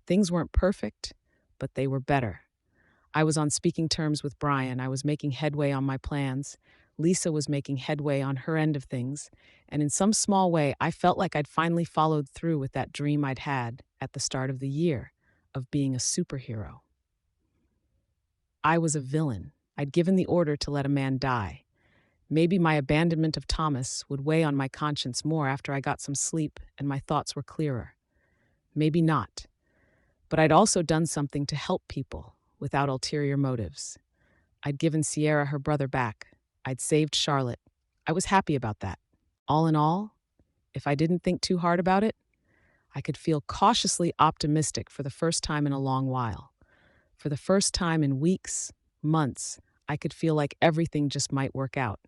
Things weren't perfect, but they were better. I was on speaking terms with Brian, I was making headway on my plans, Lisa was making headway on her end of things, and in some small way I felt like I'd finally followed through with that dream I'd had at the start of the year of being a superhero. I was a villain. I'd given the order to let a man die. Maybe my abandonment of Thomas would weigh on my conscience more after I got some sleep and my thoughts were clearer. Maybe not. But I'd also done something to help people without ulterior motives. I'd given Sierra her brother back. I'd saved Charlotte. I was happy about that. All in all, if I didn't think too hard about it, I could feel cautiously optimistic for the first time in a long while. For the first time in weeks, months, I could feel like everything just might work out.